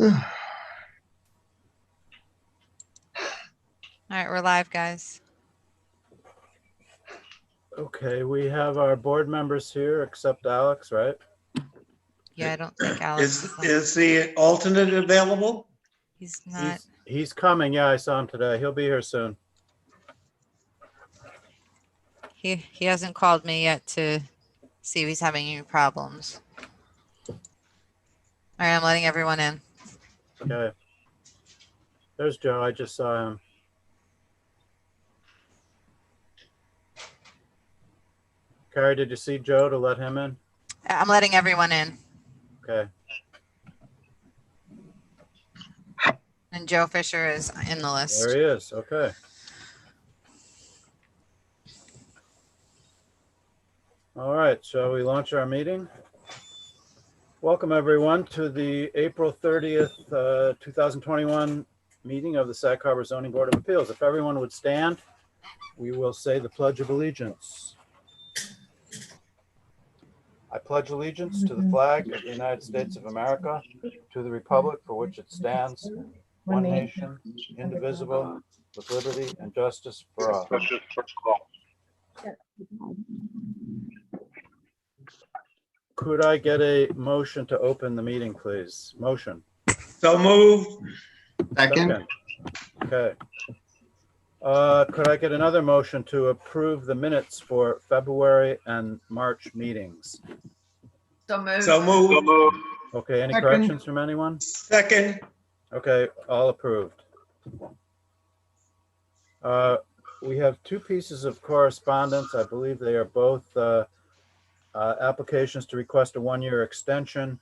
All right, we're live, guys. Okay, we have our board members here except Alex, right? Yeah, I don't think Alex Is the alternate available? He's not. He's coming. Yeah, I saw him today. He'll be here soon. He hasn't called me yet to see if he's having any problems. All right, I'm letting everyone in. Okay. There's Joe. I just saw him. Carrie, did you see Joe to let him in? I'm letting everyone in. Okay. And Joe Fisher is in the list. There he is. Okay. All right. Shall we launch our meeting? Welcome, everyone, to the April 30th, 2021 meeting of the Sag Harbor Zoning Board of Appeals. If everyone would stand, we will say the Pledge of Allegiance. I pledge allegiance to the flag of the United States of America, to the republic for which it stands, one nation, indivisible, with liberty and justice for all. Could I get a motion to open the meeting, please? Motion. So moved. Second. Okay. Could I get another motion to approve the minutes for February and March meetings? So moved. Okay, any Second. corrections from anyone? Second. Okay, all approved. We have two pieces of correspondence. I believe they are both applications to request a one-year extension.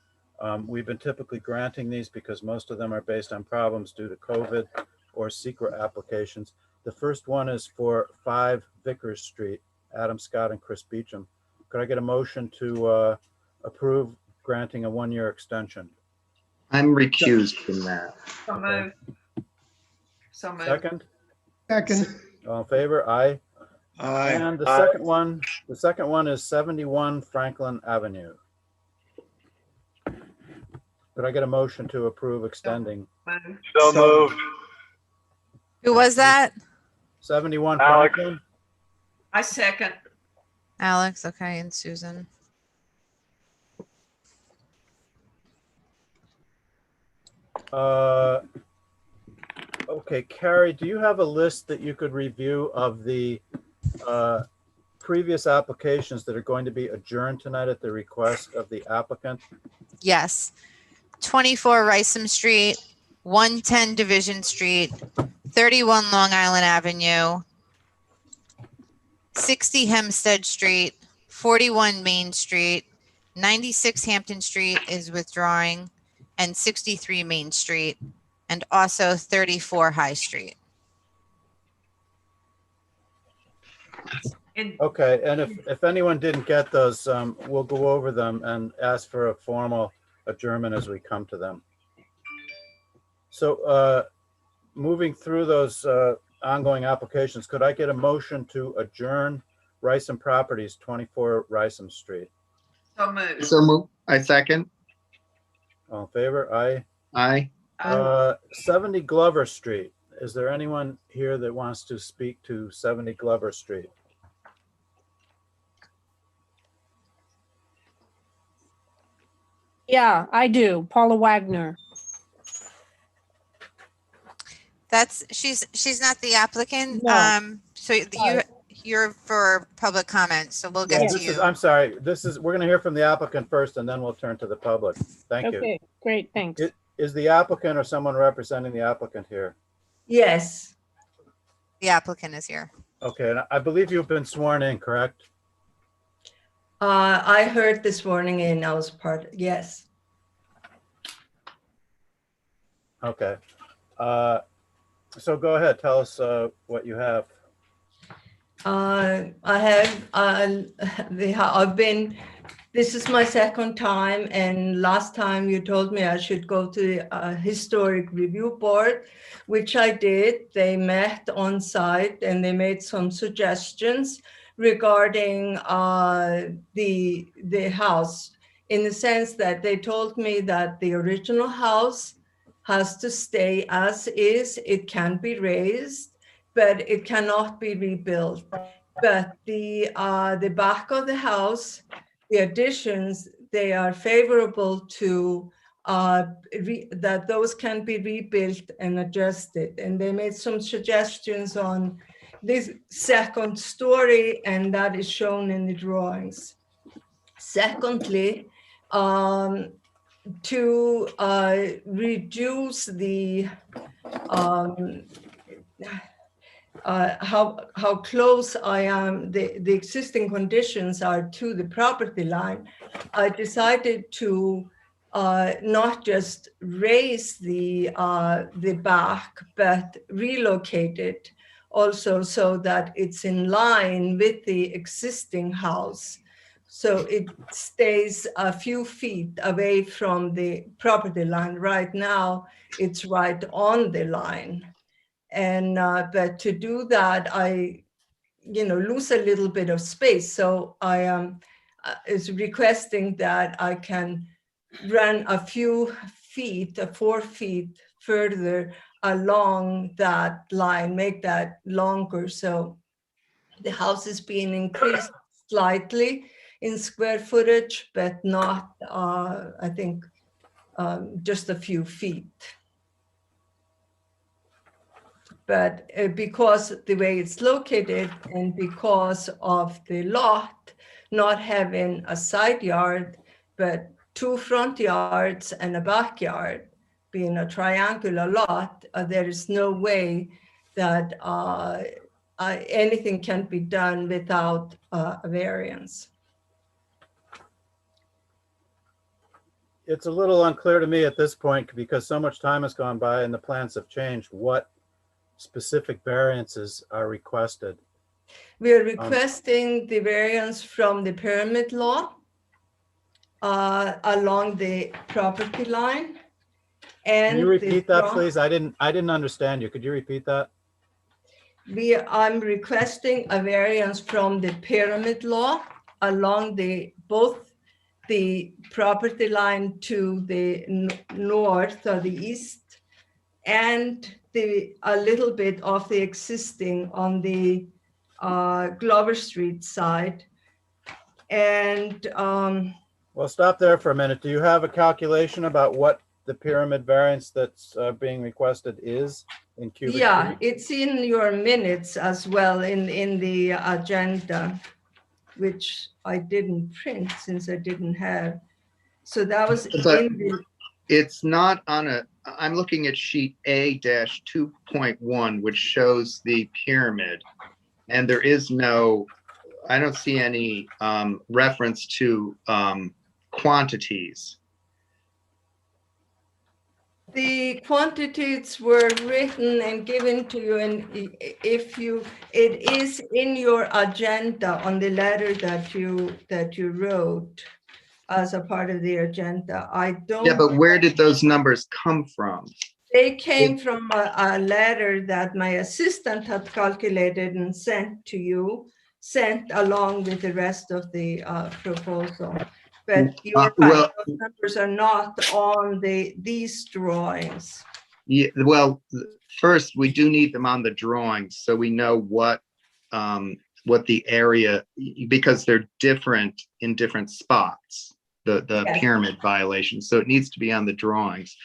We've been typically granting these because most of them are based on problems due to COVID or secret applications. The first one is for 5 Vickers Street, Adam Scott and Chris Beecham. Could I get a motion to approve granting a one-year extension? I'm recused from that. So moved. So moved. Second? All in favor? Aye. Aye. And the second one is 71 Franklin Avenue. Could I get a motion to approve extending So moved. Who was that? 71 Alex. Franklin? I second. Alex, okay, and Susan. Okay, Carrie, do you have a list that you could review of the previous applications that are going to be adjourned tonight at the request of the applicant? Yes. 24 Riceham Street, 110 Division Street, 31 Long Island Avenue, 60 Hempstead Street, 41 Main Street, 96 Hampton Street is withdrawing, and 63 Main Street, and also 34 High Street. And Okay, and if anyone didn't get those, we'll go over them and ask for a formal adjournment as we come to them. So moving through those ongoing applications, could I get a motion to adjourn Riceham Properties, 24 Riceham Street? so moved. So move. I second. All in favor? Aye. Aye. 70 Glover Street. Is there anyone here that wants to speak to 70 Glover Street? Yeah, I do. Paula Wagner. She's not the applicant. No. So Sorry. you're for public comment, so we'll Yeah, get to you. I'm sorry. We're going to hear from the applicant first, and then we'll turn to the public. Thank you. Okay, great, thanks. Is the applicant or someone representing the applicant here? Yes. The applicant is here. Okay, and I believe you've been sworn in, correct? I heard this morning and I was yes. Okay. So go ahead, tell us what you have. I have, this is my second time, and last time you told me I should go to the Historic Review Board, which I did. They met on site and they made some suggestions regarding the house, in the sense that they told me that the original house has to stay as is. It can be raised, but it cannot be rebuilt. But the back of the house, the additions, they are favorable to that those can be rebuilt and adjusted. And they made some suggestions on this second story, and that is shown in the drawings. Secondly, to reduce the how close I am, the existing conditions are to the property line, I decided to not just raise the back, but relocate it also so that it's in line with the existing house. So it stays a few feet away from the property line. Right now, it's right on the line. And but to do that, I lose a little bit of space. So I am is requesting that I can run a few feet, 4 feet further along that line, make that longer. So the house is being increased slightly in square footage, but not, I think, just a few feet. But because the way it's located and because of the lot not having a side yard, but 2 front yards and a backyard, being a triangular lot, there is no way that anything can be done without a variance. It's a little unclear to me at this point because so much time has gone by and the plans have changed. What specific variances are requested? We are requesting the variance from the pyramid law along the property line. And can you repeat that, please? I didn't understand you. Could you repeat that? I'm requesting a variance from the pyramid law along both the property line to the north or the east, and a little bit of the existing on the Glover Street side. And well, stop there for a minute. Do you have a calculation about what the pyramid variance that's being requested is in cubic yeah, feet? it's in your minutes as well in the agenda, which I didn't print since I didn't have. So that was But in the, it's not on I'm looking at sheet A-2.1, which shows the pyramid. And there is I don't see any reference to quantities. the quantities were written and given to you, and it is in your agenda on the letter that you wrote as a part of the agenda. I don't. Yeah, but where did those numbers come from? They came from a letter that my assistant had calculated and sent to you, sent along with the rest of the proposal. But your numbers are not on these drawings. Yeah, well, first we do need them on the drawings so we know what the area, because they're different in different spots. The Yes. pyramid violation. So it needs to be on the drawings.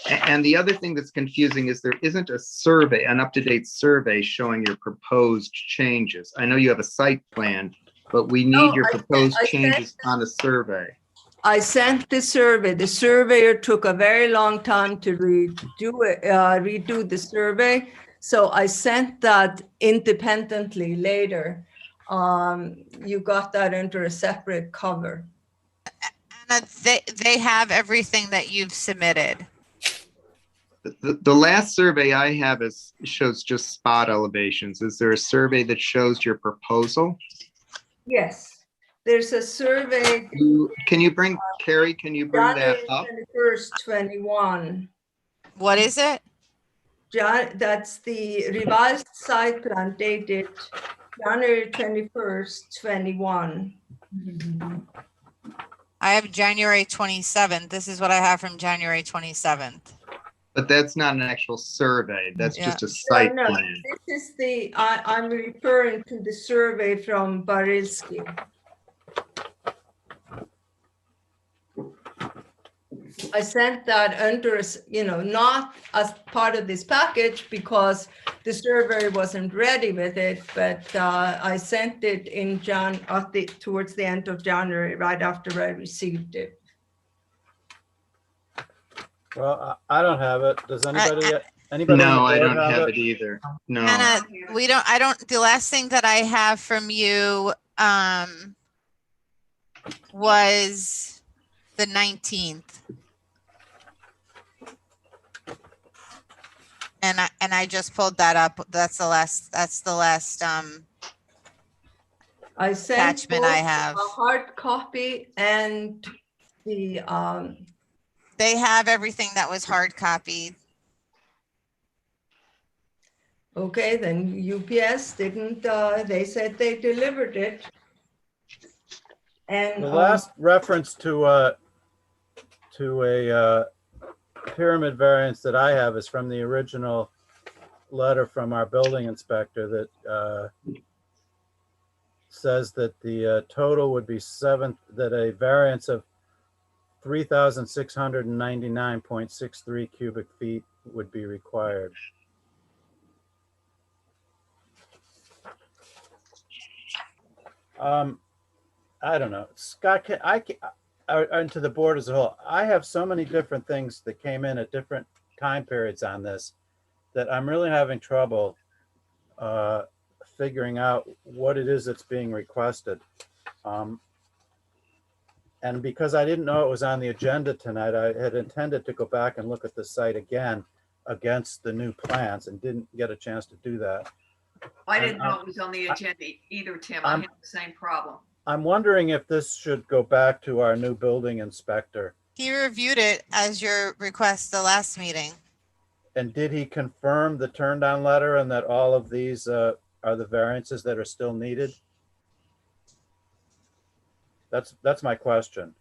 And the other thing that's confusing is there isn't a survey, an up-to-date survey showing your proposed changes. I know you have a site plan, but we need your proposed changes on a survey. I sent the survey. The surveyor took a very long time to redo the survey. So I sent that independently later. You got that under a separate cover. And they have everything that you've submitted. The last survey I have shows just spot elevations. Is there a survey that shows your proposal? Yes, there's a survey. Can you bring, Carrie, can you bring that up? January 21st, 21. What is it? That's the revised site plan dated January 21st, 21. I have January 27th. This is what I have from January 27th. But that's not an actual survey. That's Yeah. just a site No, plan. this is I'm referring to the survey from Barilski. I sent that under, not as part of this package because the survey wasn't ready with it, but I sent it in towards the end of January, right after I received it. Well, I don't have it. Does anybody on the No, I board don't have it either. No. Anna, the last thing that I have from you, was the 19th. And I just pulled that up. That's the last, I sent attachment both I have. a hard copy and the, They have everything that was hard copied. okay, then UPS didn't, they said they delivered it. And The last reference to a pyramid variance that I have is from the original letter from our building inspector that says that the total would be that a variance of 3,699.63 cubic feet would be required. I don't know, Scott, and to the board as a whole, I have so many different things that came in at different time periods on this that I'm really having trouble figuring out what it is that's being requested. And because I didn't know it was on the agenda tonight, I had intended to go back and look at the site again against the new plans and didn't get a chance to do that. I didn't know it was on the agenda either, Tim. I had the same problem. I'm wondering if this should go back to our new building inspector. He reviewed it as your request the last meeting. And did he confirm the turn down letter and that all of these are the variances that are still needed? That's my question.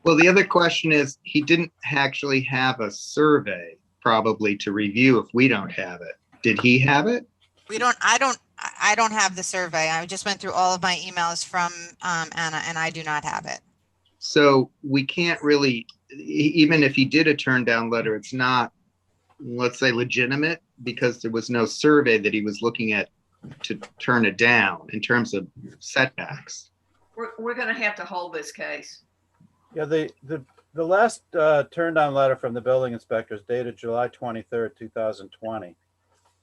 Well, the other question is, he didn't actually have a survey probably to review if we don't have it. Did he have it? I don't have the survey. I just went through all of my emails from Anna, and I do not have it. So we can't really, even if he did a turn down letter, it's not, let's say, legitimate because there was no survey that he was looking at to turn it down in terms of setbacks. We're going to have to hold this case. Yeah, the last turn down letter from the building inspector is dated July 23rd, 2020.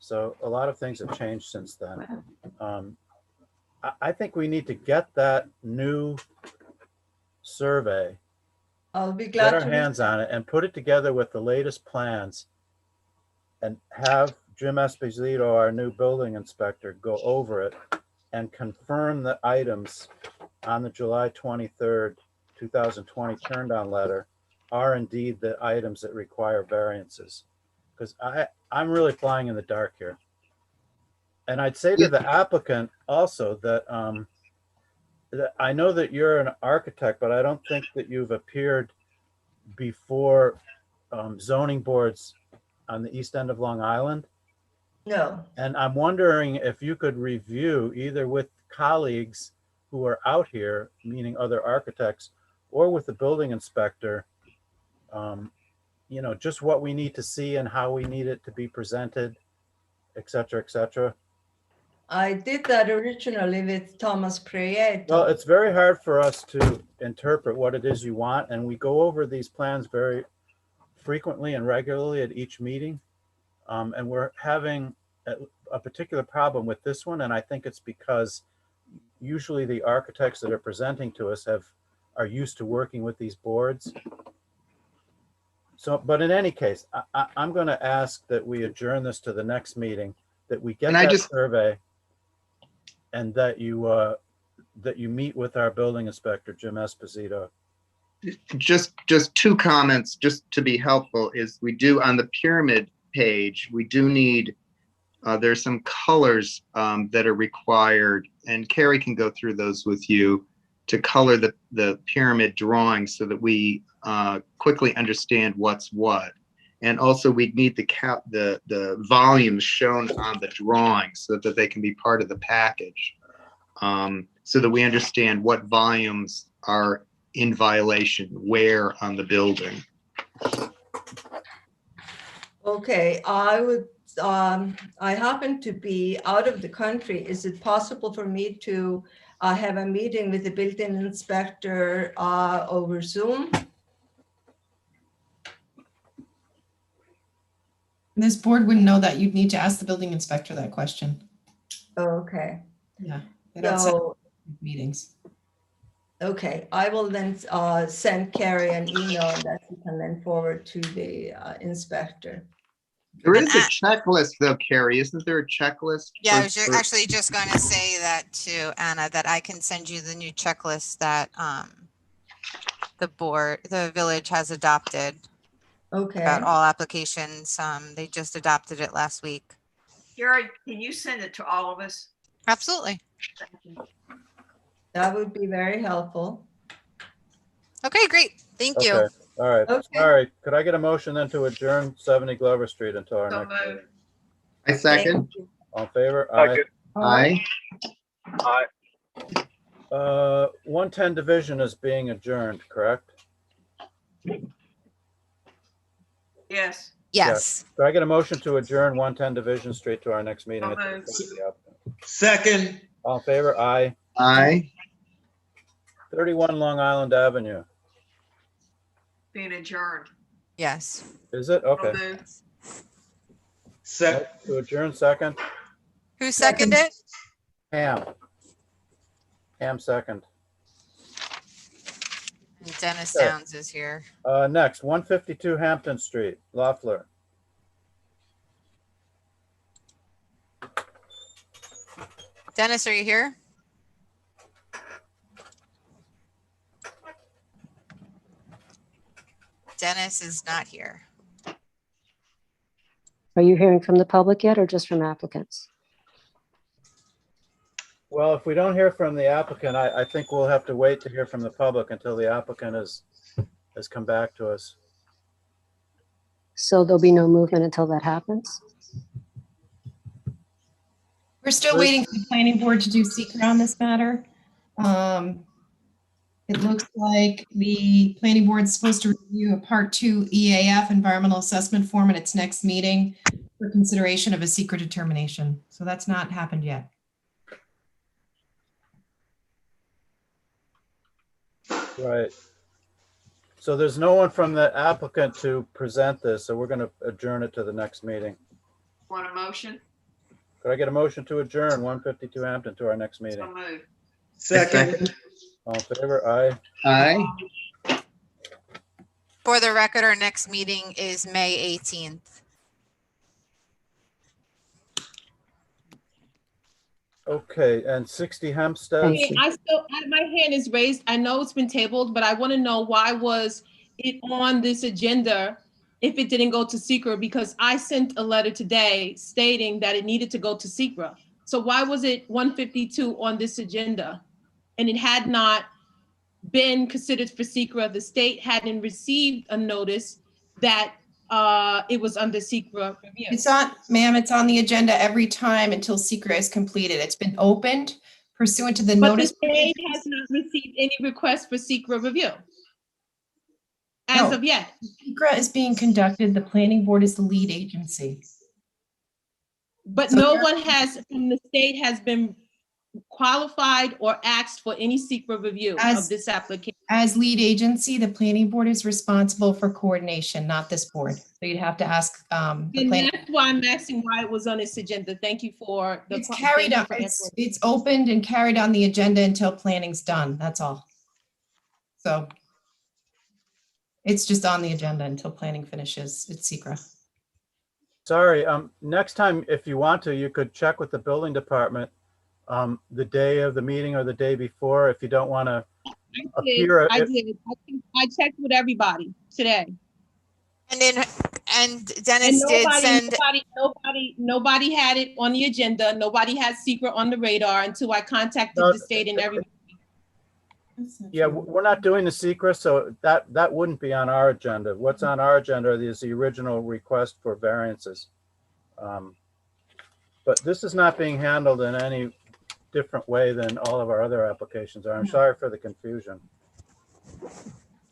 So a lot of things have changed since then. I think we need to get that new survey, I'll be glad get to. our hands on it and put it together with the latest plans and have Jim Esposito, our new building inspector, go over it and confirm the items on the July 23rd, 2020 turn down letter are indeed the items that require variances. Because I'm really flying in the dark here. And I'd say to the applicant also that, that I know that you're an architect, but I don't think that you've appeared before zoning boards on the east end of Long Island. No. And I'm wondering if you could review either with colleagues who are out here, meaning other architects, or with the building inspector, just what we need to see and how we need it to be presented, et cetera, et cetera. I did that originally with Thomas Prieto. Well, it's very hard for us to interpret what it is you want, and we go over these plans very frequently and regularly at each meeting. And we're having a particular problem with this one, and I think it's because usually the architects that are presenting to us are used to working with these boards. So, but in any case, I'm going to ask that we adjourn this to the next meeting, that we get that survey, and that you meet with our building inspector, Jim Esposito. Just two comments, just to be helpful, is we do on the pyramid page, we do need, there's some colors that are required, and Carrie can go through those with you to color the pyramid drawing so that we quickly understand what's what. And also we'd need the volumes shown on the drawing so that they can be part of the package. So that we understand what volumes are in violation where on the building. Okay, I happen to be out of the country. Is it possible for me to have a meeting with the building inspector over Zoom? This board wouldn't know that. You'd need to ask the building inspector that question. Okay, Yeah. They don't set so, meetings. okay, I will then send Carrie an email that you can then forward to the inspector. There is a checklist though, Carrie. Isn't there a checklist? Yeah, I was actually just going to say that to Anna, that I can send you the new checklist that the village has adopted Okay. about all applications. They just adopted it last week. Gary, can you send it to all of us? Absolutely. Thank you. That would be very helpful. Okay, great. Thank you. Okay, all right. Okay. All right, could I get a motion then to adjourn 70 Glover Street until our So next moved. meeting? I second. Thank you. All in favor? Aye. Aye. 110 Division is being adjourned, correct? Yes. Yes. Could I get a motion to adjourn 110 Division Street to our next meeting? So moved. Second. All in favor? Aye. Aye. 31 Long Island Avenue. Being adjourned. Yes. Is it? So Okay. moved. To adjourn second. Who seconded? Pam. Pam second. And Dennis Okay. Downs is here. Next, 152 Hampton Street, Loeffler. Dennis, are you here? Dennis is not here. Are you hearing from the public yet or just from applicants? Well, if we don't hear from the applicant, I think we'll have to wait to hear from the public until the applicant has come back to us. So there'll be no movement until that happens? We're still waiting for the planning board to do secret on this matter. It looks like the planning board is supposed to review a Part 2 EAF environmental assessment form at its next meeting for consideration of a secret determination. So that's not happened yet. Right. So there's no one from the applicant to present this, so we're going to adjourn it to the next meeting. Want a motion? Could I get a motion to adjourn 152 Hampton to our next So meeting? moved. Second. All in favor? Aye. Aye. For the record, our next meeting is May 18th. Okay, and 60 Hempstead. Thank Okay, my hand is raised. I know it's been tabled, but I want to know why was it on this agenda if it didn't go to SECRA? Because I sent a letter today stating that it needed to go to SECRA. So why was it 152 on this agenda? And it had not been considered for SECRA. The state hadn't received a notice that it was under SECRA review. It's on, ma'am, it's on the agenda every time until secret is completed. It's been opened pursuant to the But the notice. state has not received any request for SECRA review as No. of yet. Secret is being conducted. The planning board is the lead agency. But So no there- one has, from the state has been qualified or asked for any secret review As- of this application. As lead agency, the planning board is responsible for coordination, not this board. So you'd have to ask the And planning. that's why I'm asking why it was on this agenda. Thank you for the. It's carried on, it's opened and carried on the agenda until planning's done. That's all. So it's just on the agenda until planning finishes. It's secret. Sorry, next time, if you want to, you could check with the building department the day of the meeting or the day before, if you don't want to appear. I did. I checked with everybody today. And then, and And Dennis did send, nobody had it on the agenda. Nobody had secret on the radar until I contacted No, the state and everybody. Yeah, we're not doing the secret, so that wouldn't be on our agenda. What's on our agenda is the original request for variances. But this is not being handled in any different way than all of our other applications are. I'm sorry for the confusion.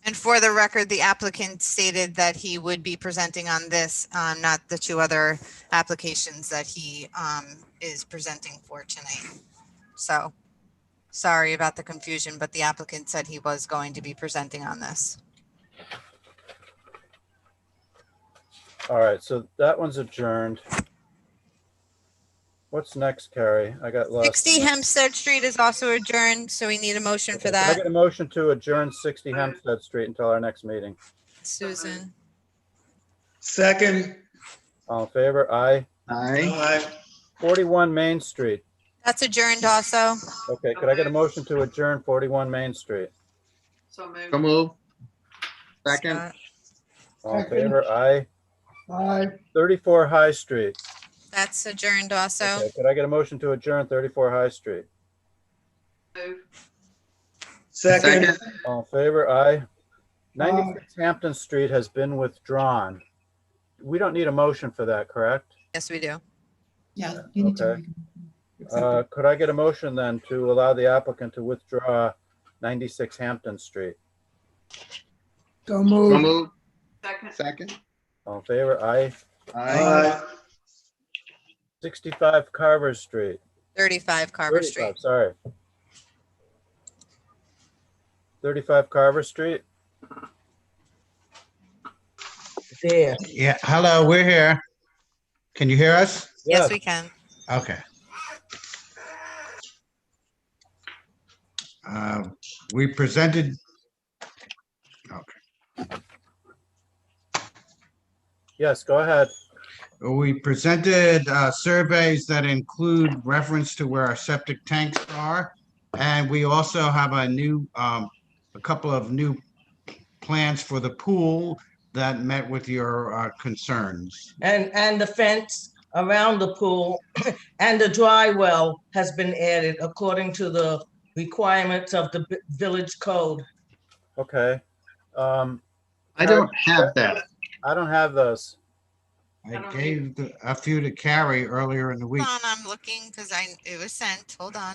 And for the record, the applicant stated that he would be presenting on this, not the two other applications that he is presenting for tonight. So sorry about the confusion, but the applicant said he was going to be presenting on this. All right, so that one's adjourned. What's next, Carrie? I got lost. 60 Hempstead Street is also adjourned, so we need a motion for Can I that. get a motion to adjourn 60 Hempstead Street until our next meeting? Susan, Second. All in favor? Aye. Aye. 41 Main Street. that's adjourned also. Okay, could I get a motion to adjourn 41 Main Street? So moved. So move. Second. Scott, All in favor? Aye. Aye. 34 High Street. that's adjourned also. Okay, could I get a motion to adjourn 34 High Street? Move. Second. All in favor? Aye. 96 Hampton Street has been withdrawn. We don't need a motion for that, correct? Yes, we do. Yeah. You need to Okay. accept it. Could I get a motion then to allow the applicant to withdraw 96 Hampton Street? So So move. Second. Second. All in favor? Aye. Aye. 65 Carver Street. 35 Carver 35, Street. sorry. 35 Carver Street. There. Yeah, hello, we're here. Can you hear us? Yes, we can. Okay. We presented, Yes, go ahead. we presented surveys that include reference to where our septic tanks are. And we also have a couple of new plans for the pool that met with your concerns. And the fence around the pool and the dry well has been added according to the requirements of the village code. Okay. I don't have that. I don't have those. I gave a few to Carrie earlier in the week. Hold on, I'm looking because it was sent. Hold on.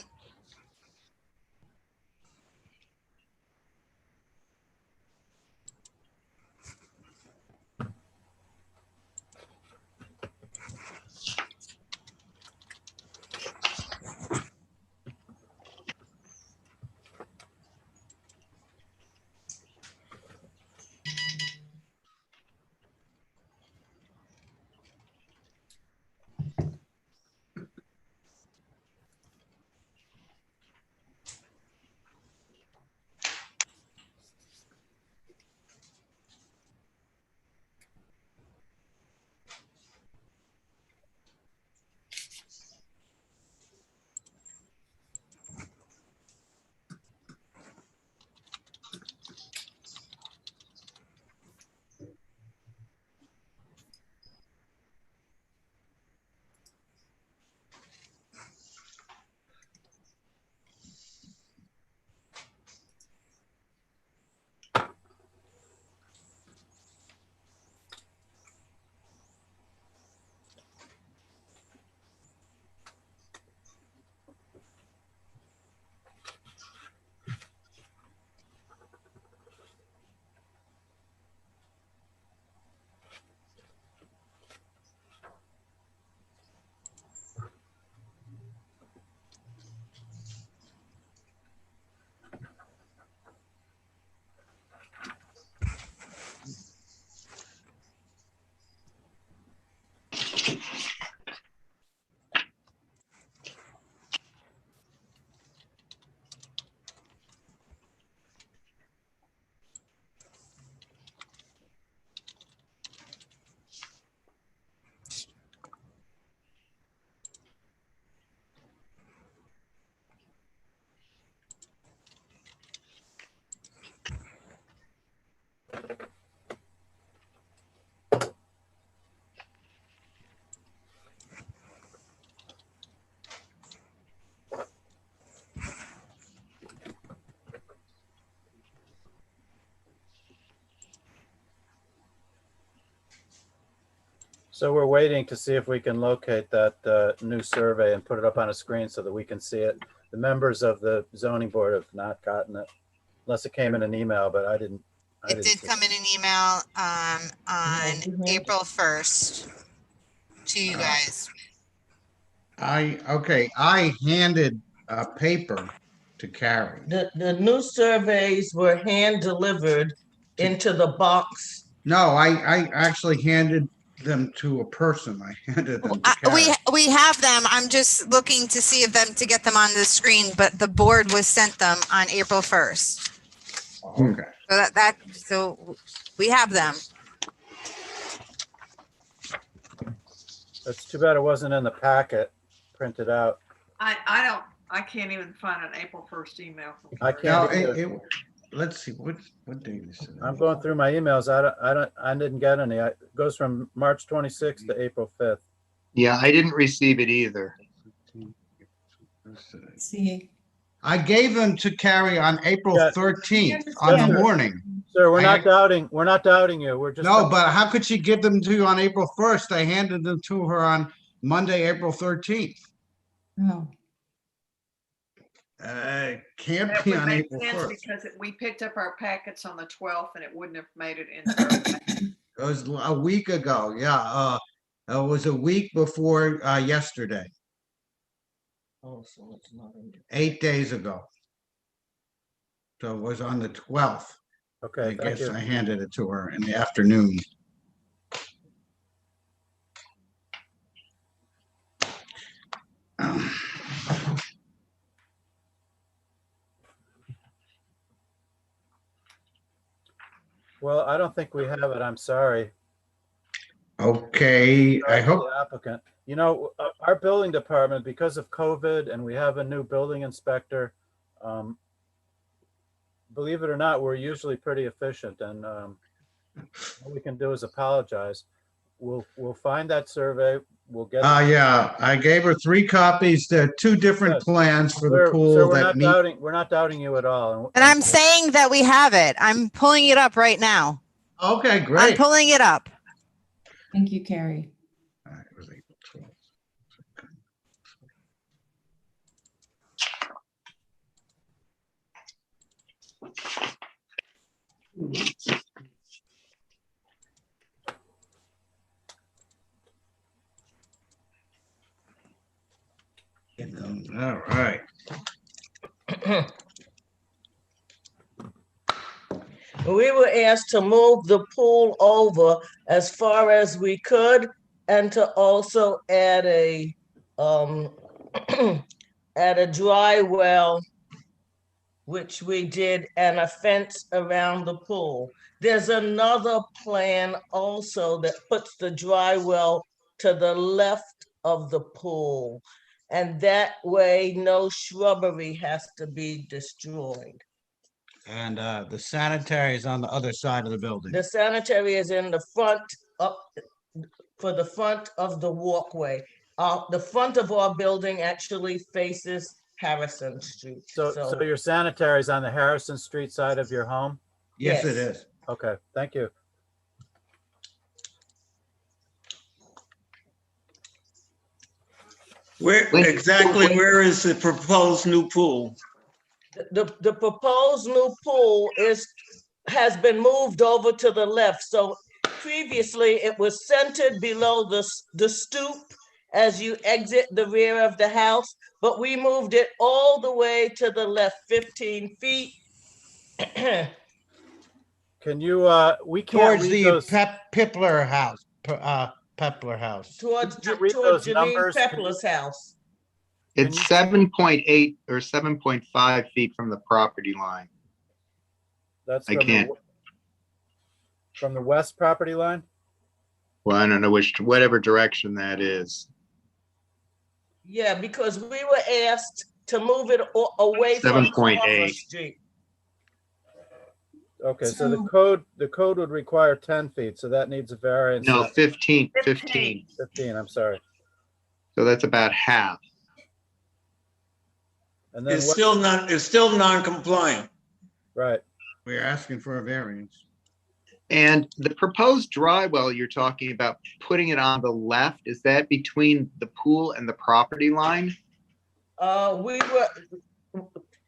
So we're waiting to see if we can locate that new survey and put it up on a screen so that we can see it. The members of the zoning board have not gotten it, unless it came in an email, but I didn't. It did come in an email on April 1st to you guys. I handed a paper to Carrie. The new surveys were hand delivered into the box. No, I actually handed them to a person. I handed them to Carrie. We have them. I'm just looking to see if them to get them on the screen, but the board was sent them on April 1st. Okay. So so we have them. It's too bad it wasn't in the packet printed out. I can't even find an April 1st email. From I Carrie. can't. No, let's see, what date is it? I'm going through my emails. I didn't get any. It goes from March 26th to April 5th. Yeah, I didn't receive it either. See, I gave them to Carrie on April Yeah. 13th on the Sir. morning. Sir, we're I not had- doubting. We're not doubting you. We're just. No, but how could she give them to you on April 1st? I handed them to her on Monday, April 13th. oh, Can't That be would on make April sense 1st. because we picked up our packets on the 12th and it wouldn't have made it into. It was a week ago, yeah, it was a week before, yesterday, Oh, so it's not in 8 days ago. So it was on the 12th. I Okay, thank guess you. I handed it to her in the afternoon. Well, I don't think we have it. I'm sorry. Okay, I Sorry to hope, the applicant. You know, our building department, because of COVID and we have a new building inspector, believe it or not, we're usually pretty efficient, and all we can do is apologize. We'll find that survey. We'll get it. yeah, I gave her 3 copies. There are 2 different Yes. plans for the Sir, pool we're that not meet. doubting, we're not doubting you at all. And I'm saying that we have it. I'm pulling it up right now. Okay, I'm great. pulling it up. thank you, Carrie. All right, it was April 12th. All right. We were asked to move the pool over as far as we could and to also add a add a dry well, which we did, and a fence around the pool. There's another plan also that puts the dry well to the left of the pool. And that way, no shrubbery has to be destroyed. And the sanitary is on the other side of the building. The sanitary is in the front, up for the front of the walkway. The front of our building actually faces Harrison Street. So your sanitary is on the Harrison Street side of your home? Yes, it Yes. is. Okay, thank you. Where where is the proposed new pool? The proposed new pool has been moved over to the left. So previously it was centered below the stoop as you exit the rear of the house, but we moved it all the way to the left 15 feet. Can you, we can't Towards read the those. Pepler house, Pepler house. Towards You can't read those Janine numbers. Pepler's house. It's 7.8 or 7.5 feet from the property line. That's I can't. From the west property line? Well, I don't know whatever direction that is. Yeah, because we were asked to move it away from 7.8. Crawford Street. Okay, so the code would require 10 feet, so that needs a variance. No, of 15. 15. 15, I'm sorry. So that's about half. And then It's what, still non-compliant. right, We're asking for a variance. And the proposed dry well you're talking about putting it on the left, is that between the pool and the property line?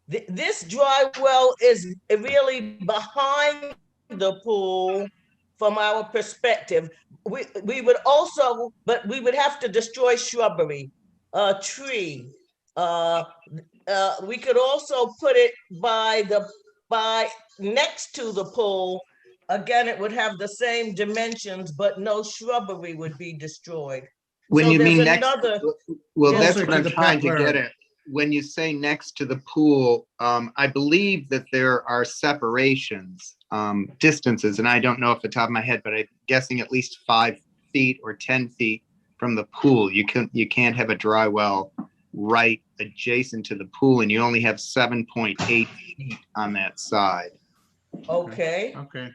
This dry well is really behind the pool from our perspective. We would also, but we would have to destroy shrubbery, a tree. We could also put it by next to the pool. Again, it would have the same dimensions, but no shrubbery would be destroyed. When So you there's mean next, another. well, there's that's Closer what to I'm the trying to poplar. get at. When you say next to the pool, I believe that there are separations, distances, and I don't know off the top of my head, but I'm guessing at least 5 feet or 10 feet from the pool. You can't have a dry well right adjacent to the pool, and you only have 7.8 feet on that side. Okay. Okay.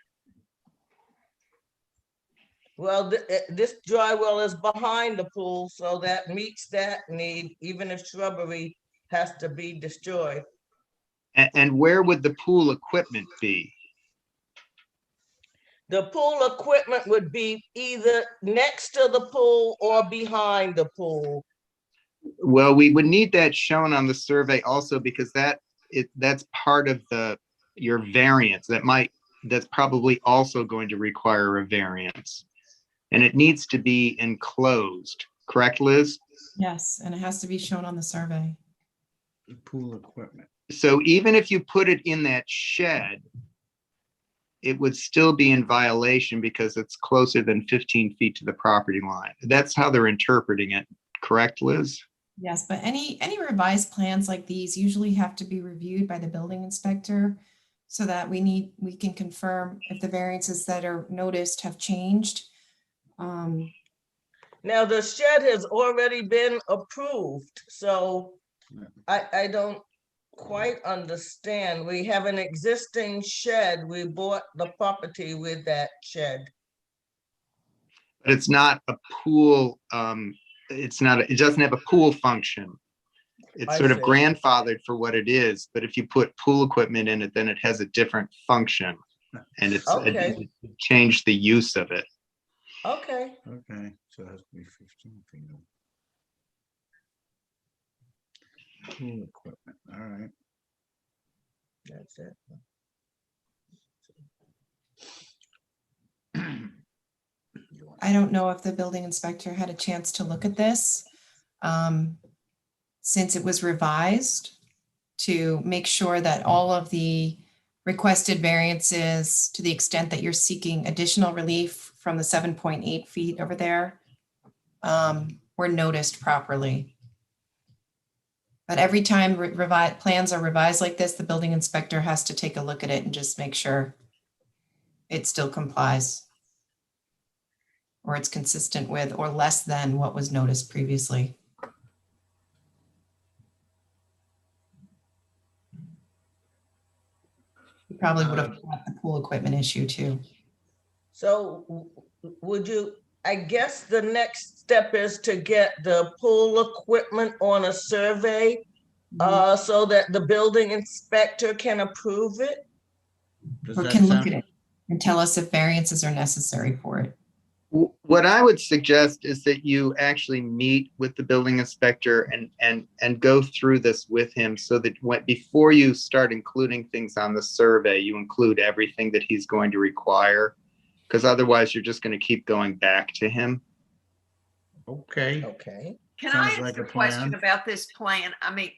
Well, this dry well is behind the pool, so that meets that need, even if shrubbery has to be destroyed. And where would the pool equipment be? The pool equipment would be either next to the pool or behind the pool. Well, we would need that shown on the survey also, because that's part of your variance. That's probably also going to require a variance. And it needs to be enclosed, correct, Liz? Yes, and it has to be shown on the survey. Pool equipment. So even if you put it in that shed, it would still be in violation because it's closer than 15 feet to the property line. That's how they're interpreting it, correct, Liz? Yes, but any revised plans like these usually have to be reviewed by the building inspector so that we can confirm if the variances that are noticed have changed. Now, the shed has already been approved, so I don't quite understand. We have an existing shed. We bought the property with that shed. But it's not a pool, it doesn't have a pool function. It's sort of see. grandfathered for what it is, but if you put pool equipment in it, then it has a different function. And it's Okay. changed the use of it. Okay. Okay, so it has to be 15 feet. Pool equipment, all right. That's it. I don't know if the building inspector had a chance to look at this, since it was revised, to make sure that all of the requested variances, to the extent that you're seeking additional relief from the 7.8 feet over there, were noticed properly. But every time plans are revised like this, the building inspector has to take a look at it and just make sure it still complies, or it's consistent with or less than what was noticed previously. You probably would have caught the pool equipment issue too. So would you, I guess the next step is to get the pool equipment on a survey so that the building inspector can approve it? Or can look at it and tell us if variances are necessary for it. What I would suggest is that you actually meet with the building inspector and go through this with him, so that before you start including things on the survey, you include everything that he's going to require, because otherwise you're just going to keep going back to him. Okay. Okay. Can Sounds I ask like a a question plan. about this plan? I mean,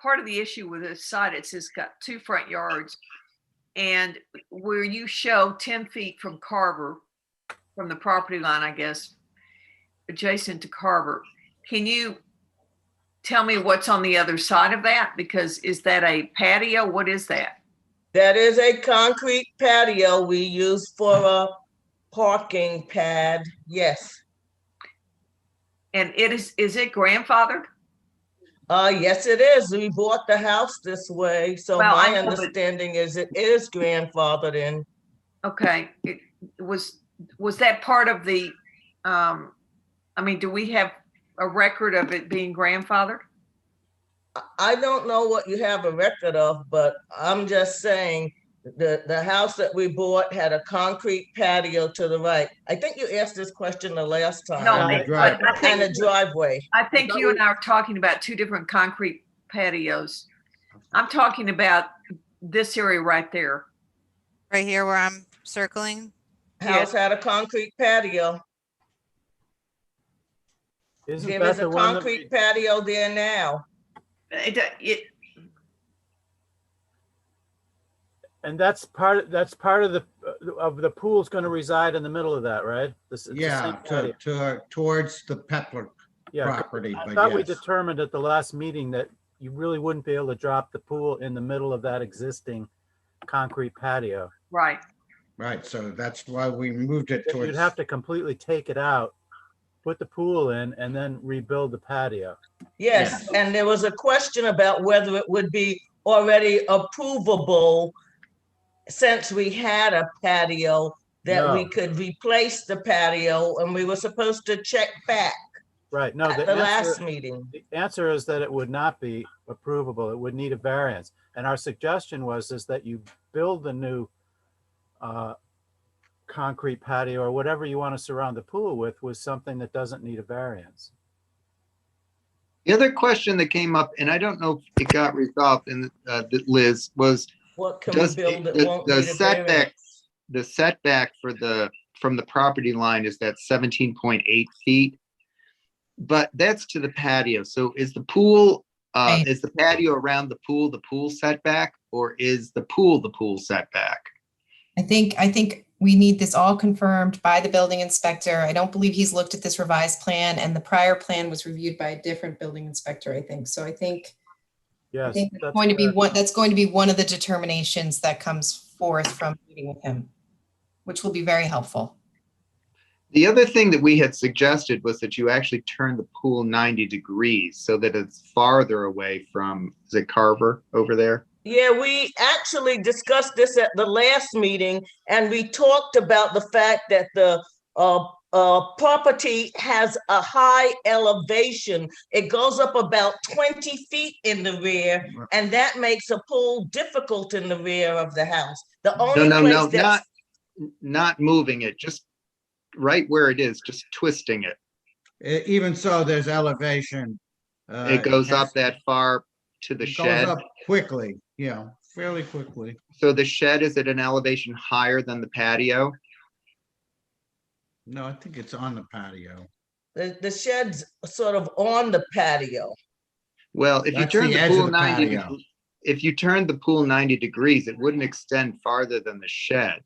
part of the issue with this site, it's got 2 front yards, and where you show 10 feet from Carver, from the property line, I guess, adjacent to Carver. Can you tell me what's on the other side of that? Because is that a patio? What is that? That is a concrete patio we use for a parking pad, yes. And is it grandfathered? Yes, it is. We bought the house this way, so Well, I my know, but- understanding is it is grandfathered in. Okay, it was that part of the, I mean, do we have a record of it being grandfathered? I don't know what you have a record of, but I'm just saying The house that we bought had a concrete patio to the right. I think you asked this question the last time. No, And the driveway. And a driveway. I think you and I are talking about two different concrete patios. I'm talking about this area right there. Right here where I'm circling. House had a concrete patio. Isn't There that is a the one that concrete patio there now. and that's part of the pool's going to reside in the middle of that, right? It's the Yeah, same patio. towards the Pepler Yeah, 'cause property, I but thought we yes. determined at the last meeting that you really wouldn't be able to drop the pool in the middle of that existing concrete patio. Right. Right, so that's why we moved it That towards. You'd have to completely take it out, put the pool in, and then rebuild the patio. Yes, and there was a question about whether it would be already approvable since we had a patio, that we No. could replace the patio, and we were supposed to check back Right, no, at the last meeting. the answer is that it would not be approvable. It would need a variance. And our suggestion was that you build the new concrete patio or whatever you want to surround the pool with something that doesn't need a variance. The other question that came up, and I don't know if it got resolved, and Liz, was What can we build that won't the need a setback, variance? the setback from the property line is that 17.8 feet. But that's to the patio. So is the pool, Right. is the patio around the pool setback, or is the pool setback? I think we need this all confirmed by the building inspector. I don't believe he's looked at this revised plan, and the prior plan was reviewed by a different building inspector, I think. So I think Yes, that's going to be one of the determinations that comes forth from meeting with him, which will be very helpful. The other thing that we had suggested was that you actually turn the pool 90 degrees so that it's farther away from, Sag Harbor over there? Yeah, we actually discussed this at the last meeting, and we talked about the fact that the property has a high elevation. It goes up about 20 feet in the rear, and that makes a pool difficult in the rear of the house. The only place that's not moving it, just right where it is, just twisting it. Even so, there's elevation. It goes up that far to the It shed. goes up quickly, fairly quickly. So the shed is at an elevation higher than the patio? No, I think it's on the patio. the shed's sort of on the patio. Well, if you That's turn the the edge of pool the 90, patio. if you turned the pool 90 degrees, it wouldn't extend farther than the shed.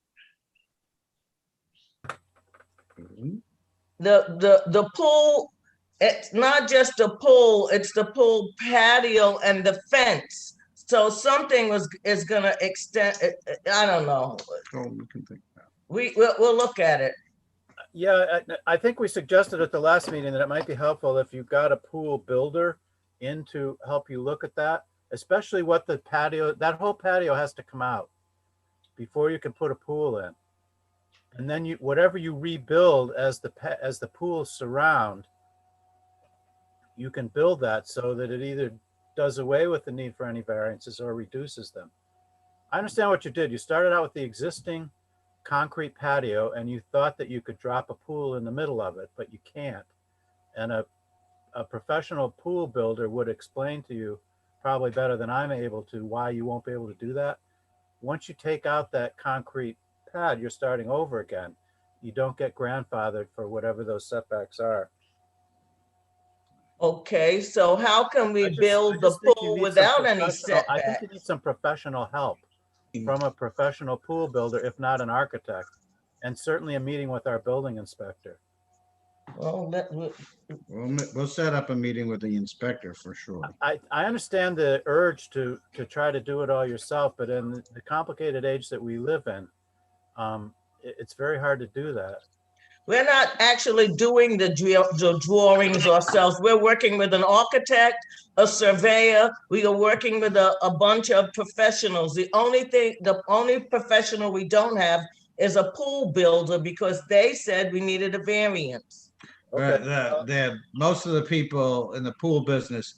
The pool, it's not just a pool, it's the pool patio and the fence. So something is gonna extend, I don't know. We'll look at it. Yeah, I think we suggested at the last meeting that it might be helpful if you got a pool builder in to help you look at that, especially what the patio, that whole patio has to come out before you can put a pool in. And then whatever you rebuild as the pools surround, you can build that so that it either does away with the need for any variances or reduces them. I understand what you did. You started out with the existing concrete patio and you thought that you could drop a pool in the middle of it, but you can't. And a professional pool builder would explain to you probably better than I'm able to why you won't be able to do that. Once you take out that concrete pad, you're starting over again. You don't get grandfathered for whatever those setbacks are. Okay, so how can we build the pool without any setback? I think you need some professional help from a professional pool builder, if not an architect, and certainly a meeting with our building inspector. Well, We'll set up a meeting with the inspector for sure. I understand the urge to try to do it all yourself, but in the complicated age that we live in, it's very hard to do that. We're not actually doing the drawings ourselves. We're working with an architect, a surveyor. We are working with a bunch of professionals. The only professional we don't have is a pool builder because they said we needed a variance. Most of the people in the pool business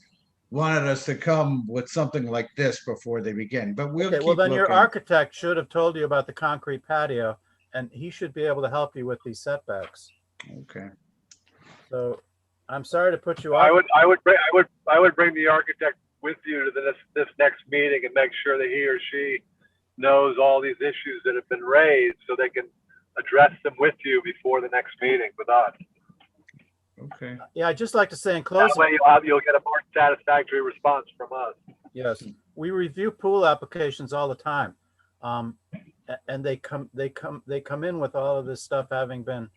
wanted us to come with something like this before they begin, but we'll Okay, keep well, then your looking. architect should have told you about the concrete patio, and he should be able to help you with these setbacks. Okay. So I'm sorry to put you I off. would bring the architect with you to this next meeting and make sure that he or she knows all these issues that have been raised so they can address them with you before the next meeting with us. Okay. Yeah, I'd just like to say in That closing, way you'll get a more satisfactory response from us. yes, we review pool applications all the time. And they come in with all of this stuff having been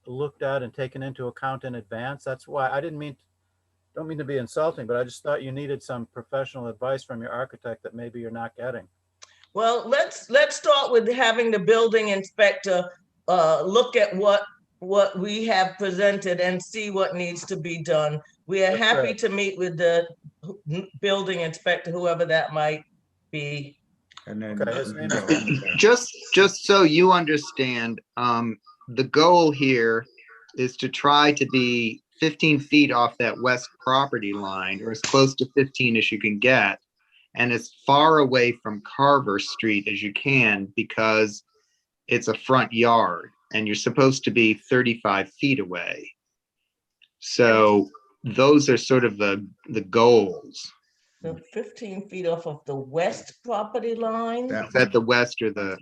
looked at and taken into account in advance. That's why I don't mean to be insulting, but I just thought you needed some professional advice from your architect that maybe you're not getting. Well, let's start with having the building inspector look at what we have presented and see what needs to be done. We are That's happy right. to meet with the building inspector, whoever that might be. And then Okay, his we name can is- go from there. Just so you understand, the goal here is to try to be 15 feet off that west property line, or as close to 15 as you can get, and as far away from Carver Street as you can, because it's a front yard and you're supposed to be 35 feet away. So those are sort of the goals. So 15 feet off of the west property line Is that the west or the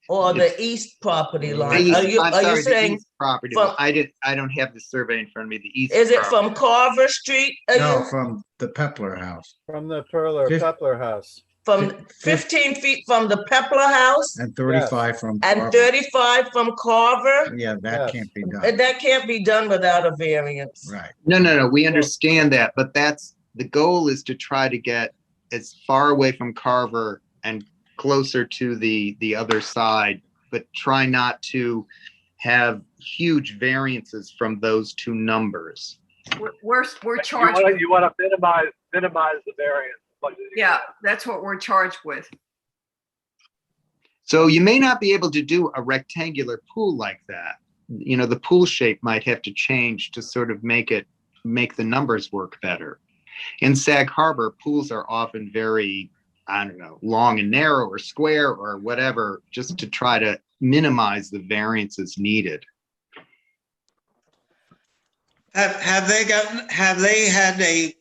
or the east property line? east? Are you I'm sorry, the saying, east property. from- I don't have the survey in front of me. The east. is it property. from Carver Street? Are No, you from the Pepler house From the Pepler house. from 15 feet from the Pepler house and 35 from. and Carver. 35 from Carver? Yeah, that Yes. can't be done. And that can't be done without a variance. Right. No. We understand that, but the goal is to try to get as far away from Carver and closer to the other side, but try not to have huge variances from those two numbers. We're charged. You want to minimize the variance. as much as you Yeah, can. that's what we're charged with. So you may not be able to do a rectangular pool like that. You know, the pool shape might have to change to sort of make the numbers work better. In Sag Harbor, pools are often very, I don't know, long and narrow or square or whatever, just to try to minimize the variances needed. Have they had a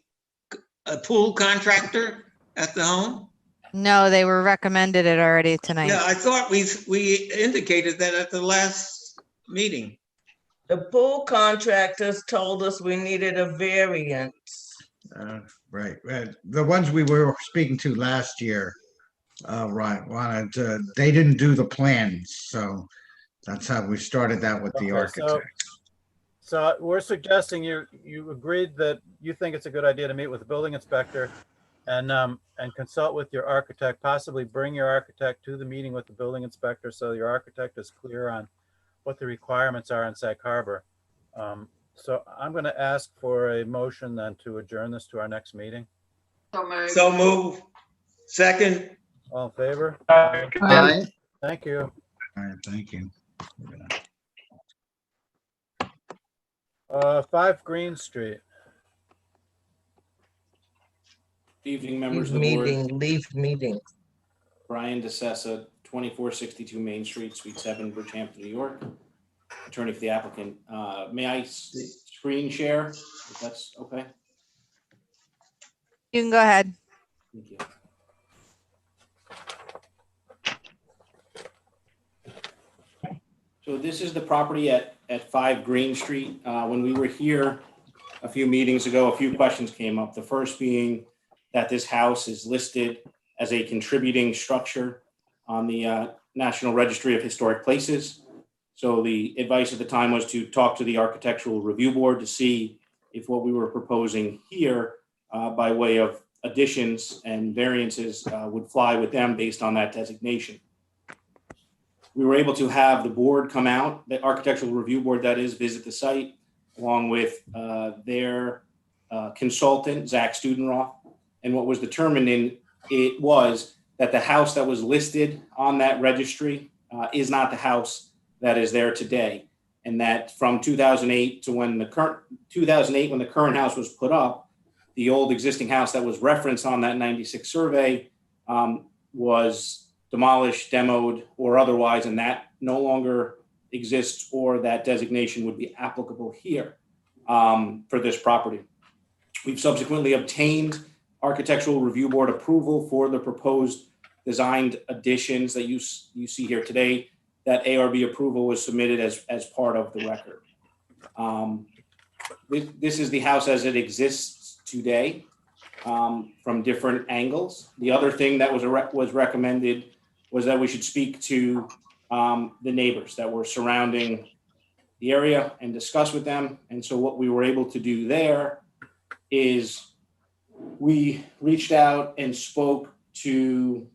pool contractor at the home? No, they were recommended it already tonight. Yeah, I thought we indicated that at the last meeting. The pool contractors told us we needed a variance. Right. The ones we were speaking to last year, right, wanted, they didn't do the plans, so that's how we started that with the Okay, architect. So we're suggesting you agreed that you think it's a good idea to meet with the building inspector and consult with your architect, possibly bring your architect to the meeting with the building inspector so your architect is clear on what the requirements are in Sag Harbor. So I'm going to ask for a motion then to adjourn this to our next meeting. So move. Second. All in favor? Aye. Thank you. All right, thank you. 5 Green Street. Evening, members Leave of the board. leave meeting. Brian DeSessa, 2462 Main Street, Suite 7, Bridgehampton, New York. Attorney for the applicant. May I screen share, if that's okay? You can go ahead. Thank you. So this is the property at 5 Green Street. When we were here a few meetings ago, a few questions came up. The first being that this house is listed as a contributing structure on the National Registry of Historic Places. So the advice at the time was to talk to the Architectural Review Board to see if what we were proposing here by way of additions and variances would fly with them based on that designation. We were able to have the board come out, the Architectural Review Board that is, visit the site along with their consultant, Zach Studenroth. And what was determined in it was that the house that was listed on that registry is not the house that is there today. And that from 2008 to when the current house was put up, the old existing house that was referenced on that 96 survey was demolished, demoed, or otherwise, and that no longer exists, or that designation would be applicable here for this property. We've subsequently obtained Architectural Review Board approval for the proposed designed additions that you see here today. That ARB approval was submitted as part of the record. This is the house as it exists today from different angles. The other thing that was recommended was that we should speak to the neighbors that were surrounding the area and discuss with them. And so what we were able to do there is we reached out and spoke to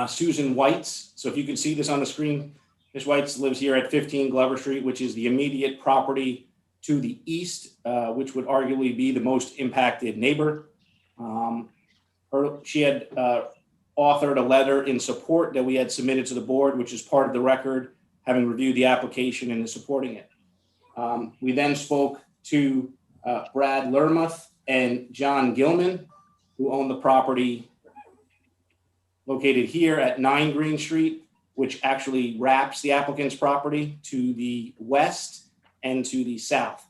Susan Whites. So if you can see this on the screen, Ms. Whites lives here at 15 Glover Street, which is the immediate property to the east, which would arguably be the most impacted neighbor. She had authored a letter in support that we had submitted to the board, which is part of the record, having reviewed the application and is supporting it. We then spoke to Brad Lermuth and John Gilman, who own the property located here at 9 Green Street, which actually wraps the applicant's property to the west and to the south.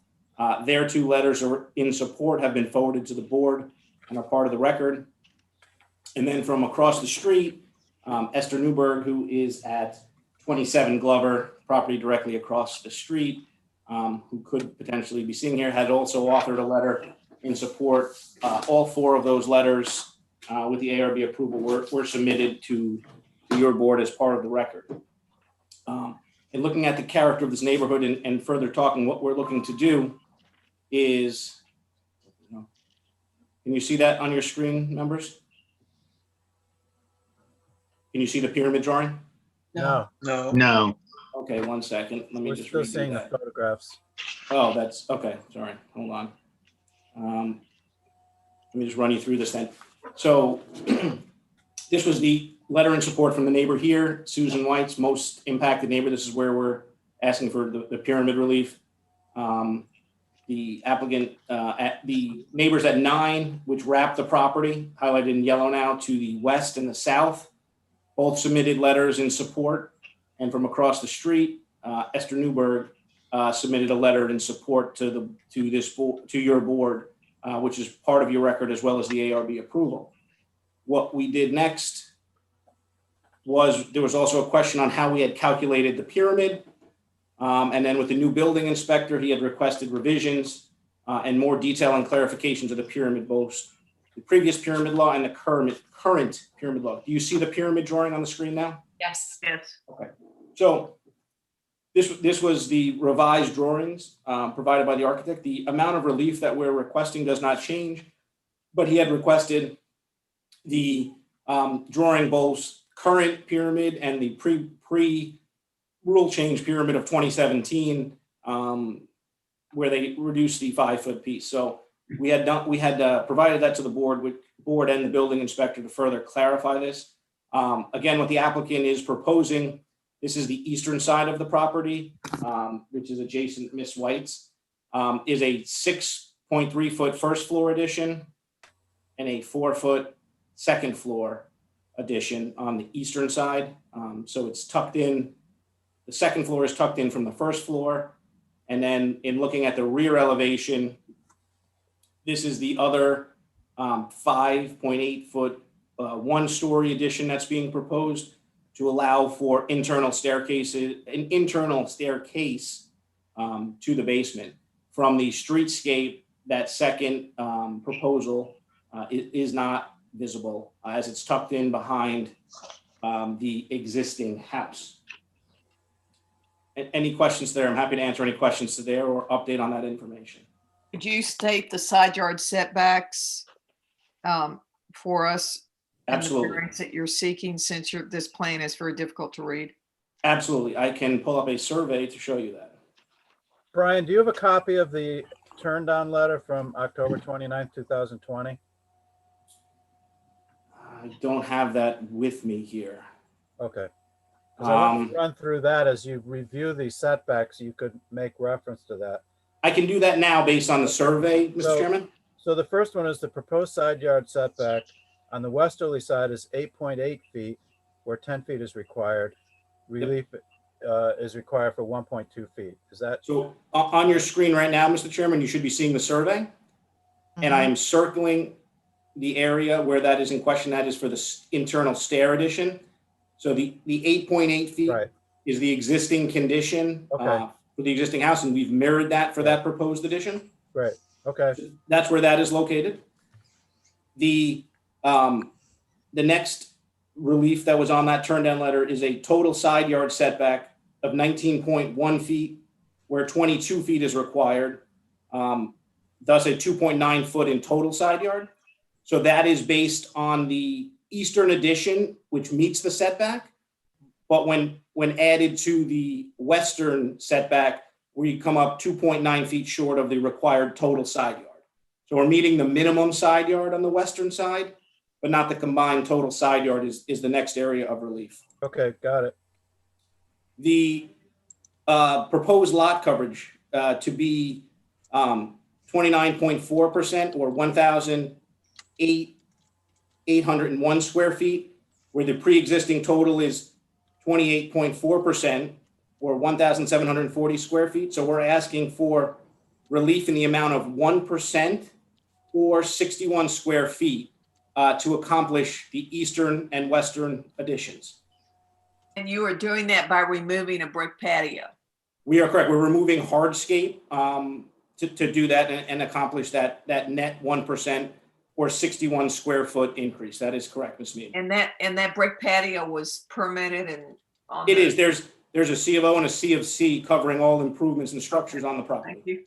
Their 2 letters are in support, have been forwarded to the board and are part of the record. And then from across the street, Esther Newberg, who is at 27 Glover, property directly across the street, who could potentially be seen here, had also authored a letter in support. All 4 of those letters with the ARB approval were submitted to your board as part of the record. And looking at the character of this neighborhood and further talking, what we're looking to do is, can you see that on your screen, members? Can you see the pyramid drawing? No, No. Okay, one second. Let me we're just still redo seeing the that. photographs. Oh, that's okay. Sorry, hold on. Let me just run you through this then. So this was the letter in support from the neighbor here, Susan White's most impacted neighbor. This is where we're asking for the pyramid relief. The applicant, the neighbors at 9, which wrap the property, highlighted in yellow now, to the west and the south, both submitted letters in support. And from across the street, Esther Newberg submitted a letter in support to your board, which is part of your record, as well as the ARB approval. What we did next was there was also a question on how we had calculated the pyramid. And then with the new building inspector, he had requested revisions and more detail and clarifications of the pyramid, both the previous pyramid law and the current pyramid law. Do you see the pyramid drawing on the screen now? Yes. Okay. So this was the revised drawings provided by the architect. The amount of relief that we're requesting does not change, but he had requested the drawing both current pyramid and the pre rule change pyramid of 2017, where they reduced the 5-foot piece. So we had provided that to the board and the building inspector to further clarify this. Again, what the applicant is proposing, this is the eastern side of the property, which is adjacent to Miss White's, is a 6.3-foot first floor addition and a 4-foot second floor addition on the eastern side. So it's tucked in. The second floor is tucked in from the first floor. And then in looking at the rear elevation, this is the other 5.8-foot 1-story addition that's being proposed to allow for an internal staircase to the basement. From the streetscape, that second proposal is not visible as it's tucked in behind the existing house. Any questions there? I'm happy to answer any questions there or update on that information. Could you state the side yard setbacks for us? Absolutely. And the variance that you're seeking, since this plan is very difficult to read. Absolutely. I can pull up a survey to show you that. Brian, do you have a copy of the turn down letter from October 29th, 2020? I don't have that with me here. Okay. 'Cause I want to run through that as you review the setbacks, you could make reference to that. I can do that now based on the survey, Mr. Chairman. So the first one is the proposed side yard setback on the westerly side is 8.8 feet, where 10 feet is required. Relief is required for 1.2 feet. Is that? So on your screen right now, Mr. Chairman, you should be seeing the survey. And I am circling the area where that is in question. That is for the internal stair addition. So the 8.8 feet is the existing condition for the existing house, and we've mirrored that for that proposed addition. Right. Okay. So that's where that is located. The next relief that was on that turn down letter is a total side yard setback of 19.1 feet, where 22 feet is required. Thus a 2.9 foot in total side yard. So that is based on the eastern addition, which meets the setback. But when added to the western setback, we come up 2.9 feet short of the required total side yard. So we're meeting the minimum side yard on the western side, but not the combined total side yard is the next area of relief. Okay, got it. The proposed lot coverage to be 29.4% or 1,801 square feet, where the pre-existing total is 28.4% or 1,740 square feet. So we're asking for relief in the amount of 1% or 61 square feet to accomplish the eastern and western additions. And you are doing that by removing a brick patio. We are correct. We're removing hardscape to do that and accomplish that net 1% or 61 square foot increase. That is correct, Ms. Mead. And that brick patio was permitted and on It is. There's a C of O and a C of C covering all improvements and structures on the property. Thank you.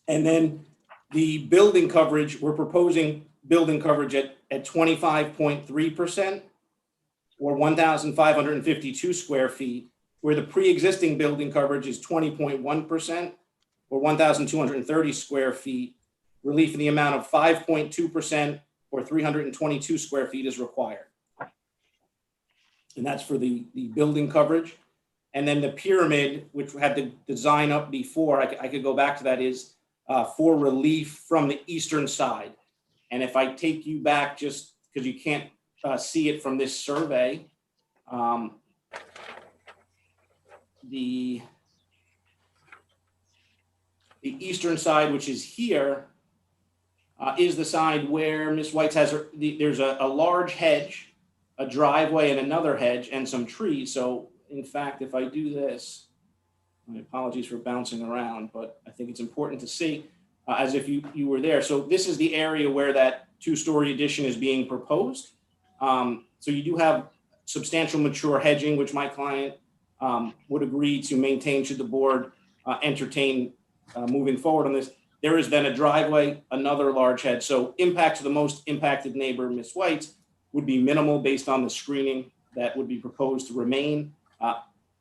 And then the building coverage, we're proposing building coverage at 25.3% or 1,552 square feet, where the pre-existing building coverage is 20.1% or 1,230 square feet. Relief in the amount of 5.2% or 322 square feet is required. And that's for the building coverage. And then the pyramid, which had the design up before, I could go back to that, is for relief from the eastern side. And if I take you back, just because you can't see it from this survey, the eastern side, which is here, is the side where Ms. White's has there's a large hedge, a driveway and another hedge and some trees. So in fact, if I do this, my apologies for bouncing around, but I think it's important to see as if you were there. So this is the area where that two-story addition is being proposed. So you do have substantial mature hedging, which my client would agree to maintain should the board entertain moving forward on this. There is then a driveway, another large hedge. So impact to the most impacted neighbor, Ms. White's, would be minimal based on the screening that would be proposed to remain.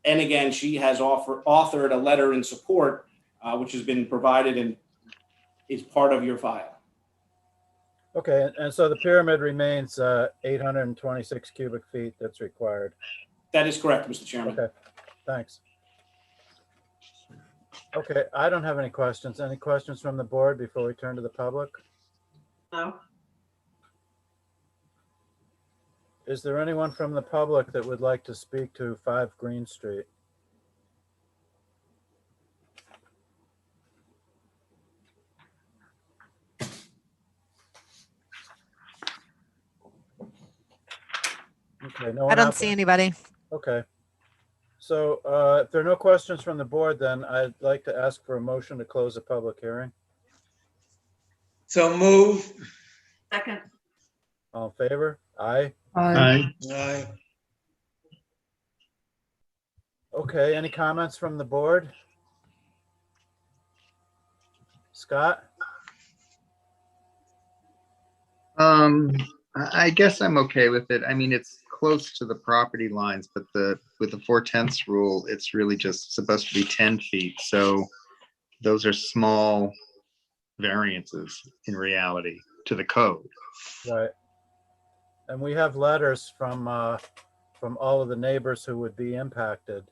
And again, she has authored a letter in support, which has been provided and is part of your file. Okay, and so the pyramid remains 826 cubic feet that's required. That is correct, Mr. Chairman. Okay, thanks. Okay, I don't have any questions. Any questions from the board before we turn to the public? No. Is there anyone from the public that would like to speak to 5 Green Street? Okay, no one I don't out see there? anybody. Okay. So if there are no questions from the board, then I'd like to ask for a motion to close the public hearing. So move. Second. All in favor? Aye. Aye. Okay, any comments from the board? Scott? I guess I'm okay with it. I mean, it's close to the property lines, but with the 4/10 rule, it's really just supposed to be 10 feet. So those are small variances in reality to the code. Right. And we have letters from all of the neighbors who would be impacted.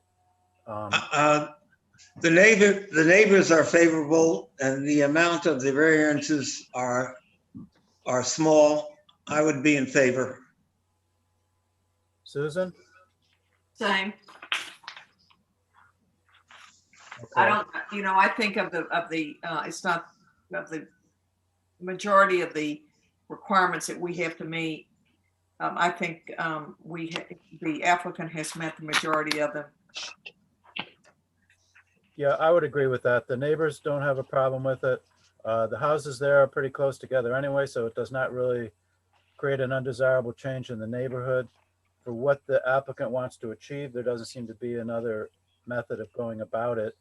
The neighbors are favorable and the amount of the variances are small. I would be in favor. Susan? Same. Okay. I don't, I think it's not of the majority of the requirements that we have to meet. I think the applicant has met the majority of them. Yeah, I would agree with that. The neighbors don't have a problem with it. The houses there are pretty close together anyway, so it does not really create an undesirable change in the neighborhood. For what the applicant wants to achieve, there doesn't seem to be another method of going about it.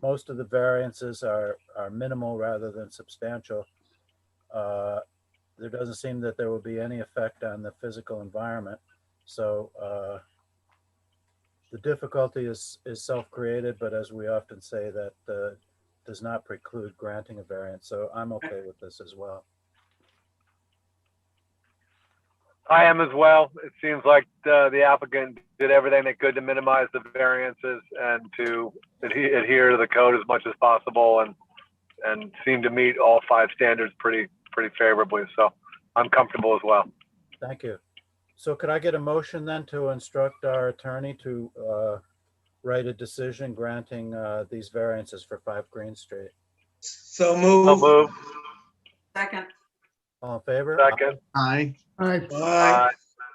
Most of the variances are minimal rather than substantial. There doesn't seem that there will be any effect on the physical environment. So the difficulty is self-created, but as we often say, that does not preclude granting a variance. So I'm okay with this as well. I am as well. It seems like the applicant did everything they could to minimize the variances and to adhere to the code as much as possible, and seem to meet all 5 standards pretty favorably. So I'm comfortable as well. Thank you. So could I get a motion then to instruct our attorney to write a decision granting these variances for 5 Green Street? So move. I'll move. Second. All in favor? Second. Aye. Aye.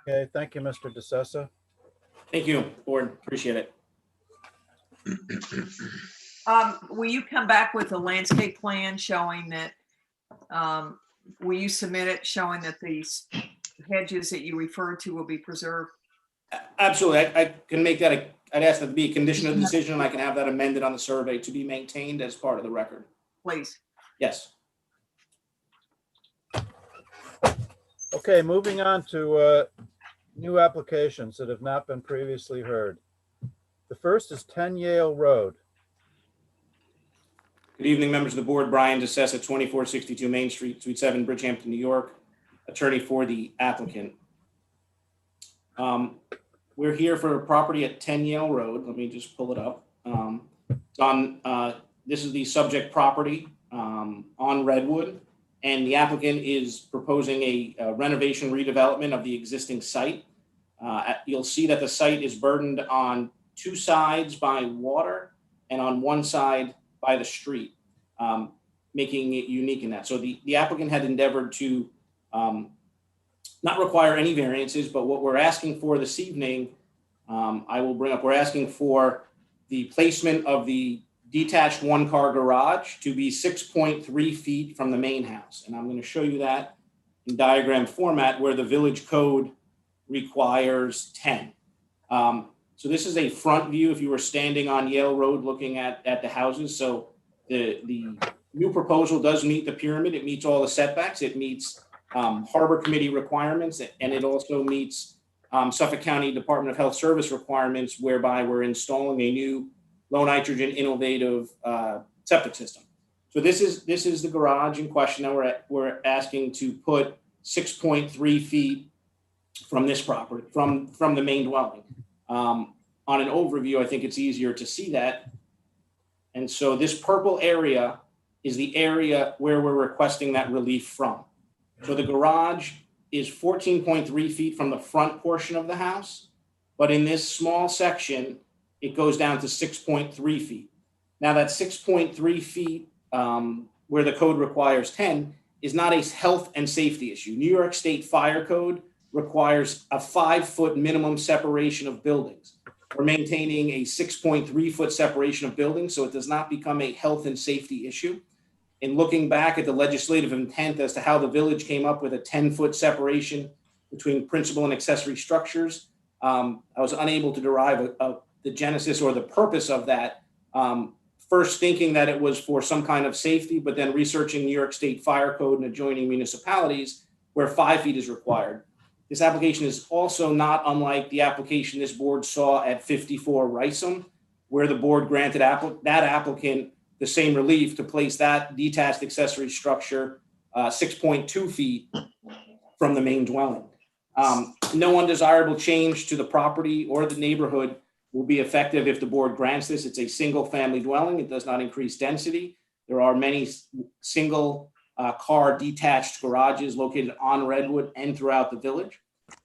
Okay, thank you, Mr. DeSessa. Thank you, board. Appreciate it. Will you come back with a landscape plan showing that, will you submit it showing that these hedges that you referred to will be preserved? Absolutely. I can make that, I'd ask that to be a condition of the decision, and I can have that amended on the survey to be maintained as part of the record. Please. Yes. Okay, moving on to new applications that have not been previously heard. The first is 10 Yale Road. Good evening, members of the board. Brian DeSessa, 2462 Main Street, Suite 7, Bridgehampton, New York, attorney for the applicant. We're here for a property at 10 Yale Road. Let me just pull it up. This is the subject property on Redwood, and the applicant is proposing a renovation redevelopment of the existing site. You'll see that the site is burdened on 2 sides by water and on 1 side by the street, making it unique in that. So the applicant had endeavored to not require any variances, but what we're asking for this evening, I will bring up, we're asking for the placement of the detached 1-car garage to be 6.3 feet from the main house. And I'm going to show you that in diagram format where the village code requires 10. So this is a front view if you were standing on Yale Road looking at the houses. So the new proposal does meet the pyramid. It meets all the setbacks. It meets Harbor Committee requirements, and it also meets Suffolk County Department of Health Service requirements, whereby we're installing a new low nitrogen innovative septic system. So this is the garage in question that we're asking to put 6.3 feet from this property, from the main dwelling. On an overview, I think it's easier to see that. And so this purple area is the area where we're requesting that relief from. So the garage is 14.3 feet from the front portion of the house, but in this small section, it goes down to 6.3 feet. Now that 6.3 feet, where the code requires 10, is not a health and safety issue. New York State Fire Code requires a 5-foot minimum separation of buildings. We're maintaining a 6.3-foot separation of buildings, so it does not become a health and safety issue. In looking back at the legislative intent as to how the village came up with a 10-foot separation between principal and accessory structures, I was unable to derive the genesis or the purpose of that. First thinking that it was for some kind of safety, but then researching New York State Fire Code and adjoining municipalities where 5 feet is required. This application is also not unlike the application this board saw at 54 Rysam, where the board granted that applicant the same relief to place that detached accessory structure 6.2 feet from the main dwelling. No undesirable change to the property or the neighborhood will be effective if the board grants this. It's a single-family dwelling. It does not increase density. There are many single car detached garages located on Redwood and throughout the village.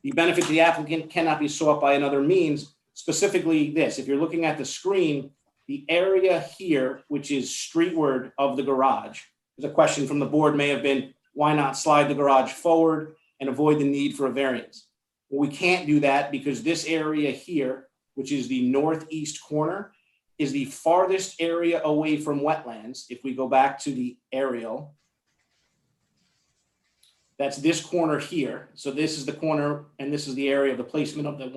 The benefit to the applicant cannot be sought by another means, specifically this. If you're looking at the screen, the area here, which is streetward of the garage, there's a question from the board may have been, why not slide the garage forward and avoid the need for a variance? Well, we can't do that because this area here, which is the northeast corner, is the farthest area away from wetlands. If we go back to the aerial, that's this corner here. So this is the corner and this is the area of the placement of the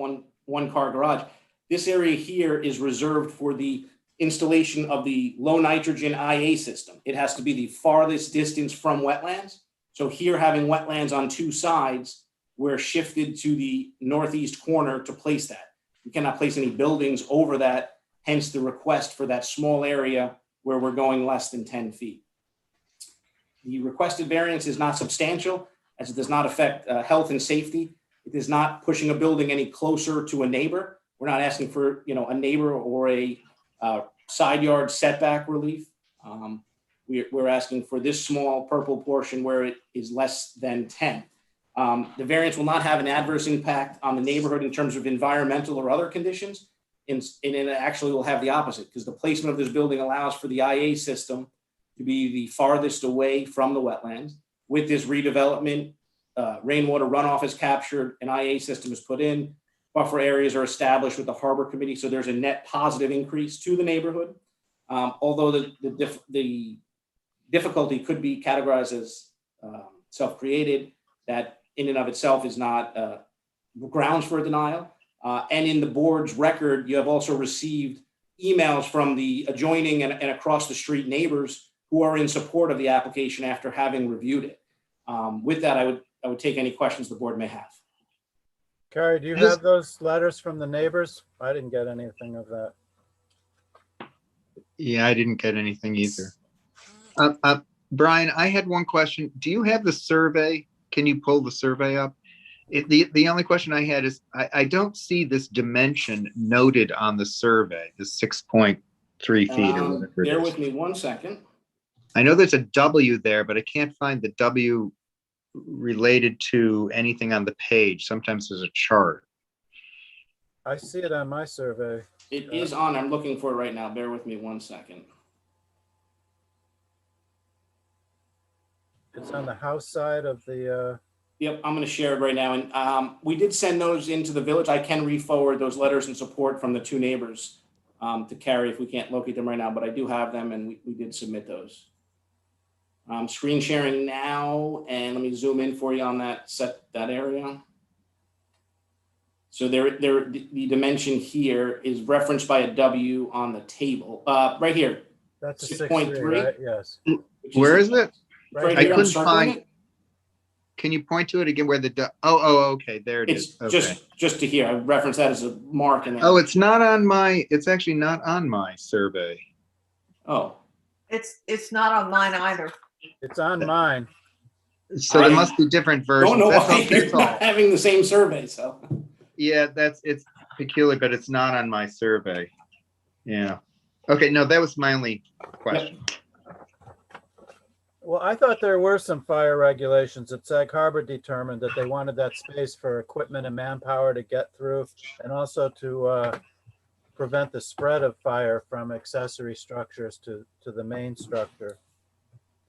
one car garage. This area here is reserved for the installation of the low nitrogen IA system. It has to be the farthest distance from wetlands. So here, having wetlands on two sides, we're shifted to the northeast corner to place that. We cannot place any buildings over that, hence the request for that small area where we're going less than 10 feet. The requested variance is not substantial, as it does not affect health and safety. It is not pushing a building any closer to a neighbor. We're not asking for, a neighbor or a side yard setback relief. We're asking for this small purple portion where it is less than 10. The variance will not have an adverse impact on the neighborhood in terms of environmental or other conditions. And it actually will have the opposite, because the placement of this building allows for the IA system to be the farthest away from the wetlands. With this redevelopment, rainwater runoff is captured, an IA system is put in, buffer areas are established with the Harbor Committee, so there's a net positive increase to the neighborhood. Although the difficulty could be categorized as self-created, that in and of itself is not grounds for a denial. And in the board's record, you have also received emails from the adjoining and across the street neighbors who are in support of the application after having reviewed it. With that, I would take any questions the board may have. Carrie, do you have those letters from the neighbors? I didn't get anything of that. Yeah, I didn't get anything either. Brian, I had one question. Do you have the survey? Can you pull the survey up? The only question I had is, I don't see this dimension noted on the survey, the 6.3 feet or whatever it is. Bear with me 1 second. I know there's a W there, but I can't find the W related to anything on the page. Sometimes there's a chart. I see it on my survey. It is on, I'm looking for it right now. Bear with me 1 second. It's on the house side of the, Yep, I'm going to share it right now. And we did send those into the village. I can re-forward those letters in support from the two neighbors to Carrie if we can't locate them right now, but I do have them and we did submit those. Screen sharing now, and let me zoom in for you on that area. So the dimension here is referenced by a W on the table, right here. that's a 6.3, 6.3, right? Yes. Where is it? Right I here, I'm couldn't circling find. it. Can you point to it again where the, okay, there it It's is. Okay. just to here. I reference that as a mark. And Oh, it's not on my, it's actually not on my survey. Oh, It's not on mine either. It's on mine. So there must be different versions. don't know That's why all- you're that's all. not having the same survey, so. Yeah, it's peculiar, but it's not on my survey. Yeah. Okay, no, that was my only question. Well, I thought there were some fire regulations that Sag Harbor determined that they wanted that space for equipment and manpower to get through, and also to prevent the spread of fire from accessory structures to the main structure.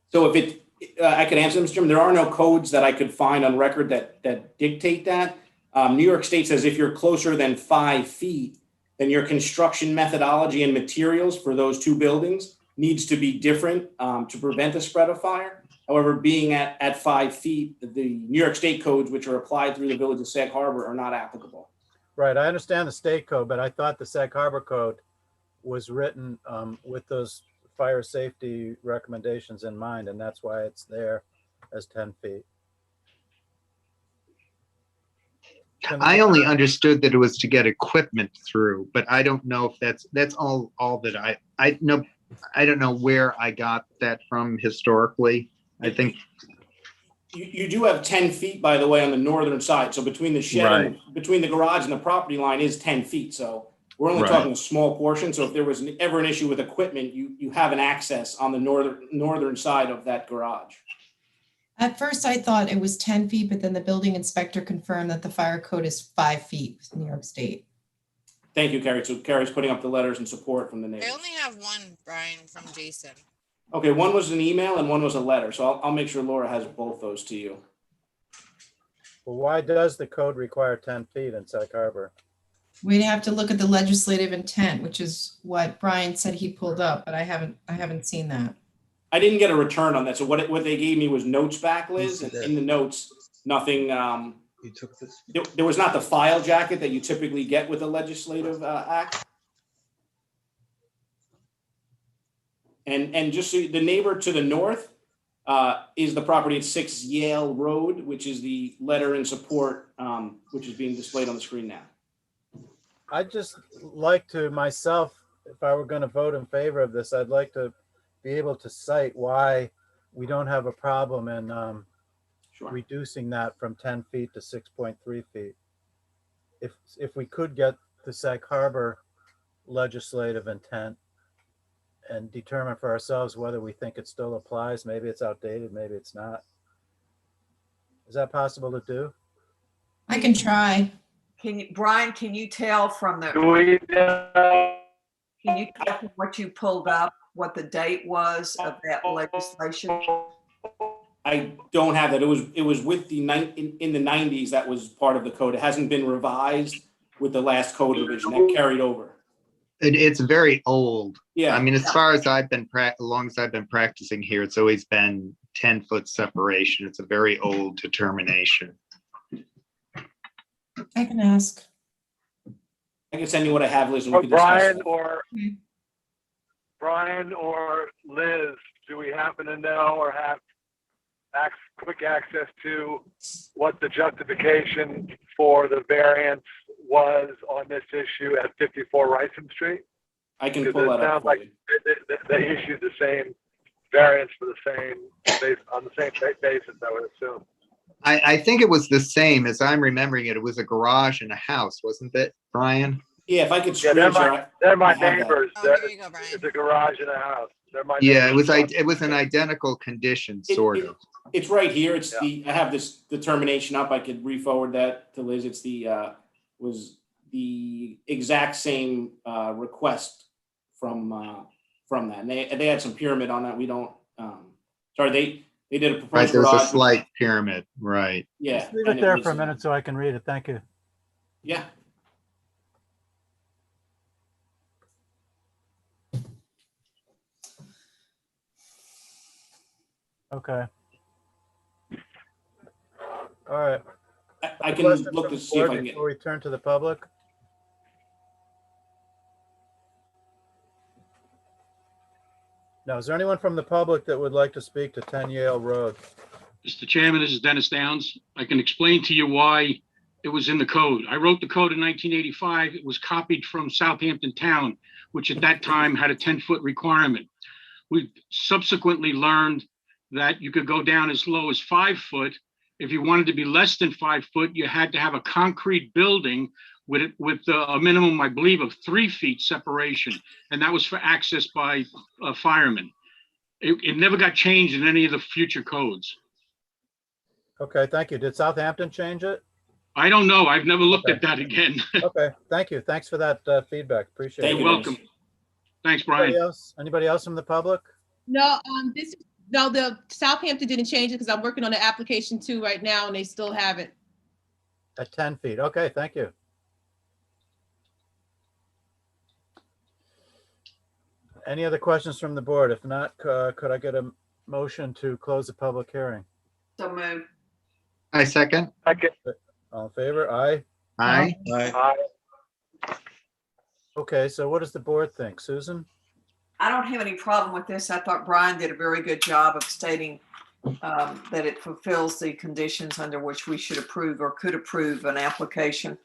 So if I could answer, Mr. Chairman, there are no codes that I could find on record that dictate that. New York State says if you're closer than 5 feet, then your construction methodology and materials for those two buildings needs to be different to prevent the spread of fire. However, being at 5 feet, the New York State codes, which are applied through the village of Sag Harbor, are not applicable. Right, I understand the state code, but I thought the Sag Harbor code was written with those fire safety recommendations in mind, and that's why it's there as 10 feet. I only understood that it was to get equipment through, but I don't know if that's all that I know. I don't know where I got that from historically. I think you do have 10 feet, by the way, on the northern side. So between the shed, Right. between the garage and the property line is 10 feet. So We're only Right. talking a small portion, so if there was ever an issue with equipment, you have an access on the northern side of that garage. At first, I thought it was 10 feet, but then the building inspector confirmed that the fire code is 5 feet in New York State. Thank you, Carrie. So Carrie's putting up the letters in support from the I neighbors. only have one, Brian, from Jason. Okay, one was an email and one was a letter, so I'll make sure Laura has both those to you. Well, why does the code require 10 feet in Sag Harbor? We'd have to look at the legislative intent, which is what Brian said he pulled up, but I haven't seen that. I didn't get a return on that, so what they gave me was notes back, Liz, and in the notes, nothing, You took this? there was not the file jacket that you typically get with a legislative act. And just so the neighbor to the north is the property at 6 Yale Road, which is the letter in support, which is being displayed on the screen now. I'd just like to myself, if I were going to vote in favor of this, I'd like to be able to cite why we don't have a problem in Sure. reducing that from 10 feet to 6.3 feet. If we could get the Sag Harbor legislative intent and determine for ourselves whether we think it still applies, maybe it's outdated, maybe it's not. Is that possible to do? I can try. Brian, can you tell from the, Do we know? can you tell from what you pulled up, what the date was of that legislation? I don't have that. It was with the in the 90s. That was part of the code. It hasn't been revised with the last code revision that carried over. It's very old. Yeah. I mean, as far as as long as I've been practicing here, it's always been 10-foot separation. It's a very old determination. I can ask. I can send you what I have, Liz, and we Or can discuss Brian or Liz, do we happen to know or have quick access to what the justification for the variance was on this issue at 54 Rysam Street? I can Because pull it that up sounds for like you. they issued the same variance for the same, on the same basis, I would assume. I think it was the same as I'm remembering it. It was a garage and a house, wasn't it, Brian? Yeah, if I could Yeah, screen share. they're my I have that. neighbors. Oh, here you go, Brian. It's a garage and a house. They're my Yeah, neighbors. it was an identical condition, sort of. It's right here. It's I have this determination up. I could re-forward that to Liz. It's was the exact same request from that. And they had some pyramid on that. We don't, sorry, they did a proposed Right, there was a garage. slight pyramid, right. Yeah. Just leave and it there was, for a minute so I can read it. Thank you. Yeah. Okay. All right. I can Questions look from to the see if board I can get. Before we turn to the public? Now, is there anyone from the public that would like to speak to 10 Yale Road? Mr. Chairman, this is Dennis Downs. I can explain to you why it was in the code. I wrote the code in 1985. It was copied from Southampton Town, which at that time had a 10-foot requirement. We've subsequently learned that you could go down as low as 5 foot. If you wanted to be less than 5 foot, you had to have a concrete building with a minimum, I believe, of 3 feet separation. And that was for access by firemen. It never got changed in any of the future codes. Okay, thank you. Did Southampton change it? I don't know. I've never looked at that again. Okay, thank you. Thanks for that feedback. Appreciate it. You're welcome. Thanks, Brian. Anybody else from the public? No, the Southampton didn't change it because I'm working on the application too right now and they still have it. At 10 feet. Okay, thank you. Any other questions from the board? If not, could I get a motion to close the public hearing? So move. I second. All in favor? Aye. Aye. Okay, so what does the board think? Susan? I don't have any problem with this. I thought Brian did a very good job of stating that it fulfills the conditions under which we should approve or could approve an application.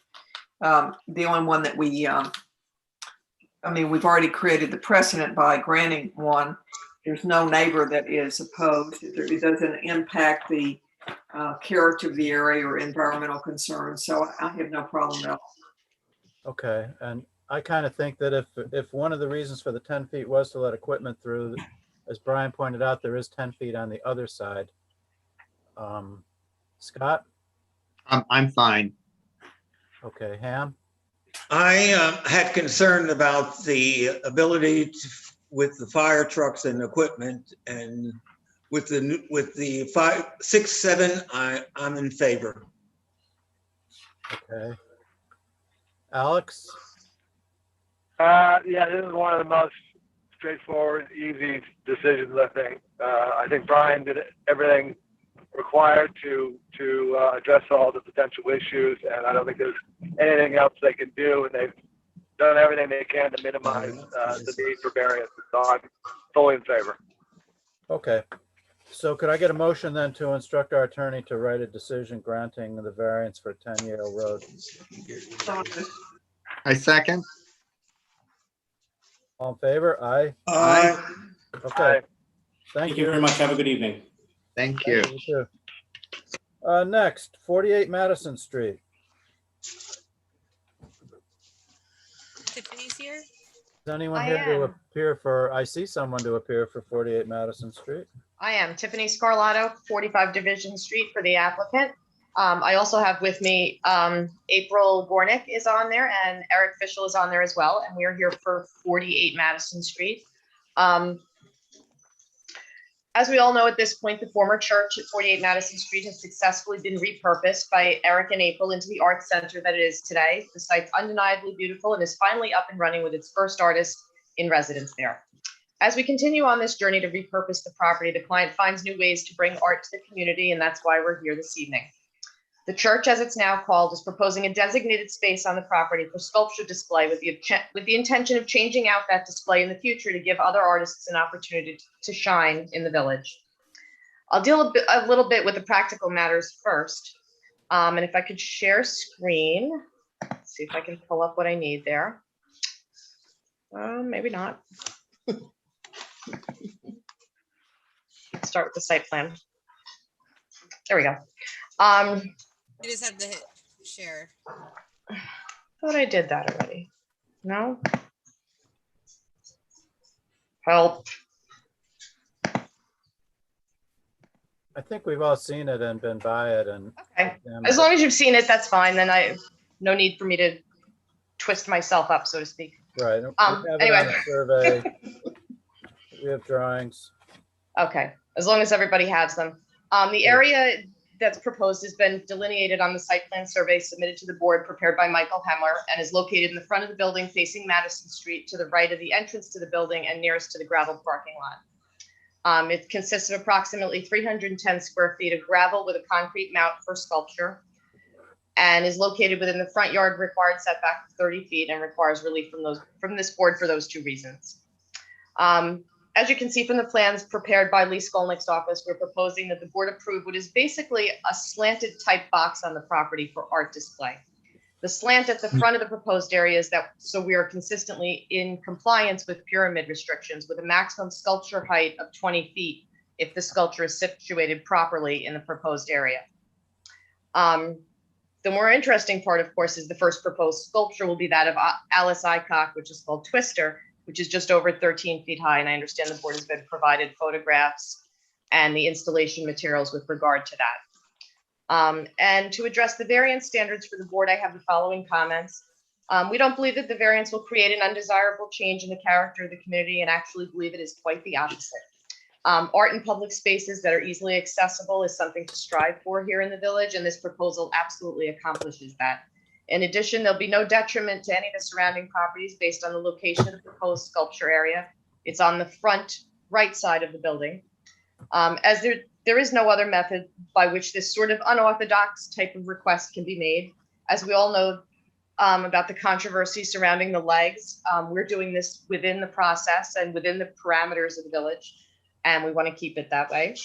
The only one that we've already created the precedent by granting one. There's no neighbor that is opposed. It doesn't impact the character of the area or environmental concerns. So I have no problem at all. Okay, and I kind of think that if one of the reasons for the 10 feet was to let equipment through, as Brian pointed out, there is 10 feet on the other side. Scott? I'm fine. Okay, Ham? I had concern about the ability to, with the fire trucks and equipment, and with the 5, 6, 7, I'm in favor. Okay. Alex? Yeah, this is one of the most straightforward, easy decisions, I think. I think Brian did everything required to address all the potential issues, and I don't think there's anything else they can do, and they've done everything they can to minimize the need for variance. So I'm fully in favor. Okay. So could I get a motion then to instruct our attorney to write a decision granting the variance for 10 Yale Road? I second. All in favor? Aye. Aye. Okay. Aye. Thank Thank you you. very much. Have a good evening. Thank you. You too. Next, 48 Madison Street. Tiffany's here. Is anyone I here to am. appear for, I see someone to appear for 48 Madison Street. I am Tiffany Scarlato, 45 Division Street for the applicant. I also have with me April Gornick is on there, and Eric Fischel is on there as well. And we are here for 48 Madison Street. As we all know at this point, the former church at 48 Madison Street has successfully been repurposed by Eric and April into the art center that it is today. The site's undeniably beautiful and is finally up and running with its first artist in residence there. As we continue on this journey to repurpose the property, the client finds new ways to bring art to the community, and that's why we're here this evening. The church, as it's now called, is proposing a designated space on the property for sculpture display with the intention of changing out that display in the future to give other artists an opportunity to shine in the village. I'll deal a little bit with the practical matters first. And if I could share screen, let's see if I can pull up what I need there. Maybe not. Let's start with the site plan. There we go. You just have to hit share. Thought I did that already. No? Help. I think we've all seen it and been by it and. Okay. As long as you've seen it, that's fine. Then no need for me to twist myself up, so to speak. Right. We have it Anyway. on a survey. We have drawings. Okay, as long as everybody has them. The area that's proposed has been delineated on the site plan survey submitted to the board, prepared by Michael Hemler, and is located in the front of the building facing Madison Street, to the right of the entrance to the building and nearest to the gravel parking lot. It consists of approximately 310 square feet of gravel with a concrete mount for sculpture, and is located within the front yard required setback of 30 feet and requires relief from this board for those two reasons. As you can see from the plans prepared by Lee Skolnick's office, we're proposing that the board approve what is basically a slanted type box on the property for art display. The slant at the front of the proposed area is so we are consistently in compliance with pyramid restrictions with a maximum sculpture height of 20 feet if the sculpture is situated properly in the proposed area. The more interesting part, of course, is the first proposed sculpture will be that of Alice Aycock, which is called Twister, which is just over 13 feet high. And I understand the board has been provided photographs and the installation materials with regard to that. And to address the variance standards for the board, I have the following comments. We don't believe that the variance will create an undesirable change in the character of the community, and actually believe it is quite the opposite. Art in public spaces that are easily accessible is something to strive for here in the village, and this proposal absolutely accomplishes that. In addition, there'll be no detriment to any of the surrounding properties based on the location of the proposed sculpture area. It's on the front right side of the building. As there is no other method by which this sort of unorthodox type of request can be made. As we all know about the controversy surrounding the legs, we're doing this within the process and within the parameters of the village, and we want to keep it that way.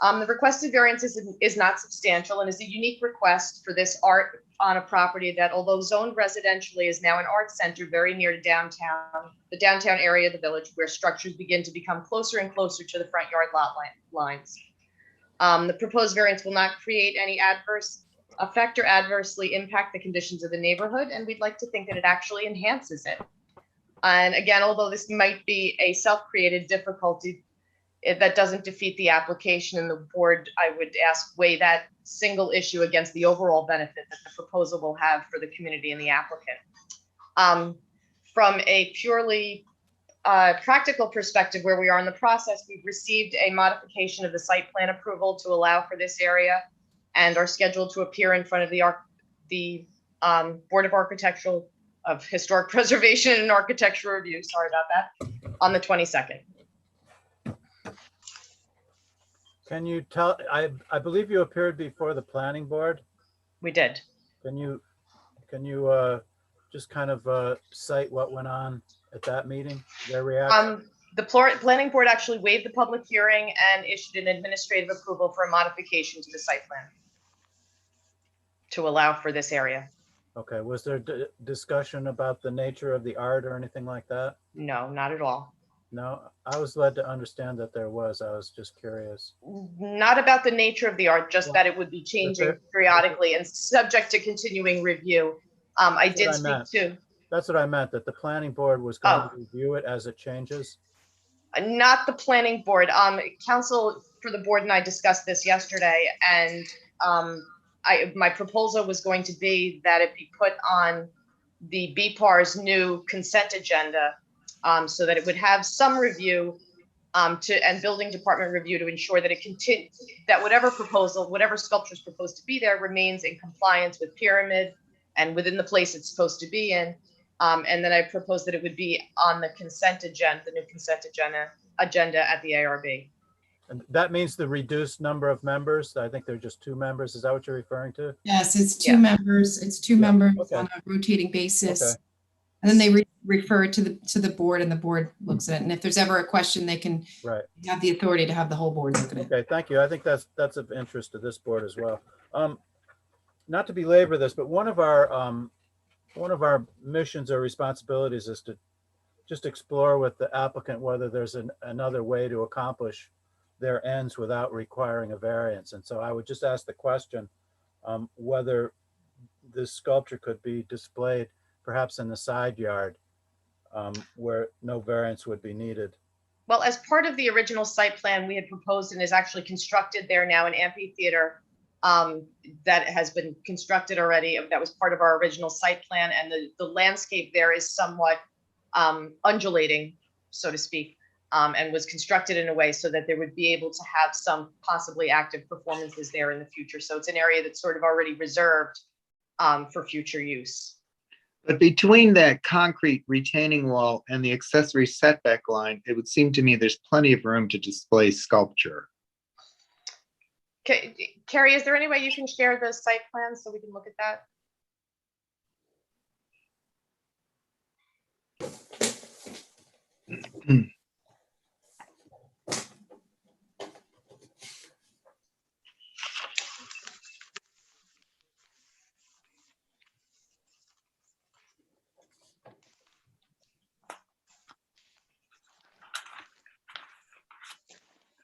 The requested variance is not substantial and is a unique request for this art on a property that, although zoned residentially, is now an art center very near to the downtown area of the village, where structures begin to become closer and closer to the front yard lot lines. The proposed variance will not create any adverse affect or adversely impact the conditions of the neighborhood, and we'd like to think that it actually enhances it. And again, although this might be a self-created difficulty, that doesn't defeat the application, and the board, I would ask, weigh that single issue against the overall benefit that the proposal will have for the community and the applicant. From a purely practical perspective, where we are in the process, we've received a modification of the site plan approval to allow for this area, and are scheduled to appear in front of the Board of Historic Preservation and Architectural Review, sorry about that, on the 22nd. Can you tell, I believe you appeared before the planning board. We did. Can you just kind of cite what went on at that meeting, their reaction? The planning board actually waived the public hearing and issued an administrative approval for a modification to the site plan to allow for this area. Okay, was there discussion about the nature of the art or anything like that? No, not at all. No, I was led to understand that there was. I was just curious. Not about the nature of the art, just that it would be changing periodically and subject to continuing review. I did speak to. That's what I meant, that the planning board was going to review it as it changes. Not the planning board. Council for the board and I discussed this yesterday, and my proposal was going to be that it be put on the BPAR's new consent agenda, so that it would have some review and building department review to ensure that that whatever sculpture is proposed to be there remains in compliance with pyramid and within the place it's supposed to be in. And then I proposed that it would be on the consent agenda, the new consent agenda at the ARB. And that means the reduced number of members. I think they're just 2 members. Is that what you're referring to? Yes, it's two members. It's two members on a rotating basis. Okay. And then they refer it to the board, and the board looks at it. And if there's ever a question, they can have the authority to have the whole board look at it. Okay, thank you. I think that's of interest to this board as well. Not to belabor this, but one of our missions or responsibilities is to just explore with the applicant whether there's another way to accomplish their ends without requiring a variance. And so I would just ask the question whether this sculpture could be displayed perhaps in the side yard where no variance would be needed. Well, as part of the original site plan, we had proposed and is actually constructed there now an amphitheater that has been constructed already. That was part of our original site plan, and the landscape there is somewhat undulating, so to speak, and was constructed in a way so that there would be able to have some possibly active performances there in the future. So it's an area that's sort of already reserved for future use. But between that concrete retaining wall and the accessory setback line, it would seem to me there's plenty of room to display sculpture. Okay, Carrie, is there any way you can share the site plan so we can look at that?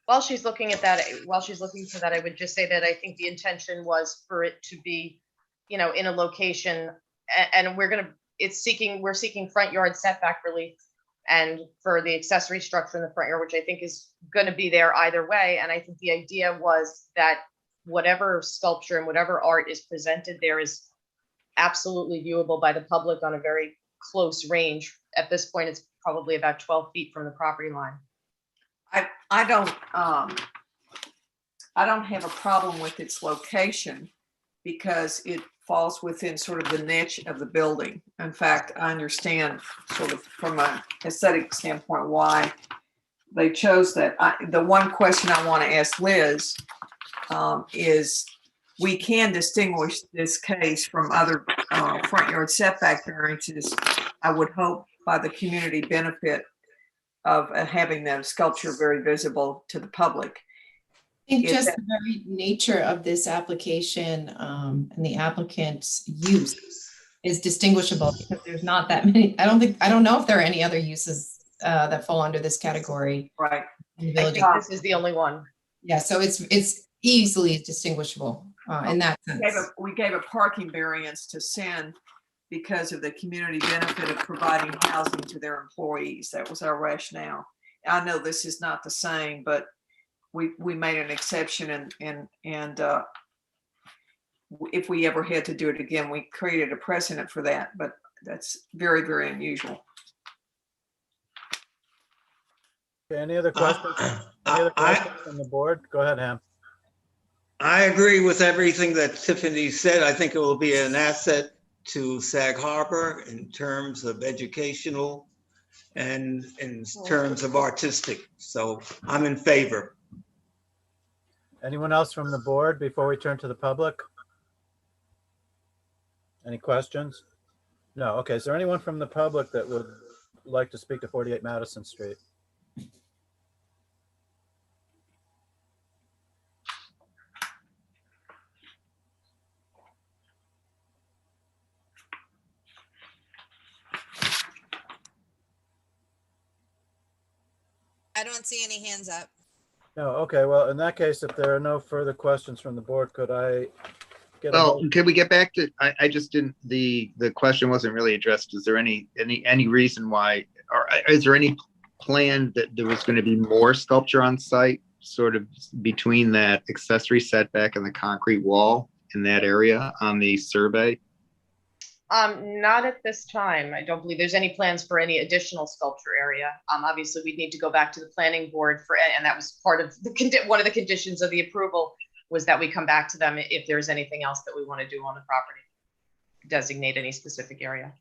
While she's looking at that, I would just say that I think the intention was for it to be, in a location, and we're seeking front yard setback relief, and for the accessory structure in the front yard, which I think is going to be there either way. And I think the idea was that whatever sculpture and whatever art is presented there is absolutely viewable by the public on a very close range. At this point, it's probably about 12 feet from the property line. I don't have a problem with its location because it falls within sort of the niche of the building. In fact, I understand sort of from an aesthetic standpoint why they chose that. The one question I want to ask Liz is, we can distinguish this case from other front yard setback variances, I would hope, by the community benefit of having that sculpture very visible to the public. I think just the very nature of this application and the applicant's use is distinguishable because there's not that many. I don't know if there are any other uses that fall under this category. Right. In the village. This is the only one. Yeah, so it's easily distinguishable. in that We sense. gave a parking variance to Sin because of the community benefit of providing housing to their employees. That was our rationale. I know this is not the same, but we made an exception, and if we ever had to do it again, we created a precedent for that, but that's very, very unusual. Okay, any other questions? Any other questions from the board? Go ahead, Ham. I agree with everything that Tiffany said. I think it will be an asset to Sag Harbor in terms of educational and in terms of artistic. So I'm in favor. Anyone else from the board before we turn to the public? Any questions? No. Okay. Is there anyone from the public that would like to speak to 48 Madison Street? I don't see any hands up. No. Okay. Well, in that case, if there are no further questions from the board, could I get a Well, motion? can we get back to, I just didn't, the question wasn't really addressed. Is there any reason why, or is there any plan that there was going to be more sculpture on site, sort of between that accessory setback and the concrete wall in that area on the survey? Not at this time. I don't believe there's any plans for any additional sculpture area. Obviously, we'd need to go back to the planning board for, and that was part of the one of the conditions of the approval was that we come back to them if there's anything else that we want to do on the property, designate any specific area.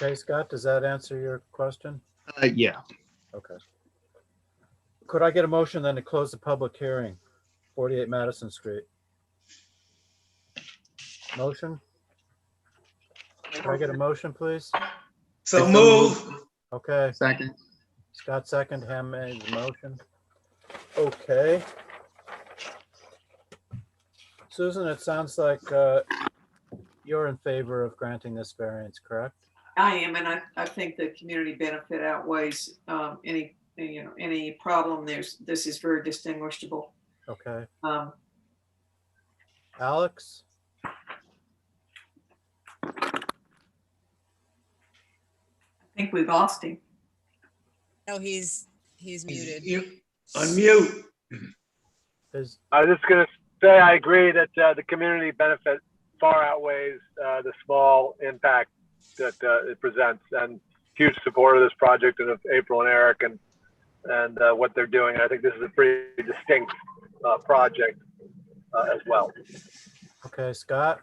Okay, Scott, does that answer your question? Yeah. Okay. Could I get a motion then to close the public hearing, 48 Madison Street? Motion? Can I get a motion, please? So move. Okay. Second. Scott second, Ham made the motion. Okay. Susan, it sounds like you're in favor of granting this variance, correct? I am, and I think the community benefit outweighs any problem. This is very distinguishable. Okay. Alex? I think we lost him. No, he's muted. Unmute. I was just going to say, I agree that the community benefit far outweighs the small impact that it presents, and huge support of this project and of April and Eric and what they're doing. I think this is a pretty distinct project as well. Okay, Scott?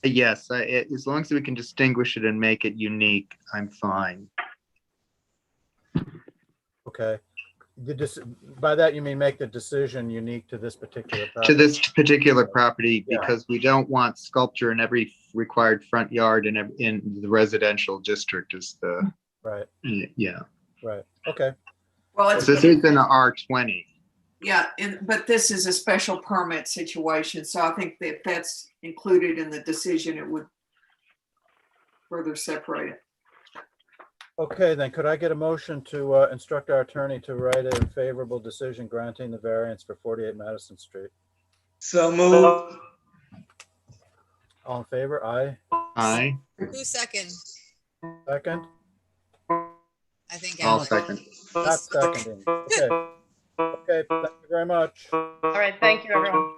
Yes, as long as we can distinguish it and make it unique, I'm fine. Okay. By that you mean make the decision unique to this particular property? To this particular property, Yeah. because we don't want sculpture in every required front yard in the residential district is the, Right, yeah. right. Okay. Well, This is in the R20. Yeah, but this is a special permit situation, so I think that if that's included in the decision, it would further separate it. Okay, then could I get a motion to instruct our attorney to write a favorable decision granting the variance for 48 Madison Street? So move. All in favor? Aye. Aye. Who's second? Second? I think I'll Alex. second. Not seconding. Okay. Okay, thank you very much. All right, thank you, everyone.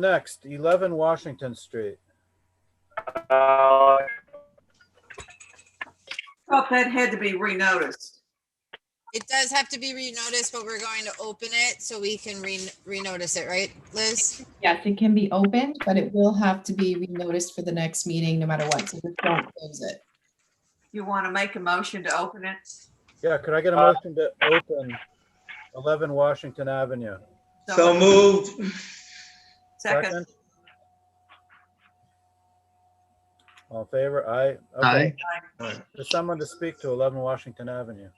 Next, 11 Washington Street. Thought that had to be renoticed. It does have to be renoticed, but we're going to open it so we can renotice it, right, Liz? Yes, it can be opened, but it will have to be renoticed for the next meeting, no matter what, so just don't close it. You want to make a motion to open it? Yeah, could I get a motion to open 11 Washington Avenue? So moved. Second. All in favor? Aye. Aye. Okay. There's someone to speak to 11 Washington Avenue.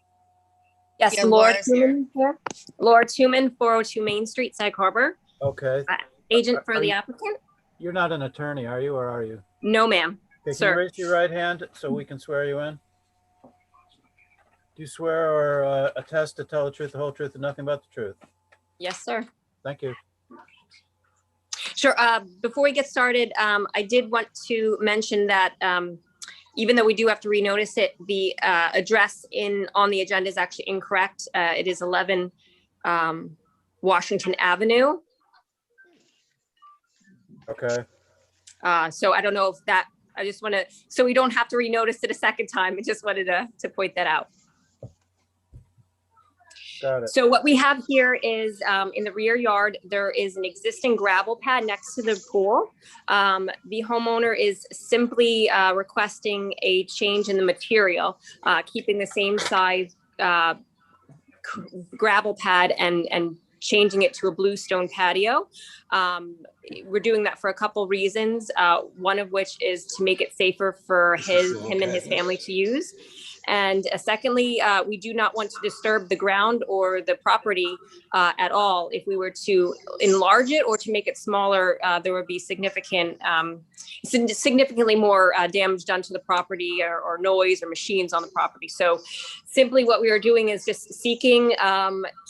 Yes, Yeah, Laura Laura's here. Tuman here. Laura Tuman, 402 Main Street, Sag Harbor. Okay. Agent for the applicant? You're not an attorney, are you, or are you? No, ma'am. Okay, can you Sir. raise your right hand so we can swear you in? Do you swear or attest to tell the truth, the whole truth, and nothing but the truth? Yes, sir. Thank you. Sure. Before we get started, I did want to mention that even though we do have to renotice it, the address on the agenda is actually incorrect. It is 11 Washington Avenue. Okay. So I don't know if that, I just want to, so we don't have to renotice it a second time. I just wanted to point that out. Got it. So what we have here is in the rear yard, there is an existing gravel pad next to the pool. The homeowner is simply requesting a change in the material, keeping the same size gravel pad and changing it to a bluestone patio. We're doing that for a couple reasons. One of which is to make it safer for him and his family to use. And secondly, we do not want to disturb the ground or the property at all. If we were to enlarge it or to make it smaller, there would be significantly more damage done to the property or noise or machines on the property. So simply what we are doing is just seeking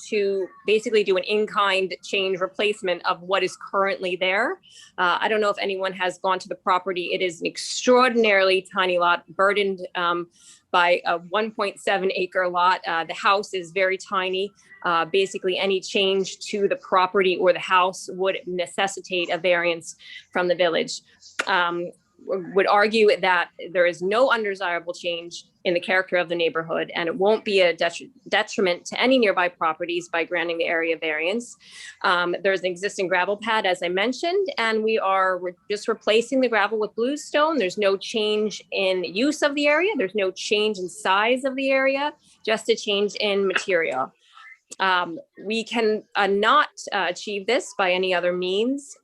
to basically do an in-kind change replacement of what is currently there. I don't know if anyone has gone to the property. It is an extraordinarily tiny lot, burdened by a 1.7 acre lot. The house is very tiny. Basically, any change to the property or the house would necessitate a variance from the village. Would argue that there is no undesirable change in the character of the neighborhood, and it won't be a detriment to any nearby properties by granting the area variance. There's an existing gravel pad, as I mentioned, and we're just replacing the gravel with bluestone. There's no change in use of the area. There's no change in size of the area, just a change in material. We can not achieve this by any other means.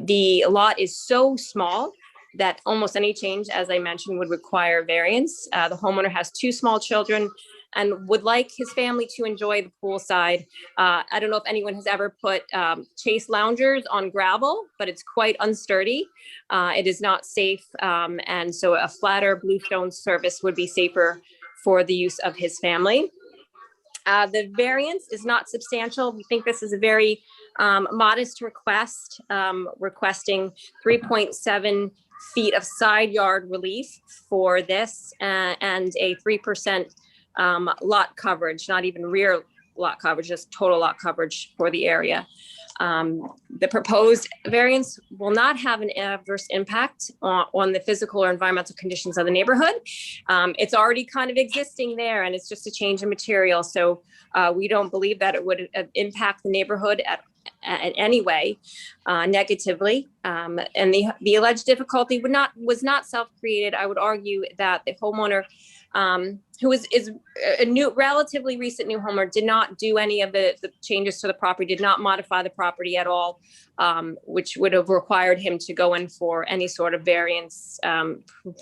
The lot is so small that almost any change, as I mentioned, would require variance. The homeowner has 2 small children and would like his family to enjoy the poolside. I don't know if anyone has ever put chase loungers on gravel, but it's quite unsturdy. It is not safe. And so a flatter bluestone surface would be safer for the use of his family. The variance is not substantial. We think this is a very modest request, requesting 3.7 feet of side yard relief for this and a 3% lot coverage, not even rear lot coverage, just total lot coverage for the area. The proposed variance will not have an adverse impact on the physical or environmental conditions of the neighborhood. It's already kind of existing there, and it's just a change in material. So we don't believe that it would impact the neighborhood at any way negatively. And the alleged difficulty was not self-created. I would argue that the homeowner, who is a relatively recent new homeowner, did not do any of the changes to the property, did not modify the property at all, which would have required him to go in for any sort of variance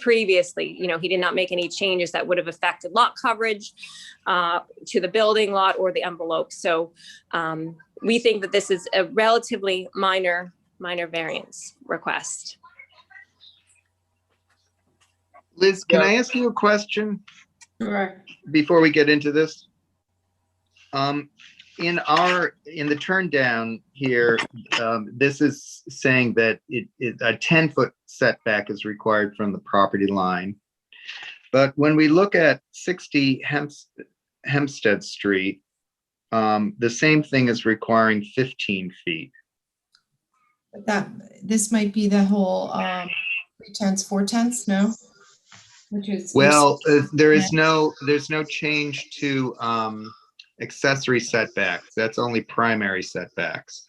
previously. You know, he did not make any changes that would have affected lot coverage to the building lot or the envelope. So we think that this is a relatively minor variance request. Liz, can I ask you a question? Sure. Before we get into this? In the turn down here, this is saying that a 10-foot setback is required from the property line. But when we look at 60 Hempstead Street, the same thing is requiring 15 feet. This might be the whole 3/10, 4/10, no? Which is there's no change to accessory setbacks. That's only primary setbacks.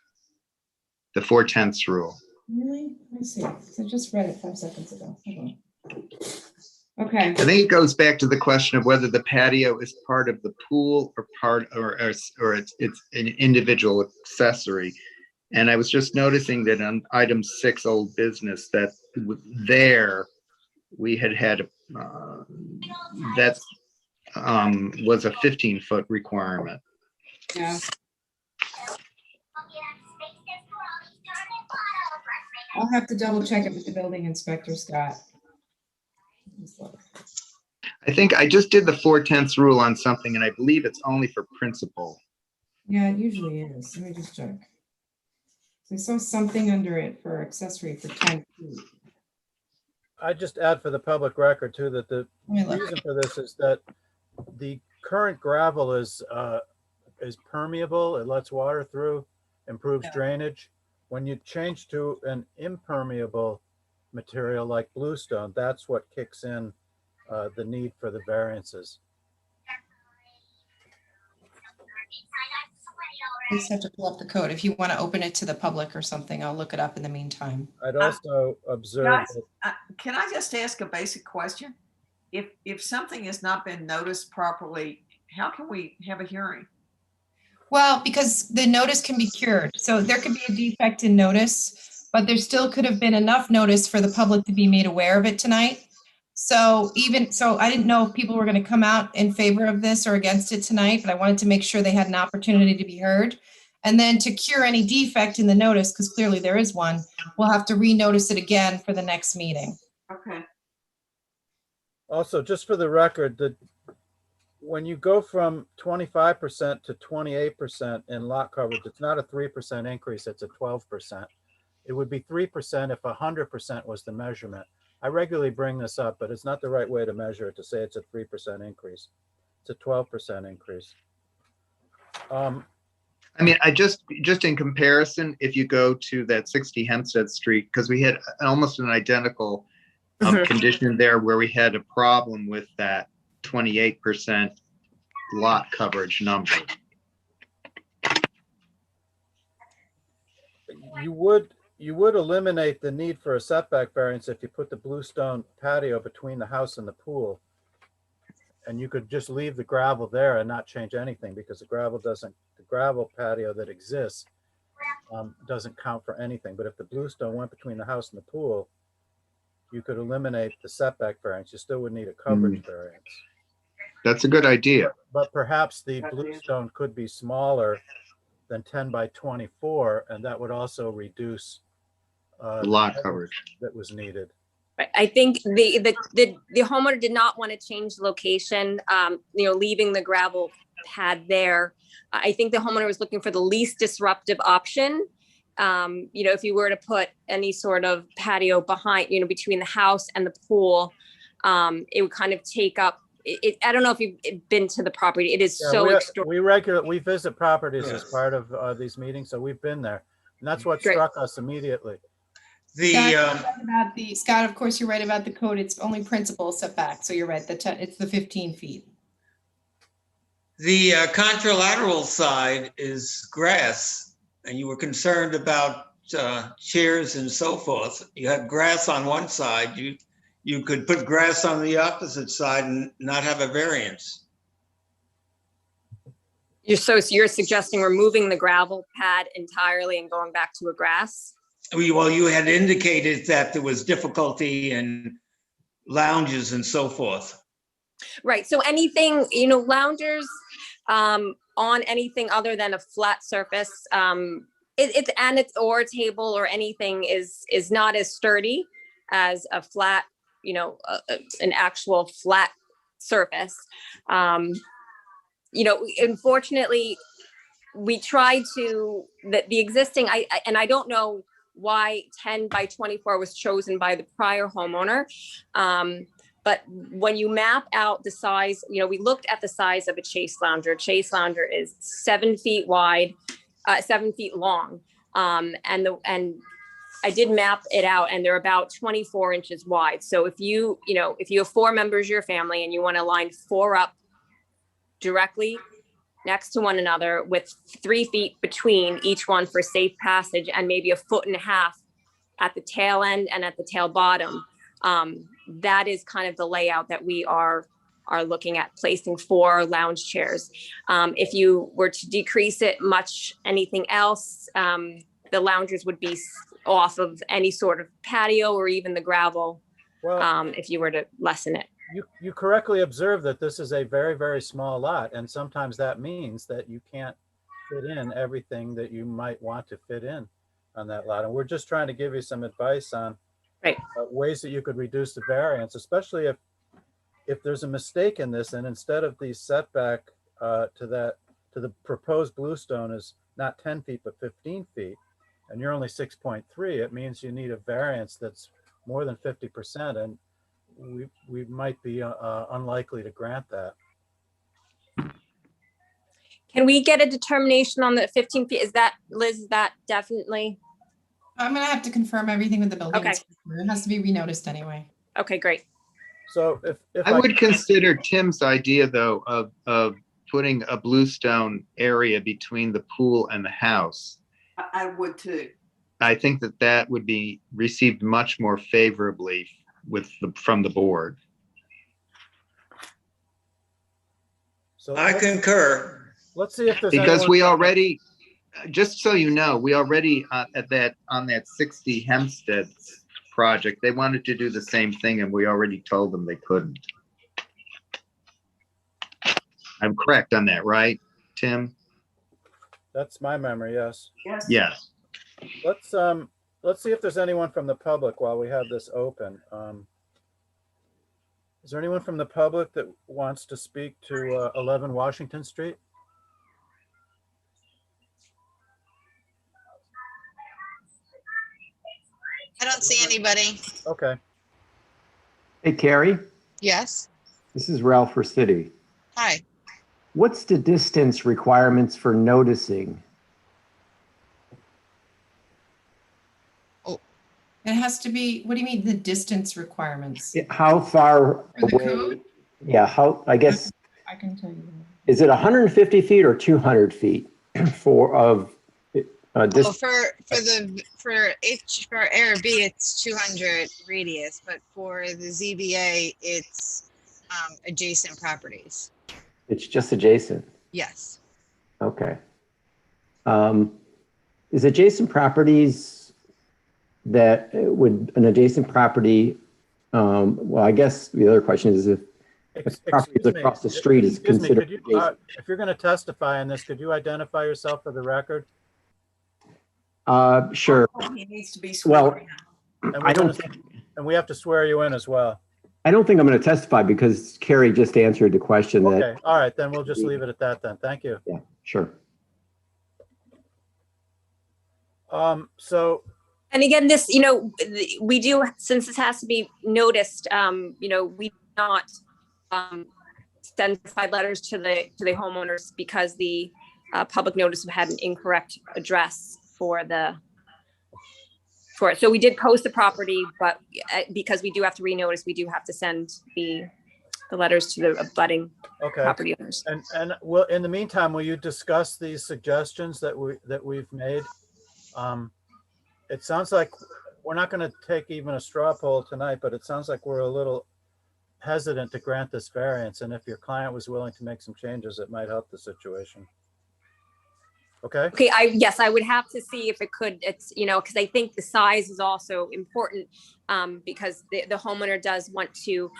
The 4/10 rule. Really? Let me see. I just read it 5 seconds ago. Hold on. Okay. I think it goes back to the question of whether the patio is part of the pool or it's an individual accessory. And I was just noticing that on item 6, old business, that there we had that was a 15-foot requirement. Yeah. I'll have to double check it with the building inspector, Scott. Let's look. I think I just did the 4/10 rule on something, and I believe it's only for principal. Yeah, it usually is. Let me just check. So I saw something under it for accessory for 10 feet. I just add for the public record too, that the Let me look. reason for this is that the current gravel is permeable. It lets water through, improves Yeah. drainage. When you change to an impermeable material like bluestone, that's what kicks in the need for the variances. I just have to pull up the code. If you want to open it to the public or something, I'll look it up in the meantime. I'd also observe Guys, that can I just ask a basic question? If something has not been noticed properly, how can we have a hearing? Well, because the notice can be cured. So there could be a defect in notice, but there still could have been enough notice for the public to be made aware of it tonight. So I didn't know if people were going to come out in favor of this or against it tonight, but I wanted to make sure they had an opportunity to be heard. And then to cure any defect in the notice, because clearly there is one, we'll have to renotice it again for the next meeting. Okay. also, just for the record, that when you go from 25% to 28% in lot coverage, it's not a 3% increase, it's a 12%. It would be 3% if 100% was the measurement. I regularly bring this up, but it's not the right way to measure it to say it's a 3% increase. It's a 12% increase. I mean, I just in comparison, if you go to that 60 Hempstead Street, because we had almost an identical condition there where we had a problem with that 28% lot coverage number. You would eliminate the need for a setback variance if you put the bluestone patio between the house and the pool. And you could just leave the gravel there and not change anything, because the gravel patio that exists doesn't count for anything. But if the bluestone went between the house and the pool, you could eliminate the setback variance. You still would need a coverage variance. That's a good idea. But perhaps the bluestone could be smaller than 10 by 24, and that would also reduce lot coverage that was needed. Right. I think the homeowner did not want to change the location, leaving the gravel pad there. I think the homeowner was looking for the least disruptive option. If you were to put any sort of patio behind, between the house and the pool, it would kind of take up it. I don't know if you've been to the property. It is so extraordinary. We visit properties as part of these meetings, so we've been there, and that's what struck us immediately. Scott, of course, you're right about the code. It's only principal setback. So you're right. It's the 15 feet. The contralateral side is grass, and you were concerned about chairs and so forth. You have grass on one side. You could put grass on the opposite side and not have a variance. So you're suggesting removing the gravel pad entirely and going back to a grass? Well, you had indicated that there was difficulty in lounges and so forth. Right. So anything, loungers on anything other than a flat surface, or a table or anything is not as sturdy as a flat, an actual flat surface. Unfortunately, we tried to the existing. I don't know why 10 by 24 was chosen by the prior homeowner. But when you map out the size, we looked at the size of a Chase lounger. Chase lounger is 7 feet wide, 7 feet long. And I did map it out, and they're about 24 inches wide. So if you have 4 members of your family and you want to line 4 up directly next to one another with 3 feet between each one for safe passage, and maybe 1.5 feet at the tail end and at the tail bottom. That is kind of the layout that we are looking at placing 4 lounge chairs. If you were to decrease it much, anything else, the loungers would be off of any sort of patio or even the gravel, if you were to lessen it. You correctly observe that this is a very, very small lot, and sometimes that means that you can't fit in everything that you might want to fit in. on that lot. And we're just trying to give you some advice on Right. ways that you could reduce the variance, especially if there's a mistake in this, and instead of the setback to the proposed bluestone is not 10 feet, but 15 feet, and you're only 6.3, it means you need a variance that's more than 50%, and we might be unlikely to grant that. Can we get a determination on the 15 feet? Is that, Liz, is that definitely? I'm gonna have to confirm everything with the building Okay. inspector. It has to be renoticed anyway. Okay, great. So if I would consider Tim's idea, though, of putting a bluestone area between the pool and the house. I would too. I think that would be received much more favorably from the board. So I concur. Let's see if there's Because anyone- we already, just so you know, we already on that 60 Hempstead project, they wanted to do the same thing and we already told them they couldn't. I'm correct on that, right, Tim? That's my memory, yes. Yes. Let's see if there's anyone from the public while we have this open. Is there anyone from the public that wants to speak to 11 Washington Street? I don't see anybody. Okay. Hey, Carrie, Yes. this is Ralph for City. Hi. What's the distance requirements for noticing? It has to be, what do you mean, the distance requirements? How far For the away? code? Yeah, I guess, I can tell you. is it 150 feet or 200 feet for Oh, distance? for A or B, it's 200 radius, but for the ZBA, it's adjacent properties. It's just adjacent. Yes. Okay. Is adjacent properties that would an adjacent property? Well, I guess the other question is if property is across the street is Excuse me, considered could you, adjacent. if you're going to testify on this, could you identify yourself for the record? Sure. He needs to be Well, sworn. I don't think And we have to swear you in as well. I'm going to testify because Carrie just answered the question that. Okay, all right, then we'll just leave it at that then. Thank you. Yeah, sure. So And again, this, we do, since this has to be noticed, we not send 5 letters to the homeowners because the public notice had an incorrect address for it. So we did post the property, but because we do have to renotice, we do have to send the letters to the abutting property owners. And well, in the meantime, will you discuss these suggestions that we've made? It sounds like we're not going to take even a straw poll tonight, but it sounds like we're a little hesitant to grant this variance. And if your client was willing to make some changes, it might help the situation. Okay. Okay, yes, I would have to see if it could, because I think the size is also important because the homeowner does want to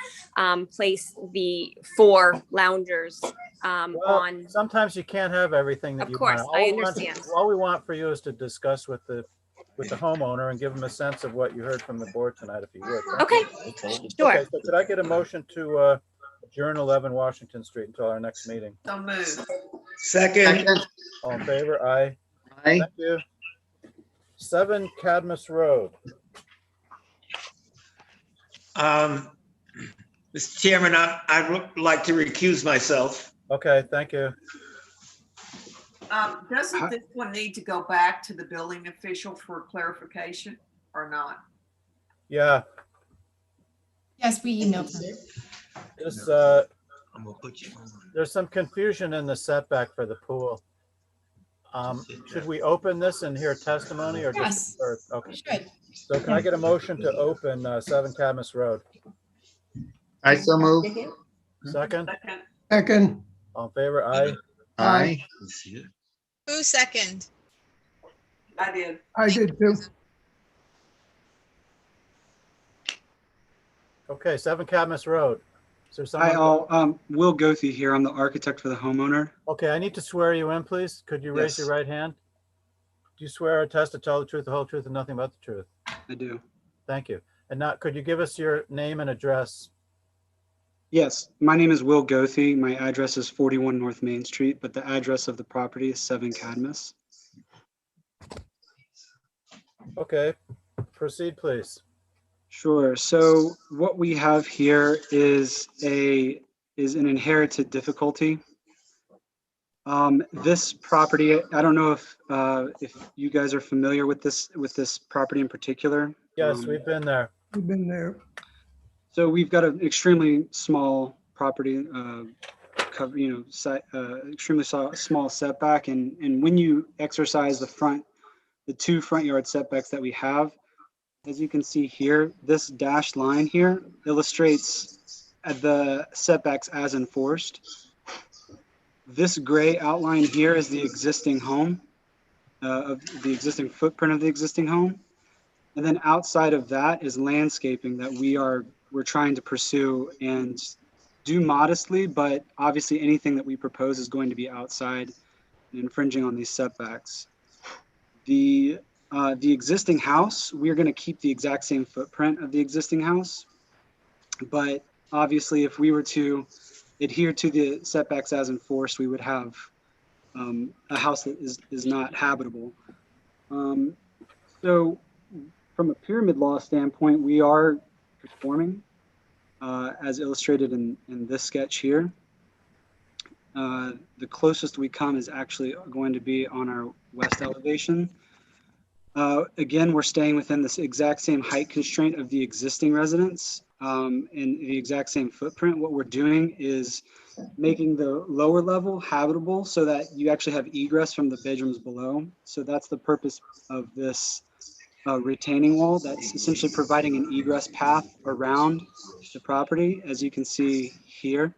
place the 4 loungers on. Sometimes you can't have everything that Of you course, want. I understand. All we want for you is to discuss with the homeowner and give them a sense of what you heard from the board tonight, if you would. Okay, sure. Okay, so could I get a motion to adjourn 11 Washington Street until our next meeting? So move. Second. All in favor? Aye. Aye. Thank you. 7 Cadmus Road. Mr. Chairman, I would like to recuse myself. Okay, thank you. Doesn't this one need to go back to the building official for clarification or not? Yeah, Yes, we emailed them. this, there's some confusion in the setback for the pool. Should we open this and hear testimony or just? Yes, Or, okay. we should. So can I get a motion to open 7 Cadmus Road? I so move. Second? Second. All in favor? Aye. Aye. Who second? I did. I did too. Okay, 7 Cadmus Road. Is there Hi, someone? all. Will Gothi here. I'm the architect for the homeowner. Okay, I need to swear you in, please. Could you raise Yes. your right hand? Do you swear or attest to tell the truth, the whole truth, and nothing but the truth? I do. Thank you. And now, could you give us your name and address? Yes, my name is Will Gothi. My address is 41 North Main Street, but the address of the property is 7 Cadmus. Okay, proceed, please. Sure. So what we have here is an inherited difficulty. This property, I don't know if you guys are familiar with this property in particular. Yes, we've been there. We've been there. So we've got an extremely small property, extremely small setback, and when you exercise the 2 front yard setbacks that we have, as you can see here, this dashed line here illustrates the setbacks as enforced. This gray outline here is the existing home, of the existing footprint of the existing home. And then outside of that is landscaping that we're trying to pursue and do modestly, but obviously anything that we propose is going to be outside and infringing on these setbacks. The existing house, we're going to keep the exact same footprint of the existing house, but obviously if we were to adhere to the setbacks as enforced, we would have a house that is not habitable. So from a pyramid law standpoint, we are conforming as illustrated in this sketch here. The closest we come is actually going to be on our west elevation. Again, we're staying within this exact same height constraint of the existing residence and the exact same footprint. What we're doing is making the lower level habitable so that you actually have egress from the bedrooms below. So that's the purpose of this retaining wall. That's essentially providing an egress path around the property, as you can see here.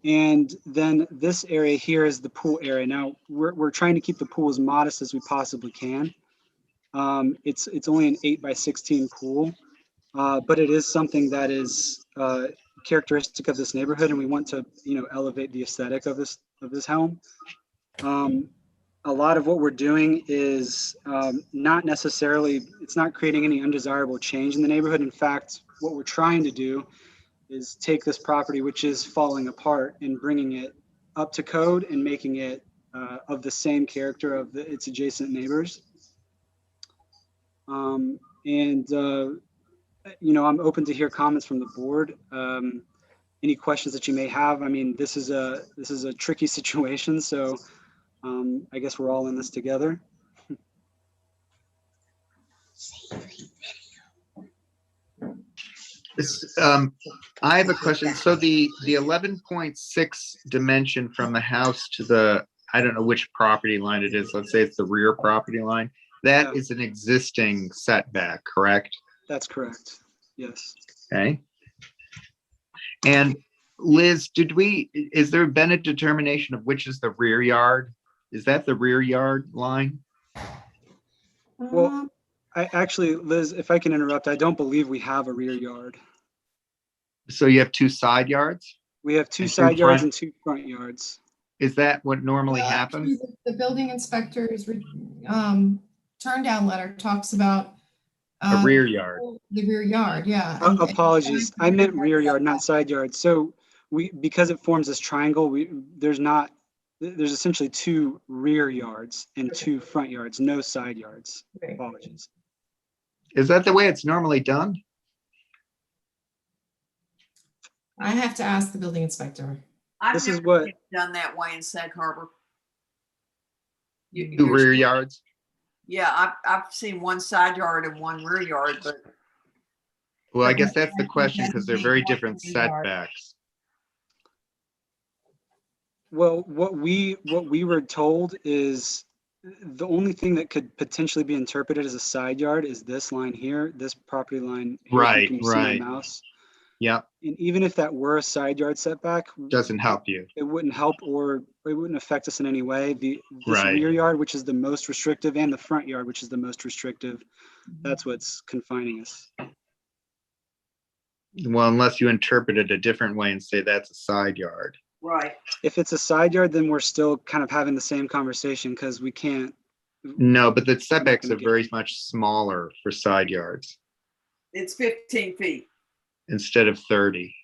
And then this area here is the pool area. Now we're trying to keep the pool as modest as we possibly can. It's only an 8x16 pool, but it is something that is characteristic of this neighborhood, and we want to elevate the aesthetic of this home. A lot of what we're doing is not necessarily, it's not creating any undesirable change in the neighborhood. In fact, what we're trying to do is take this property, which is falling apart, and bringing it up to code and making it of the same character of its adjacent neighbors. I'm open to hear comments from the board. Any questions that you may have. I mean, this is a tricky situation, so I guess we're all in this together. I have a question. So the 11.6 dimension from the house to the, I don't know which property line it is. Let's say it's the rear property line. That is an existing setback, correct? That's correct. Yes. Okay. And Liz, is there been a determination of which is the rear yard? Is that the rear yard line? Well, Liz, if I can interrupt, I don't believe we have a rear yard. So you have 2 side yards? We have 2 side yards and 2 front yards. Is that what normally happens? The building inspector's turn down letter talks about a rear yard. The rear yard, yeah. Apologies, I meant rear yard, not side yard. So because it forms this triangle, there's essentially 2 rear yards and 2 front yards, no side yards. Apologies. Is that the way it's normally done? I have to ask the building inspector. I've never done that way in Sag Harbor. 2 rear yards? Yeah, I've seen 1 side yard and 1 rear yard, but. Well, I guess that's the question because they're very different setbacks. Well, what we were told is the only thing that could potentially be interpreted as a side yard is this line here, this property line. Here, right, you can see my mouse. Yeah. And even if that were a side yard setback, doesn't help you. It wouldn't help, or it wouldn't affect us in any way. This rear yard, which is the most restrictive, and the front yard, which is the most restrictive, that's what's confining us. Well, unless you interpret it a different way and say that's a side yard. Right. If it's a side yard, then we're still kind of having the same conversation because we can't. No, but the setbacks gonna are get- very much smaller for side yards It's 15 feet. instead of 30.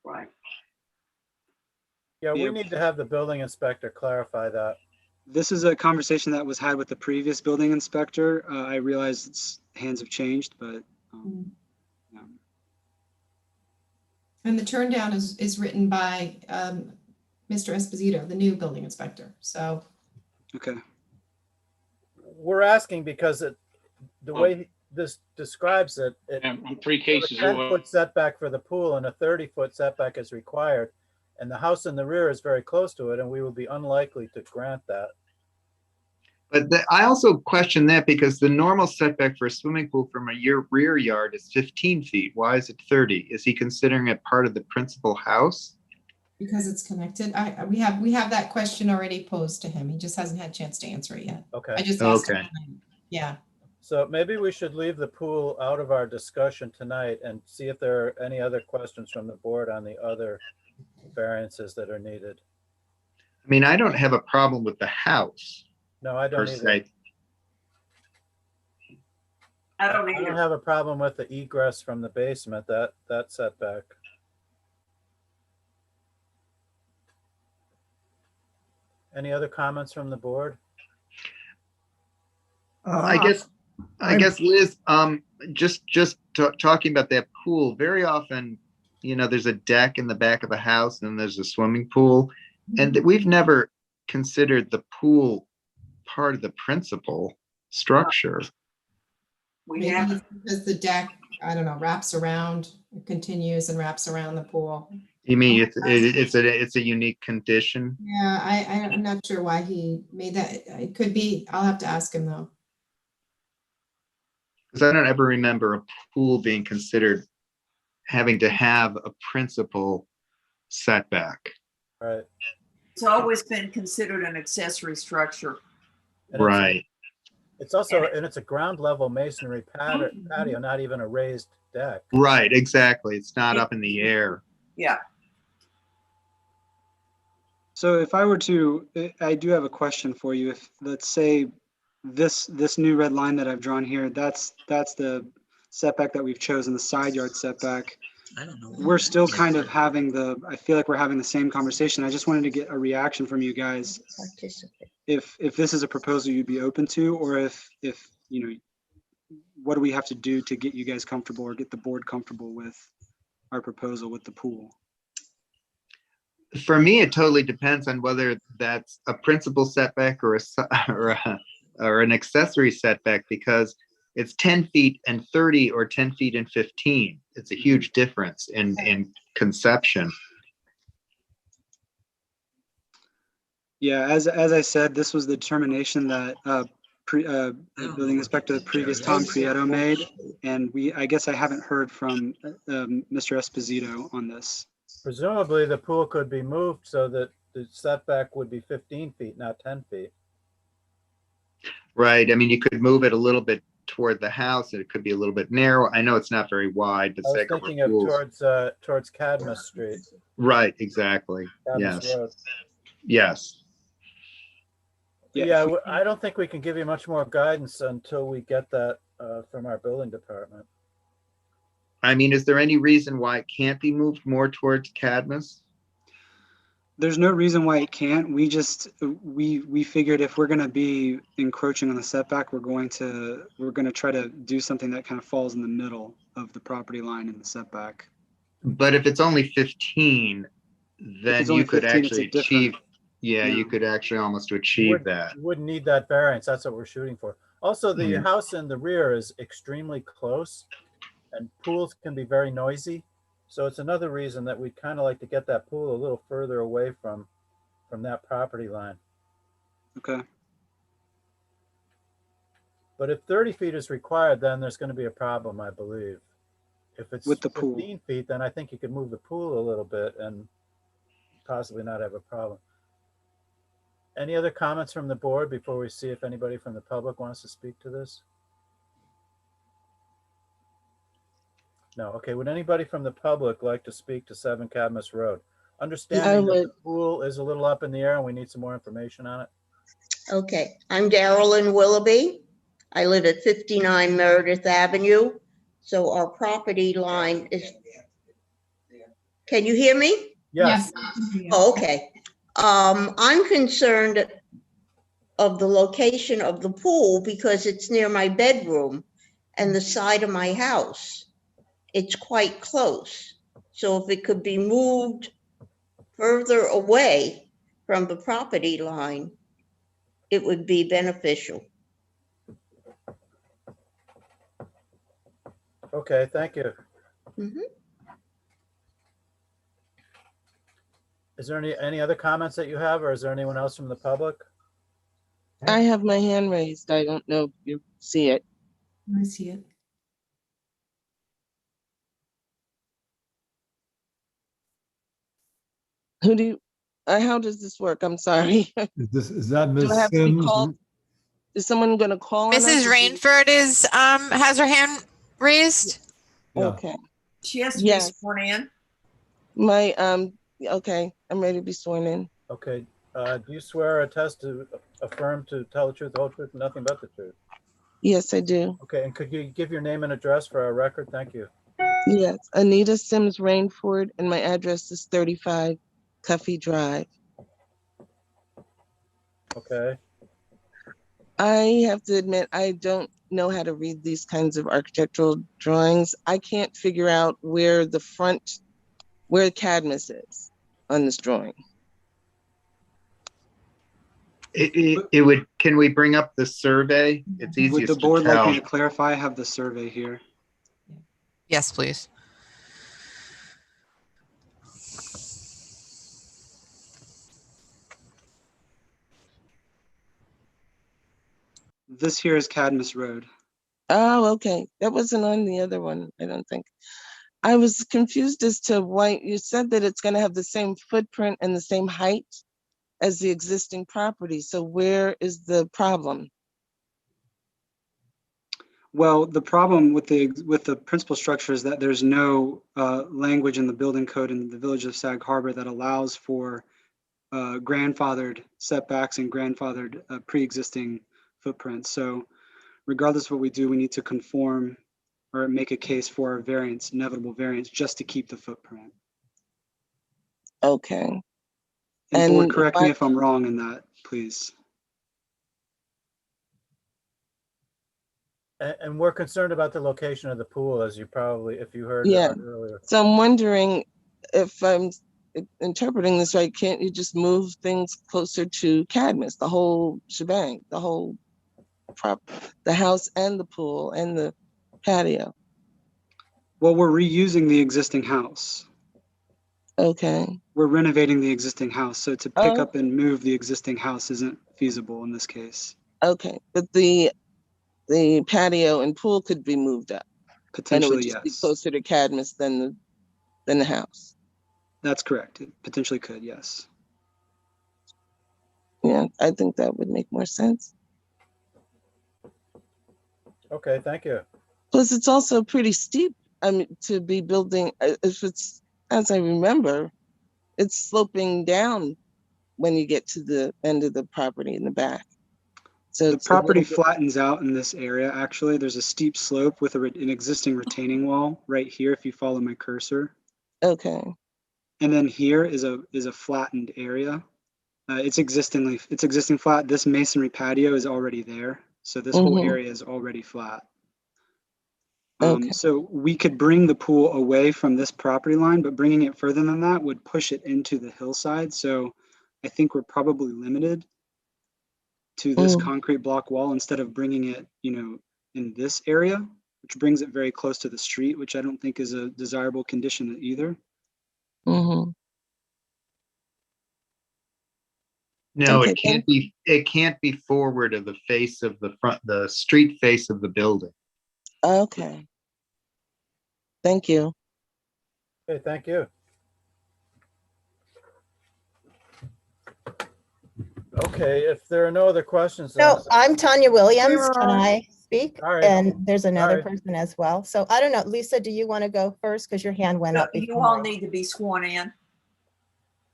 Right. Yeah, we Yep. need to have the building inspector clarify that. This is a conversation that was had with the previous building inspector. I realize hands have changed, but yeah. And the turn down is written by Mr. Esposito, the new building inspector. So Okay. We're asking because the way this describes it, On 3 cases. a 10-foot setback for the pool and a 30-foot setback is required. And the house in the rear is very close to it, and we would be unlikely to grant that. But I also question that because the normal setback for a swimming pool from a rear yard is 15 feet. Why is it 30? Is he considering it part of the principal house? because it's connected, we have that question already posed to him. He just hasn't had a chance to answer it yet. Okay. I just asked him. Okay. Yeah. So maybe we should leave the pool out of our discussion tonight and see if there are any other questions from the board on the other variances that are needed. I mean, I don't have a problem with the house No, I per don't either. se. I don't I don't either. have a problem with the egress from the basement, that setback. Any other comments from the board? I guess, Liz, just talking about that pool, very often, there's a deck in the back of the house and there's a swimming pool. And we've never considered the pool part of the principal structure. We have. Maybe because the deck, I don't know, wraps around, it continues and wraps around the pool. You mean it's a unique condition? Yeah, I'm not sure why he made that. It could be, I'll have to ask him though. Because I don't ever remember a pool being considered having to have a principal setback. Right. It's always been considered an accessory structure. Right. It's also, and it's a ground level masonry patio, not even a raised deck. Right, exactly. It's not up in the air. Yeah. So if I were to, I do have a question for you. If, let's say, this new red line that I've drawn here, that's the setback that we've chosen, the side yard setback. I don't know. We're still kind of having I feel like we're having the same conversation. I just wanted to get a reaction from you guys. If this is a proposal you'd be open to, or if what do we have to do to get you guys comfortable or get the board comfortable with our proposal with the pool? For me, it totally depends on whether that's a principal setback or an accessory setback, because it's 10 feet and 30 or 10 feet and 15. It's a huge difference in conception. Yeah, as I said, this was the determination that the building inspector, previous Tom Prieto made, and I guess I haven't heard from Mr. Esposito on this. Presumably the pool could be moved so that the setback would be 15 feet, not 10 feet. Right. I mean, you could move it a little bit toward the house, and it could be a little bit narrow. I know it's not very wide, but I was Sag Harbor thinking of pools. towards Cadmus Street. Right, exactly. Cadmus Yes. Road. Yes. Yeah, I don't think we can give you much more guidance until we get that from our building department. I mean, is there any reason why it can't be moved more towards Cadmus? There's no reason why it can't. We just we figured if we're going to be encroaching on the setback, we're going to try to do something that kind of falls in the middle of the property line and the setback. But if it's only 15, then you could 15, actually it's a different- achieve. Yeah, you could actually almost achieve that. You wouldn't need that variance. That's what we're shooting for. Also, the house in the rear is extremely close, and pools can be very noisy. So it's another reason that we'd kind of like to get that pool a little further away from that property line. Okay. But if 30 feet is required, then there's going to be a problem, I believe. If it's with the 15 pool feet, then I think you could move the pool a little bit and possibly not have a problem. Any other comments from the board before we see if anybody from the public wants to speak to this? No. Okay. Would anybody from the public like to speak to 7 Cadmus Road? Understanding that the pool is a little up in the air and we need some more information on it. Okay, I'm Darylyn Willoughby. I live at 59 Meredith Avenue. So our property line is, can you hear me? Yes. Oh, okay. I'm concerned of the location of the pool because it's near my bedroom and the side of my house. It's quite close. So if it could be moved further away from the property line, it would be beneficial. Okay, thank you. Is there any other comments that you have, or is there anyone else from the public? I have my hand raised. I don't know if you see it. I see it. Who do you, how does this work? I'm sorry. Is that Do I Ms. have to be Sims? called? Is someone gonna call on us? Mrs. Rainford is, has her hand raised. Yeah. Okay. She has to be Yes. sworn in. My, okay, I'm ready to be sworn in. Okay, do you swear or attest to affirm to tell the truth, the whole truth, and nothing but the truth? Yes, I do. Okay, and could you give your name and address for our record? Thank you. Yes, Anita Sims Rainford, and my address is 35 Cuffy Drive. Okay. I have to admit, I don't know how to read these kinds of architectural drawings. I can't figure out where the front, where Cadmus is on this drawing. It would, can we bring up the survey? It's Would easiest the to board like me tell. to clarify? I have the survey here. Yes, please. This here is Cadmus Road. Oh, okay. That wasn't on the other one, I don't think. I was confused as to why you said that it's going to have the same footprint and the same height as the existing property. So where is the problem? Well, the problem with the principal structure is that there's no language in the building code in the village of Sag Harbor that allows for grandfathered setbacks and grandfathered pre-existing footprints. So regardless of what we do, we need to conform or make a case for a variance, inevitable variance, just to keep the footprint. Okay. And board, And correct me if I'm wrong in that, please. And we're concerned about the location of the pool, as you probably, if you heard yeah. earlier. So I'm wondering if I'm interpreting this right, can't you just move things closer to Cadmus, the whole shebang, the whole the house and the pool and the patio? Well, we're reusing the existing house. Okay. We're renovating the existing house. So to pick up and move the existing house isn't feasible in this case. Okay, but the patio and pool could be moved up. And it would Potentially, just be yes. closer to Cadmus than the house. That's correct. It potentially could, yes. Yeah, I think that would make more sense. Okay, thank you. Plus, it's also pretty steep. I mean, to be building, if it's, as I remember, it's sloping down when you get to the end of the property in the back. So the property flattens out in this area. Actually, there's a steep slope with an existing retaining wall right here. If you follow my cursor. Okay. And then here is a flattened area. It's existing flat. This masonry patio is already there, so this whole area is already flat. So we could bring the pool away from this property line, but bringing it further than that would push it into the hillside. So I think we're probably limited to this concrete block wall instead of bringing it, in this area, which brings it very close to the street, which I don't think is a desirable condition either. No, Okay, it can't be. It can't be forward of the face of the street face of the building. Okay. Thank you. Okay, thank you. Okay, if there are no other questions. So I'm Tanya Williams. Can I speak? All right. And there's another All right. person as well. So I don't know, Lisa, do you want to go first? Because your hand went up You before. all need to be sworn in.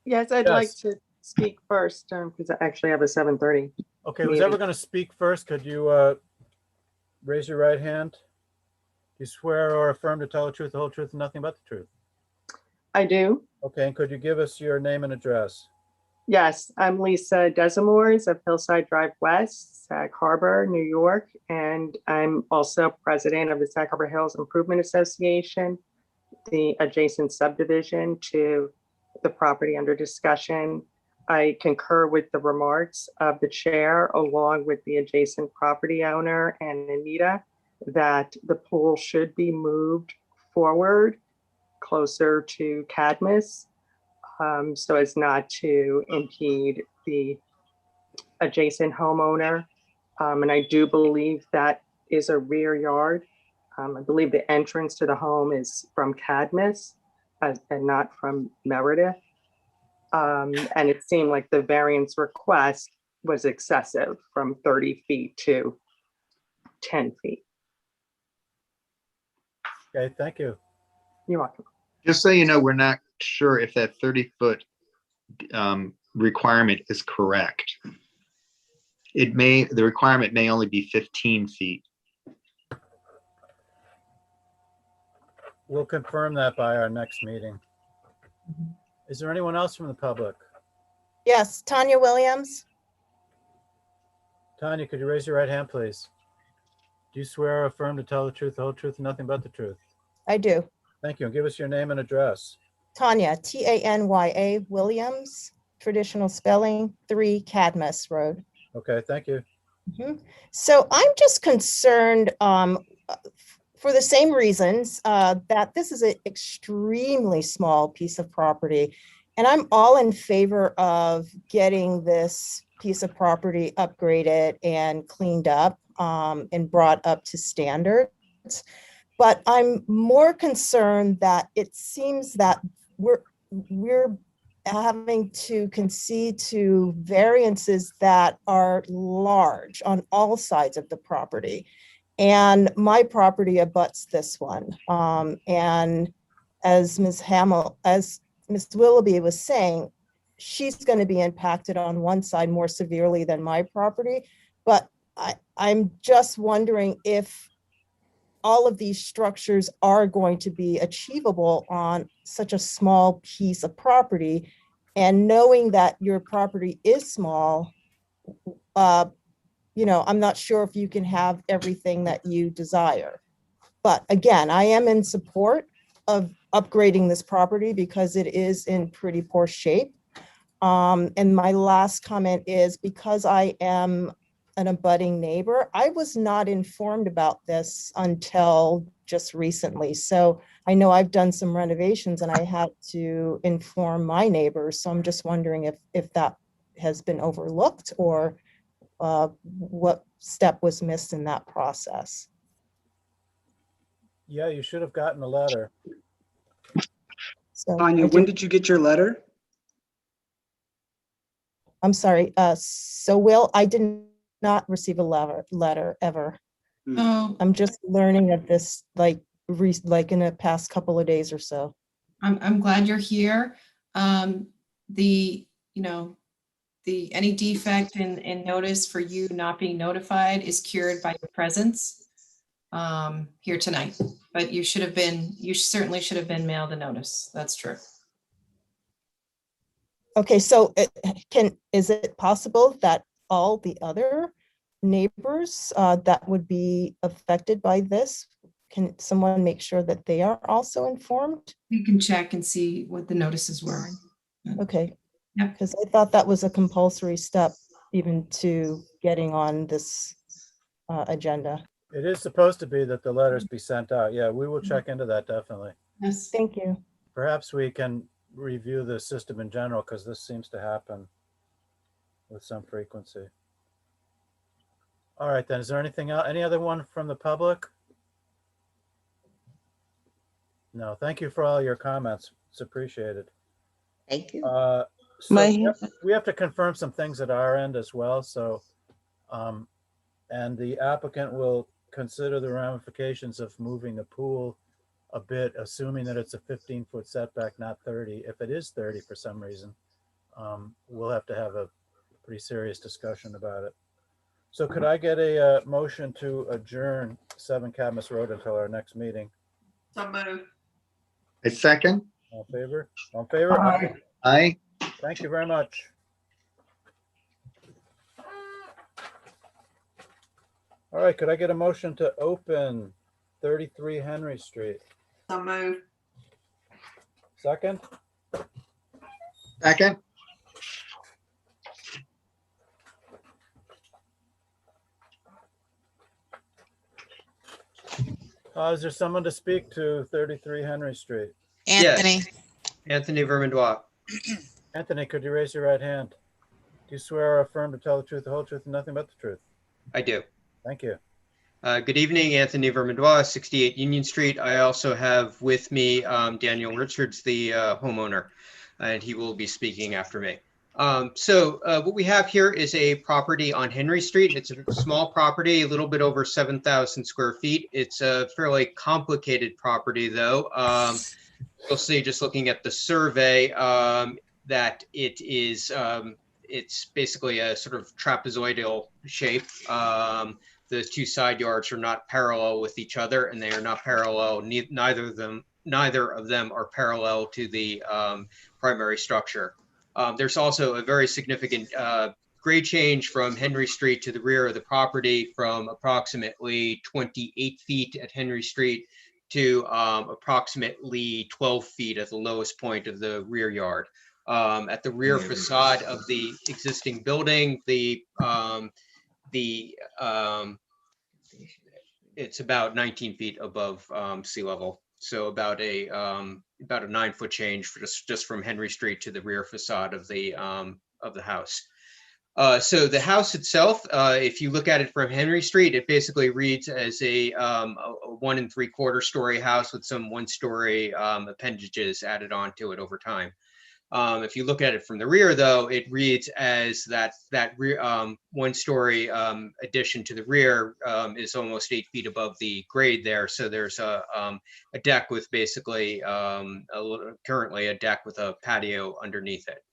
Yes, I'd like Yes. to speak first because I actually have a 7:30. Okay, who's ever going to speak first, could you raise your right hand? Do you swear or affirm to tell the truth, the whole truth, and nothing but the truth? I do. Okay, and could you give us your name and address? Yes, I'm Lisa Desamores of Hillside Drive West, Sag Harbor, New York, and I'm also president of the Sag Harbor Hills Improvement Association, the adjacent subdivision to the property under discussion. I concur with the remarks of the chair, along with the adjacent property owner and Anita, that the pool should be moved forward closer to Cadmus, so as not to impede the adjacent homeowner. And I do believe that is a rear yard. I believe the entrance to the home is from Cadmus and not from Meredith. And it seemed like the variance request was excessive from 30 feet to 10 feet. Okay, thank you. You're welcome. Just so you know, we're not sure if that 30-foot requirement is correct. The requirement may only be 15 feet. We'll confirm that by our next meeting. Is there anyone else from the public? Yes, Tanya Williams. Tanya, could you raise your right hand, please? Do you swear or affirm to tell the truth, the whole truth, and nothing but the truth? I do. Thank you. And give us your name and address. Tanya, Tanya Williams, traditional spelling, 3 Cadmus Road. Okay, thank you. So I'm just concerned for the same reasons that this is an extremely small piece of property. And I'm all in favor of getting this piece of property upgraded and cleaned up and brought up to standards. But I'm more concerned that it seems that we're having to concede to variances that are large on all sides of the property. And my property abuts this one. And as Ms. Willoughby was saying, she's going to be impacted on one side more severely than my property. But I'm just wondering if all of these structures are going to be achievable on such a small piece of property. And knowing that your property is small, I'm not sure if you can have everything that you desire. But again, I am in support of upgrading this property because it is in pretty poor shape. And my last comment is because I am an abutting neighbor, I was not informed about this until just recently. So I know I've done some renovations and I had to inform my neighbors. So I'm just wondering if that has been overlooked or what step was missed in that process. Yeah, you should have gotten a letter. So Tanya, when did you get your letter? I'm sorry. So Will, I did not receive a letter ever. Oh, I'm just learning of this like in the past couple of days or so. I'm glad you're here. Any defect in notice for you not being notified is cured by your presence here tonight. But you certainly should have been mailed a notice. That's true. Okay, so is it possible that all the other neighbors that would be affected by this, can someone make sure that they are also informed? We can check and see what the notices were. Okay. Yeah. Because I thought that was a compulsory step even to getting on this agenda. It is supposed to be that the letters be sent out. Yeah, we will check into that definitely. Yes. Thank you. Perhaps we can review the system in general because this seems to happen with some frequency. All right, then. Is there anything else? Any other one from the public? No. Thank you for all your comments. It's appreciated. Thank you. So we have to confirm some things at our end as well. So, and the applicant will consider the ramifications of moving the pool a bit, assuming that it's a 15-foot setback, not 30. If it is 30 for some reason, we'll have to have a pretty serious discussion about it. So could I get a motion to adjourn 7 Cadmus Road until our next meeting? So moved. A second? All in favor? All in favor? Aye. Aye. Thank you very much. All right, could I get a motion to open 33 Henry Street? So moved. Second? Second? Is there someone to speak to 33 Henry Street? Anthony. Yes. Anthony Vermandois. Anthony, could you raise your right hand? Do you swear or affirm to tell the truth, the whole truth, and nothing but the truth? I do. Thank you. Good evening, Anthony Vermandois, 68 Union Street. I also have with me Daniel Richards, the homeowner, and he will be speaking after me. So what we have here is a property on Henry Street. It's a small property, a little bit over 7,000 square feet. It's a fairly complicated property, though. You'll see just looking at the survey that it is, it's basically a sort of trapezoidal shape. The two side yards are not parallel with each other, and they are not parallel. Neither of them are parallel to the primary structure. There's also a very significant grade change from Henry Street to the rear of the property, from approximately 28 feet at Henry Street to approximately 12 feet at the lowest point of the rear yard. At the rear facade of the existing building, it's about 19 feet above sea level. So about a 9-foot change for just from Henry Street to the rear facade of the house. So the house itself, if you look at it from Henry Street, it basically reads as a 1 3/4 story house with some 1-story appendages added onto it over time. If you look at it from the rear, though, it reads as that rear 1-story addition to the rear is almost 8 feet above the grade there. So there's a deck with basically currently a deck with a patio underneath it.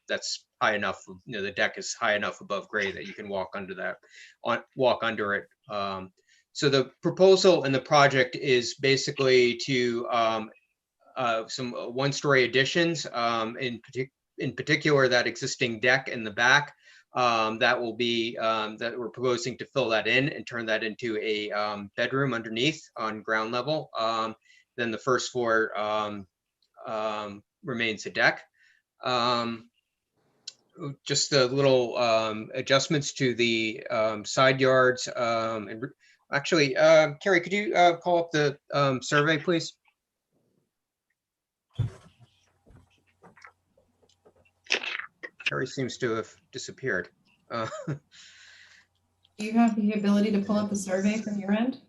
That's high enough. You know, the deck is high enough above grade that you can walk under it. So the proposal in the project is basically to some 1-story additions, in particular that existing deck in the back that will be that we're proposing to fill that in and turn that into a bedroom underneath on ground level. Then the first floor remains a deck. Just the little adjustments to the side yards. And actually, Carrie, could you call up the survey, please? Carrie seems to have disappeared. Do you have the ability to pull up a survey from your end?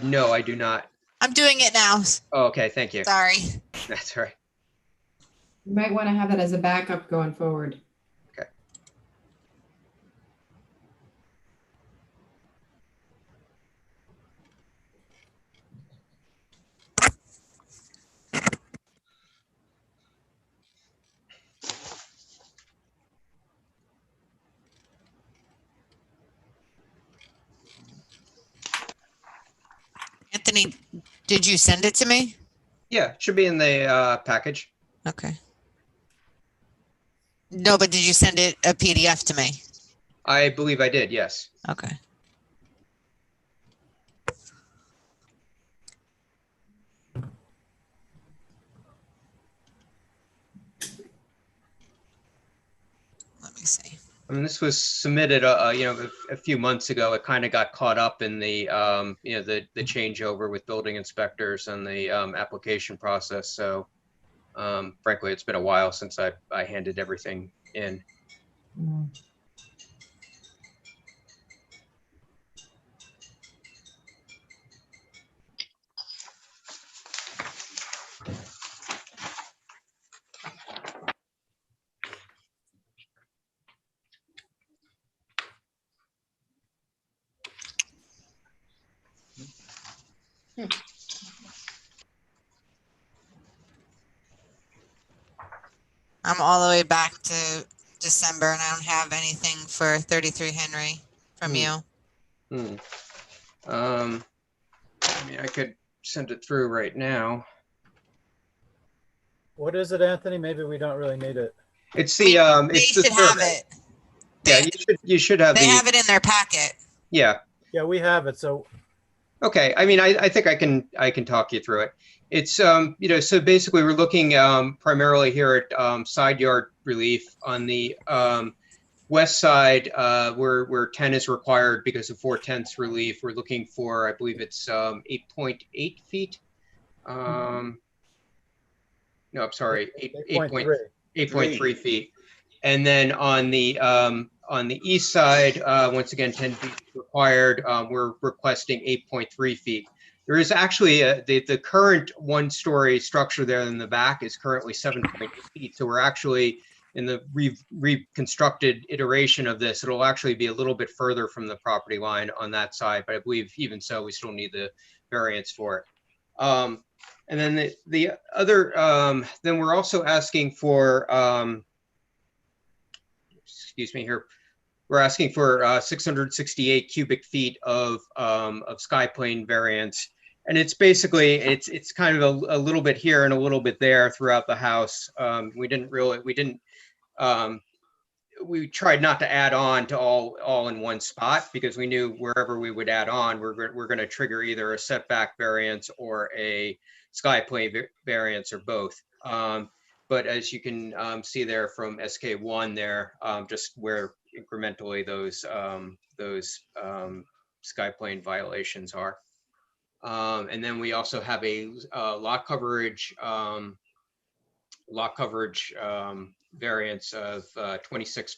No, I do not. I'm doing it now. Oh, okay, thank you. Sorry. That's all right. You might want to have that as a backup going forward. Okay. Anthony, did you send it to me? Yeah, it should be in the package. Okay. No, but did you send it a PDF to me? I believe I did, yes. Okay. Let me see. I mean, this was submitted, a few months ago. It kind of got caught up in the, the changeover with building inspectors and the application process. So, frankly, it's been a while since I handed everything in. Hmm. I'm all the way back to December and I don't have anything for 33 Henry from you. I mean, I could send it through right now. What is it, Anthony? Maybe we don't really need it. It's the it's the should have survey. it. Yeah, you should have They the. have it in their packet. Yeah. Yeah, we have it. So. Okay. I mean, I think I can talk you through it. It's you know, so basically we're looking primarily here at side yard relief on the west side, where 10 is required because of 4/10 relief. We're looking for, I believe it's 8.8 feet. No, I'm sorry, 8.3 feet. And then on the east side, once again, 10 feet required. We're requesting 8.3 feet. There is actually the current one-story structure there in the back is currently 7.8 feet. So we're actually in the reconstructed iteration of this. It'll actually be a little bit further from the property line on that side, but I believe even so, we still need the variance for it. And then the other, then we're also asking for, excuse me here, we're asking for 668 cubic feet of sky plane variance. And it's basically, it's kind of a little bit here and a little bit there throughout the house. We tried not to add on to all in one spot because we knew wherever we would add on, we're going to trigger either a setback variance or a sky plane variance or both. But as you can see there from SK1 there, just where incrementally those sky plane violations are. And then we also have a lot coverage variance of 26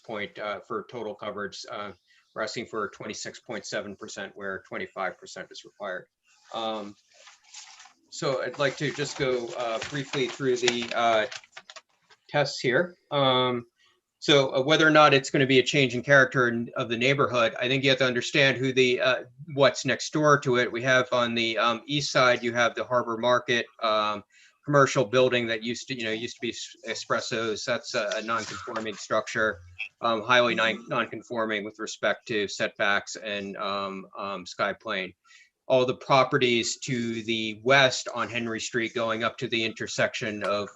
for total coverage. We're asking for 26.7% where 25% is required. So I'd like to just go briefly through the tests here. So whether or not it's going to be a change in character of the neighborhood, I think you have to understand who the what's next door to it. We have on the east side, you have the Harbor Market commercial building that used to be Espresso's. That's a non-conforming structure, highly non-conforming with respect to setbacks and sky plane. All the properties to the west on Henry Street going up to the intersection of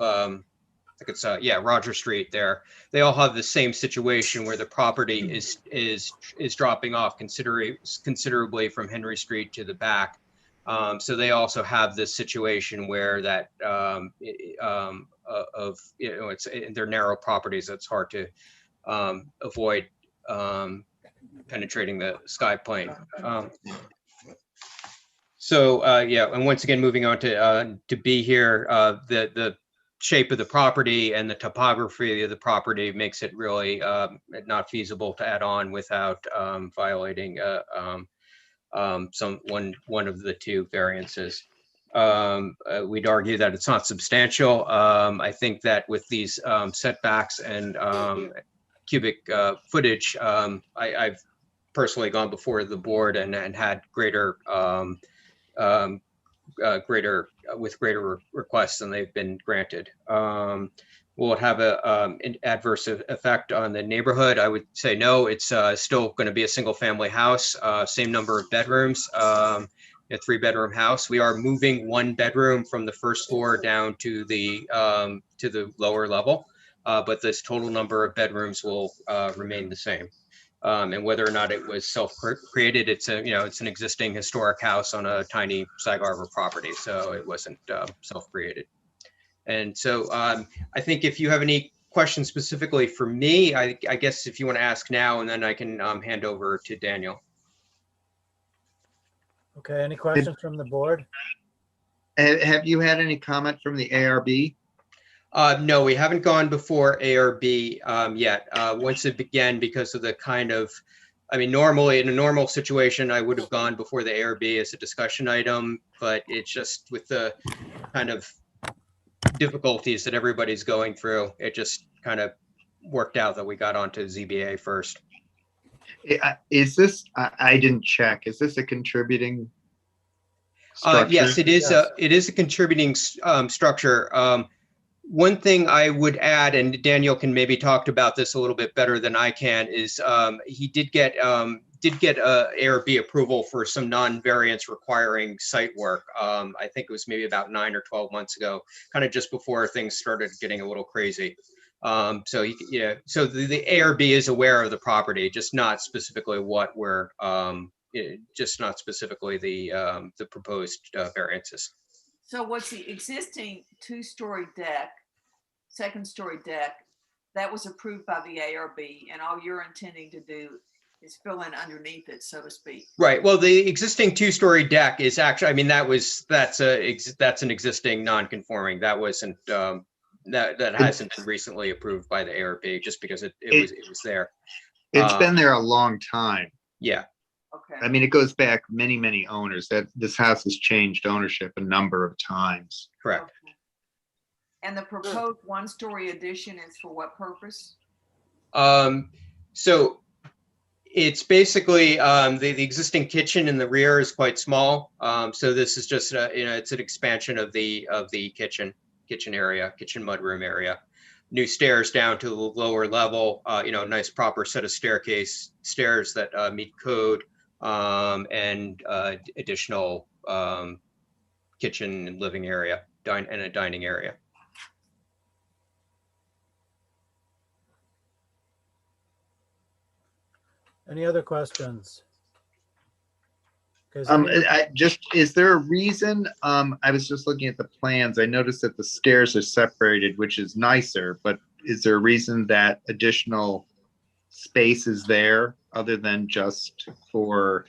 I think it's Roger Street there. They all have the same situation where the property is dropping off considerably from Henry Street to the back. So they also have this situation where that they're narrow properties. It's hard to avoid penetrating the sky plane. And once again, moving on to B here, the shape of the property and the topography of the property makes it really not feasible to add on without violating one of the two variances. We'd argue that it's not substantial. I think that with these setbacks and cubic footage, I've personally gone before the board and had greater requests than they've been granted. Will it have an adverse effect on the neighborhood? I would say no. It's still going to be a single family house, same number of bedrooms, a 3-bedroom house. We are moving 1 bedroom from the first floor down to the lower level, but this total number of bedrooms will remain the same. And whether or not it was self-created, it's an existing historic house on a tiny Sag Harbor property, so it wasn't self-created. And so I think if you have any questions specifically for me, I guess if you want to ask now, and then I can hand over to Daniel. Okay, any questions from the board? Have you had any comment from the ARB? No, we haven't gone before ARB yet. Once it began, because of the kind of, normally in a normal situation, I would have gone before the ARB as a discussion item, but it's just with the kind of difficulties that everybody's going through, it just kind of worked out that we got onto ZBA first. Is this, I didn't check, is this a contributing structure? Yes, it is. It is a contributing structure. One thing I would add, and Daniel can maybe talk about this a little bit better than I can, is he did get ARB approval for some non-variance requiring site work. I think it was maybe about 9 or 12 months ago, kind of just before things started getting a little crazy. So the ARB is aware of the property, just not specifically what we're just not specifically the proposed variances. So what's the existing two-story deck, second-story deck, that was approved by the ARB, and all you're intending to do is fill in underneath it, so to speak? Right. Well, the existing two-story deck is actually, I mean, that's an existing non-conforming. That wasn't that hasn't been recently approved by the ARB just because it was there. It's been there a long time. Yeah. Okay. I mean, it goes back many owners. That this house has changed ownership a number of times. Correct. Okay. And the proposed one-story addition is for what purpose? So it's basically the existing kitchen in the rear is quite small. So this is just it's an expansion of the kitchen area, kitchen mudroom area. New stairs down to the lower level. Nice proper set of stairs that meet code, and additional kitchen and living area, and a dining area. Any other questions? Is there a reason? I was just looking at the plans. I noticed that the stairs are separated, which is nicer, but is there a reason that additional space is there other than just for,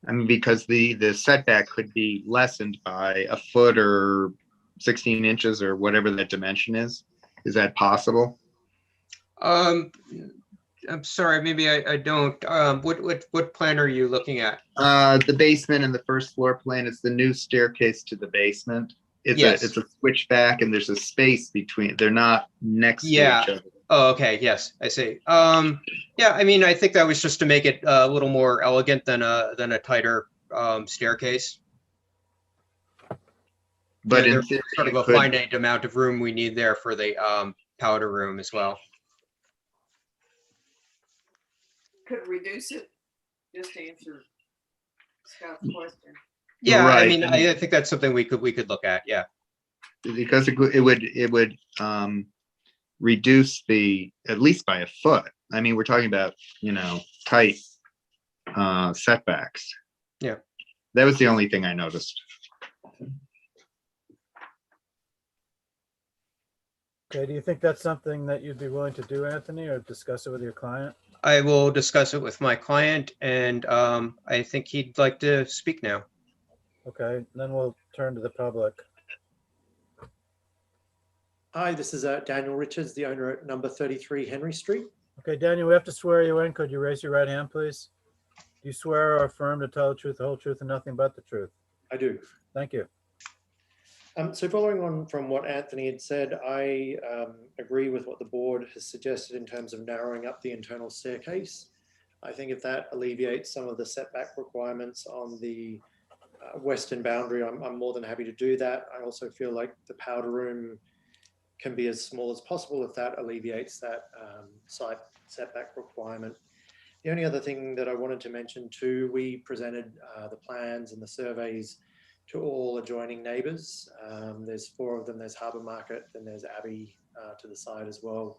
I mean, because the setback could be lessened by a foot or 16 inches or whatever that dimension is? Is that possible? I'm sorry, maybe I don't. What plan are you looking at? The basement in the first floor plan is the new staircase to the basement. It's a switchback and there's a space between. They're not next to each other. Oh, okay. Yes, I see. Yeah, I mean, I think that was just to make it a little more elegant than a tighter staircase. But there's sort of a finite amount of room we need there for the powder room as well. Could reduce it, just to answer Scott's question. Yeah, Right. I mean, I think that's something we could look at. Yeah, because it would reduce at least by a foot. I mean, we're talking about tight setbacks. Yeah, that was the only thing I noticed. Okay, do you think that's something that you'd be willing to do, Anthony, or discuss it with your client? I will discuss it with my client, and I think he'd like to speak now. Okay, then we'll turn to the public. Hi, this is Daniel Richards, the owner at number 33 Henry Street. Okay, Daniel, we have to swear you in. Could you raise your right hand, please? Do you swear or affirm to tell the truth, the whole truth, and nothing but the truth? I do. Thank you. So following on from what Anthony had said, I agree with what the board has suggested in terms of narrowing up the internal staircase. I think if that alleviates some of the setback requirements on the western boundary, I'm more than happy to do that. I also feel like the powder room can be as small as possible if that alleviates that site setback requirement. The only other thing that I wanted to mention too, we presented the plans and the surveys to all adjoining neighbours. There's 4 of them. There's Harbour Market, then there's Abbey to the side as well.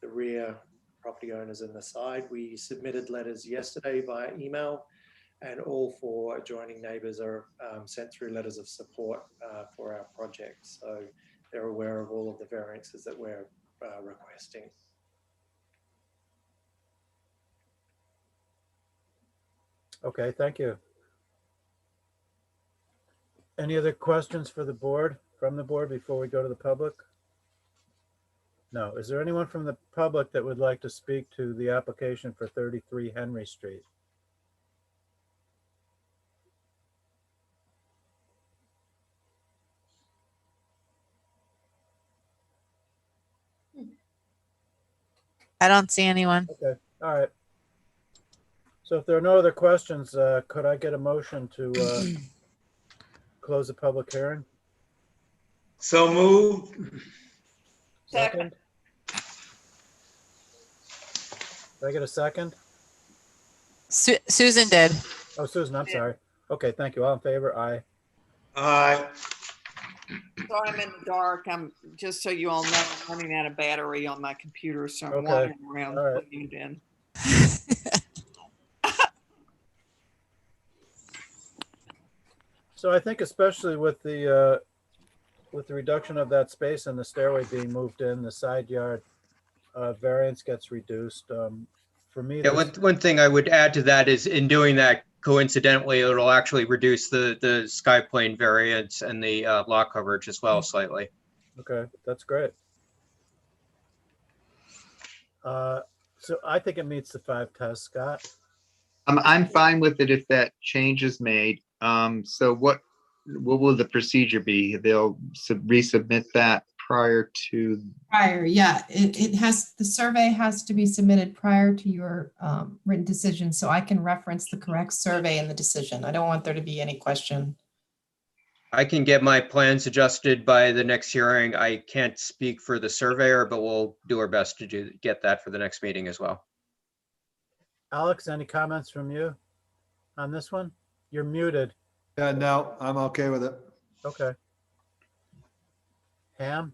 The rear property owners in the side. We submitted letters yesterday via email, and all 4 adjoining neighbours are sent through letters of support for our project. So they're aware of all of the variances that we're requesting. Okay, thank you. Any other questions for the board, from the board, before we go to the public? No. Is there anyone from the public that would like to speak to the application for 33 Henry Street? I don't see anyone. Okay, all right. So if there are no other questions, could I get a motion to close the public hearing? So moved. Second? Did I get a second? Susan did. Oh, Susan, I'm sorry. Okay, thank you. All in favor? Aye. Aye. So I'm in the dark. I'm, just so you all know, I'm running out of battery on my computer, so I'm Okay. wandering around All right. plugging it in. So I think especially with the reduction of that space and the stairway being moved in, the side yard variance gets reduced. For me, Yeah, this, one thing I would add to that is in doing that, coincidentally, it'll actually reduce the sky plane variance and the lot coverage as well slightly. okay, that's great. So I think it meets the 5 tests, Scott. I'm fine with it if that change is made. So what will the procedure be? They'll resubmit that prior to, Prior, yeah, it has, the survey has to be submitted prior to your written decision, so I can reference the correct survey in the decision. I don't want there to be any question. I can get my plans adjusted by the next hearing. I can't speak for the surveyor, but we'll do our best to get that for the next meeting as well. Alex, any comments from you on this one? You're muted. No, I'm okay with it. Okay. Ham?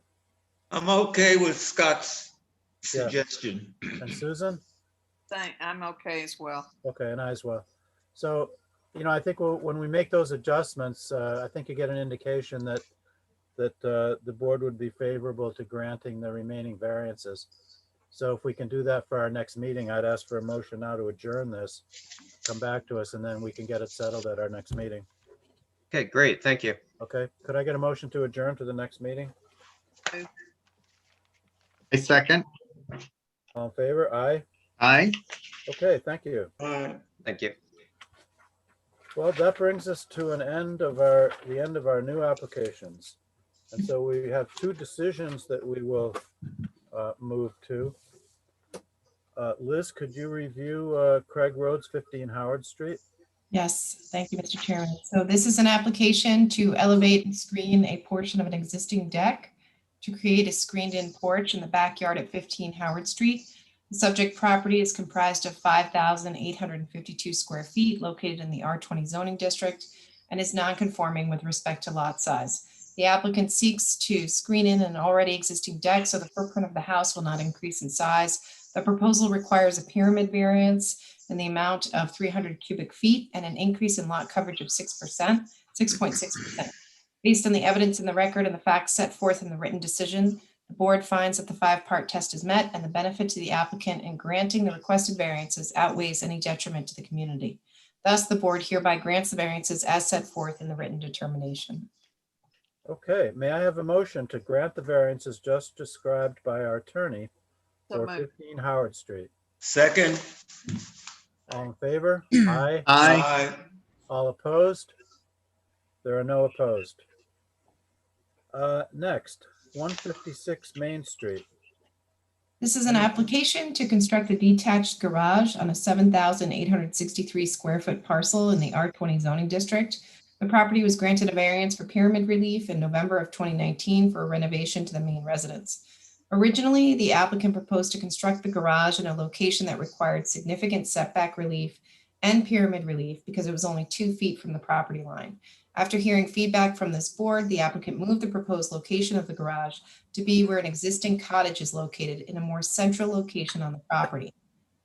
I'm okay with Scott's Yeah. suggestion. And Susan? I'm okay as well. Okay, and I as well. So, you know, I think when we make those adjustments, I think you get an indication that the board would be favorable to granting the remaining variances. So if we can do that for our next meeting, I'd ask for a motion now to adjourn this, come back to us, and then we can get it settled at our next meeting. Okay, great. Thank you. Okay, could I get a motion to adjourn to the next meeting? a second? All in favor? Aye. Aye. Okay, thank you. Thank you. Well, that brings us to an end of the end of our new applications. And so we have 2 decisions that we will move to. Liz, could you review Craig Rhodes, 15 Howard Street? Yes, thank you, Mr. Chairman. So this is an application to elevate and screen a portion of an existing deck to create a screened-in porch in the backyard at 15 Howard Street. The subject property is comprised of 5,852 square feet located in the R20 zoning district and is non-conforming with respect to lot size. The applicant seeks to screen in an already existing deck so the footprint of the house will not increase in size. The proposal requires a pyramid variance in the amount of 300 cubic feet and an increase in lot coverage of 6.6%. Based on the evidence in the record and the facts set forth in the written decision, the board finds that the 5-part test is met and the benefit to the applicant in granting the requested variances outweighs any detriment to the community. Thus, the board hereby grants the variances as set forth in the written determination. Okay, may I have a motion to grant the variances just described by our attorney for 15 Howard Street? Second. All in favor? Aye. Aye. All opposed? There are no opposed. Next, 156 Main Street. This is an application to construct a detached garage on a 7,863 square foot parcel in the R20 zoning district. The property was granted a variance for pyramid relief in November of 2019 for a renovation to the main residence. Originally, the applicant proposed to construct the garage in a location that required significant setback relief and pyramid relief because it was only 2 feet from the property line. After hearing feedback from this board, the applicant moved the proposed location of the garage to be where an existing cottage is located in a more central location on the property.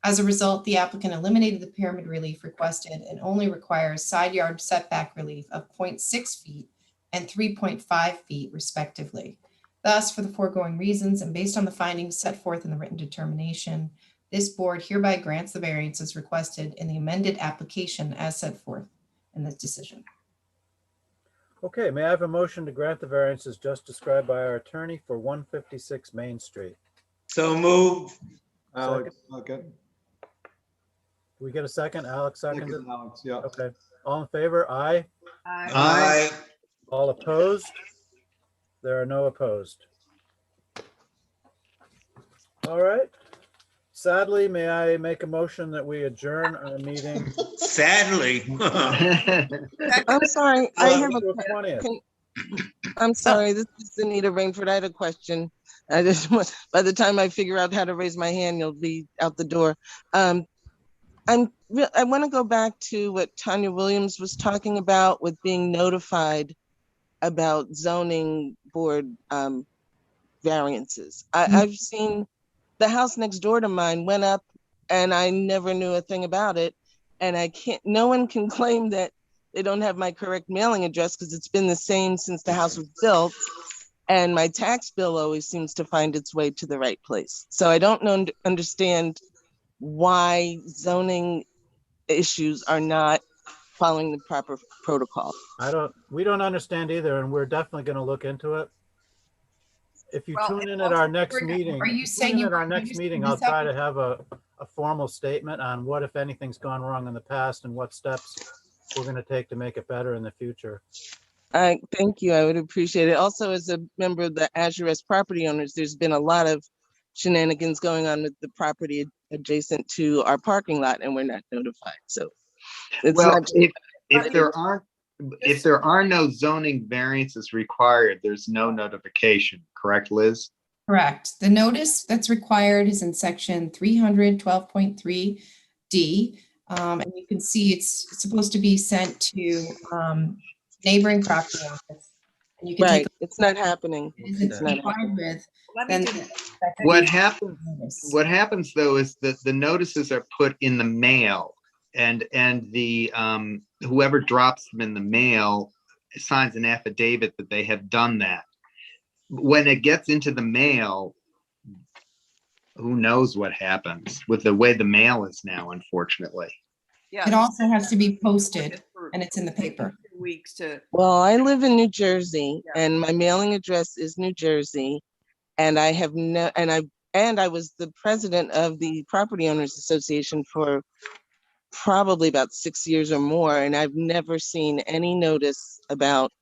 As a result, the applicant eliminated the pyramid relief requested and only requires side yard setback relief of 0.6 feet and 3.5 feet respectively. Thus, for the foregoing reasons and based on the findings set forth in the written determination, this board hereby grants the variances requested in the amended application as set forth in this decision. Okay, may I have a motion to grant the variances just described by our attorney for 156 Main Street? So move. Alex, okay. Do we get a second? Alex seconded? Second, Alex, yeah. Okay. All in favor? Aye. Aye. All opposed? There are no opposed. All right. Sadly, may I make a motion that we adjourn our meeting? Sadly. I'm sorry, I have April 20th. I'm sorry, this is Anita Rainford. I had a question. I just want, by the time I figure out how to raise my hand, you'll be out the door. I want to go back to what Tanya Williams was talking about with being notified about zoning board variances. I've seen the house next door to mine went up and I never knew a thing about it. And no one can claim that they don't have my correct mailing address because it's been the same since the house was built. And my tax bill always seems to find its way to the right place. So I don't understand why zoning issues are not following the proper protocol. We don't understand either, and we're definitely going to look into it. If you Well, tune it's in at our also next very- meeting, Are you if saying tune in you at our were next using meeting, I'll this up- try to have a formal statement on what, if anything's gone wrong in the past and what steps we're going to take to make it better in the future. Thank you. I would appreciate it. Also, as a member of the Azure S property owners, there's been a lot of shenanigans going on with the property adjacent to our parking lot, and we're not notified. So it's Well, not. if there are no zoning variances required, there's no notification, correct, Liz? Correct. The notice that's required is in section 312.3D. And you can see it's supposed to be sent to neighboring property owners. And you can Right. take It's not happening. it's complied with. Let me Then do What happens though is that the notices are put in the mail, and the whoever drops them in the mail signs an affidavit that they have done that. When it gets into the mail, who knows what happens with the way the mail is now, unfortunately. Yeah. It also has to be posted and it's in the paper. 2 weeks to. Well, I live in New Jersey, and my mailing address is New Jersey, and I have no, and I was the president of the Property Owners Association for probably about 6 years or more, and I've never seen any notice about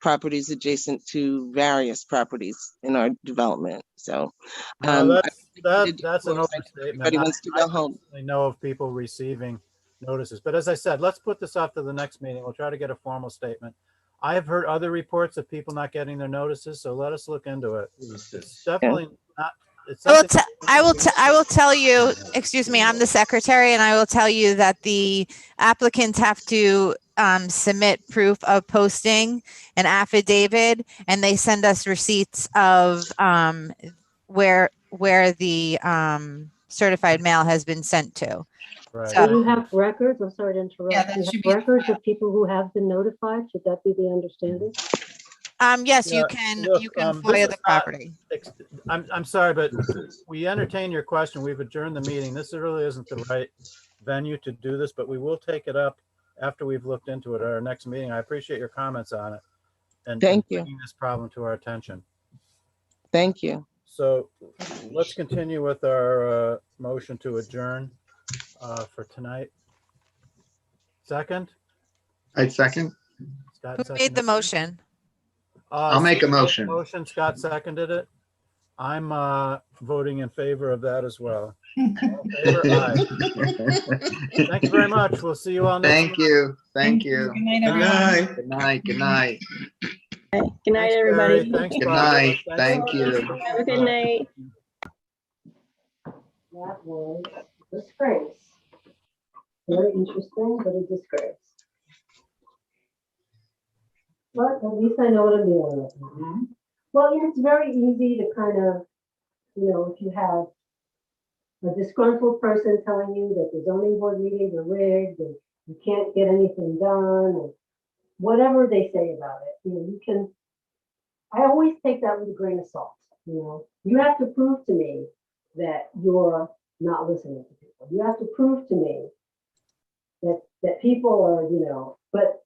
properties adjacent to various properties in our development. So No, that's an overstatement. everybody wants to go home. I know of people receiving notices, but as I said, let's put this off to the next meeting. We'll try to get a formal statement. I have heard other reports of people not getting their notices, so let us look into it. It's definitely not. I will tell you, excuse me, I'm the secretary, and I will tell you that the applicants have to submit proof of posting, an affidavit, and they send us receipts of where the certified mail has been sent to. Right. Do you have records? I'm sorry to interrupt. Yeah, that Do you should have be- records of people who have been notified? Should that be the understanding? Yes, Yeah, you can look, FOIA this the is not- property. I'm sorry, but we entertain your question. We've adjourned the meeting. This really isn't the right venue to do this, but we will take it up after we've looked into it at our next meeting. I appreciate your comments on it and Thank you. bringing this problem to our attention. Thank you. So let's continue with our motion to adjourn for tonight. Second? I second. Scott Who made seconded the it. motion? I'll make a Steve made the motion. Motion, Scott seconded it. I'm voting in favor of that as well. All in favor? Aye. Thank you very much. We'll see you all next Thank month. you. Thank you. Good night, Good everyone. night. Good night. Good night. Good night, Thanks, everybody. Barry. Thanks, Good Barbara. night. Thanks, Thank you. Have a good night. That was a disgrace. Very interesting, but a disgrace. But at least I know what I'm dealing with. Well, it's very easy to kind of, if you have a disgruntled person telling you that the zoning board meetings are rigged and you can't get anything done, and whatever they say about it, you can, I always take that with a grain of salt. You have to prove to me that you're not listening to people. You have to prove to me that people are, but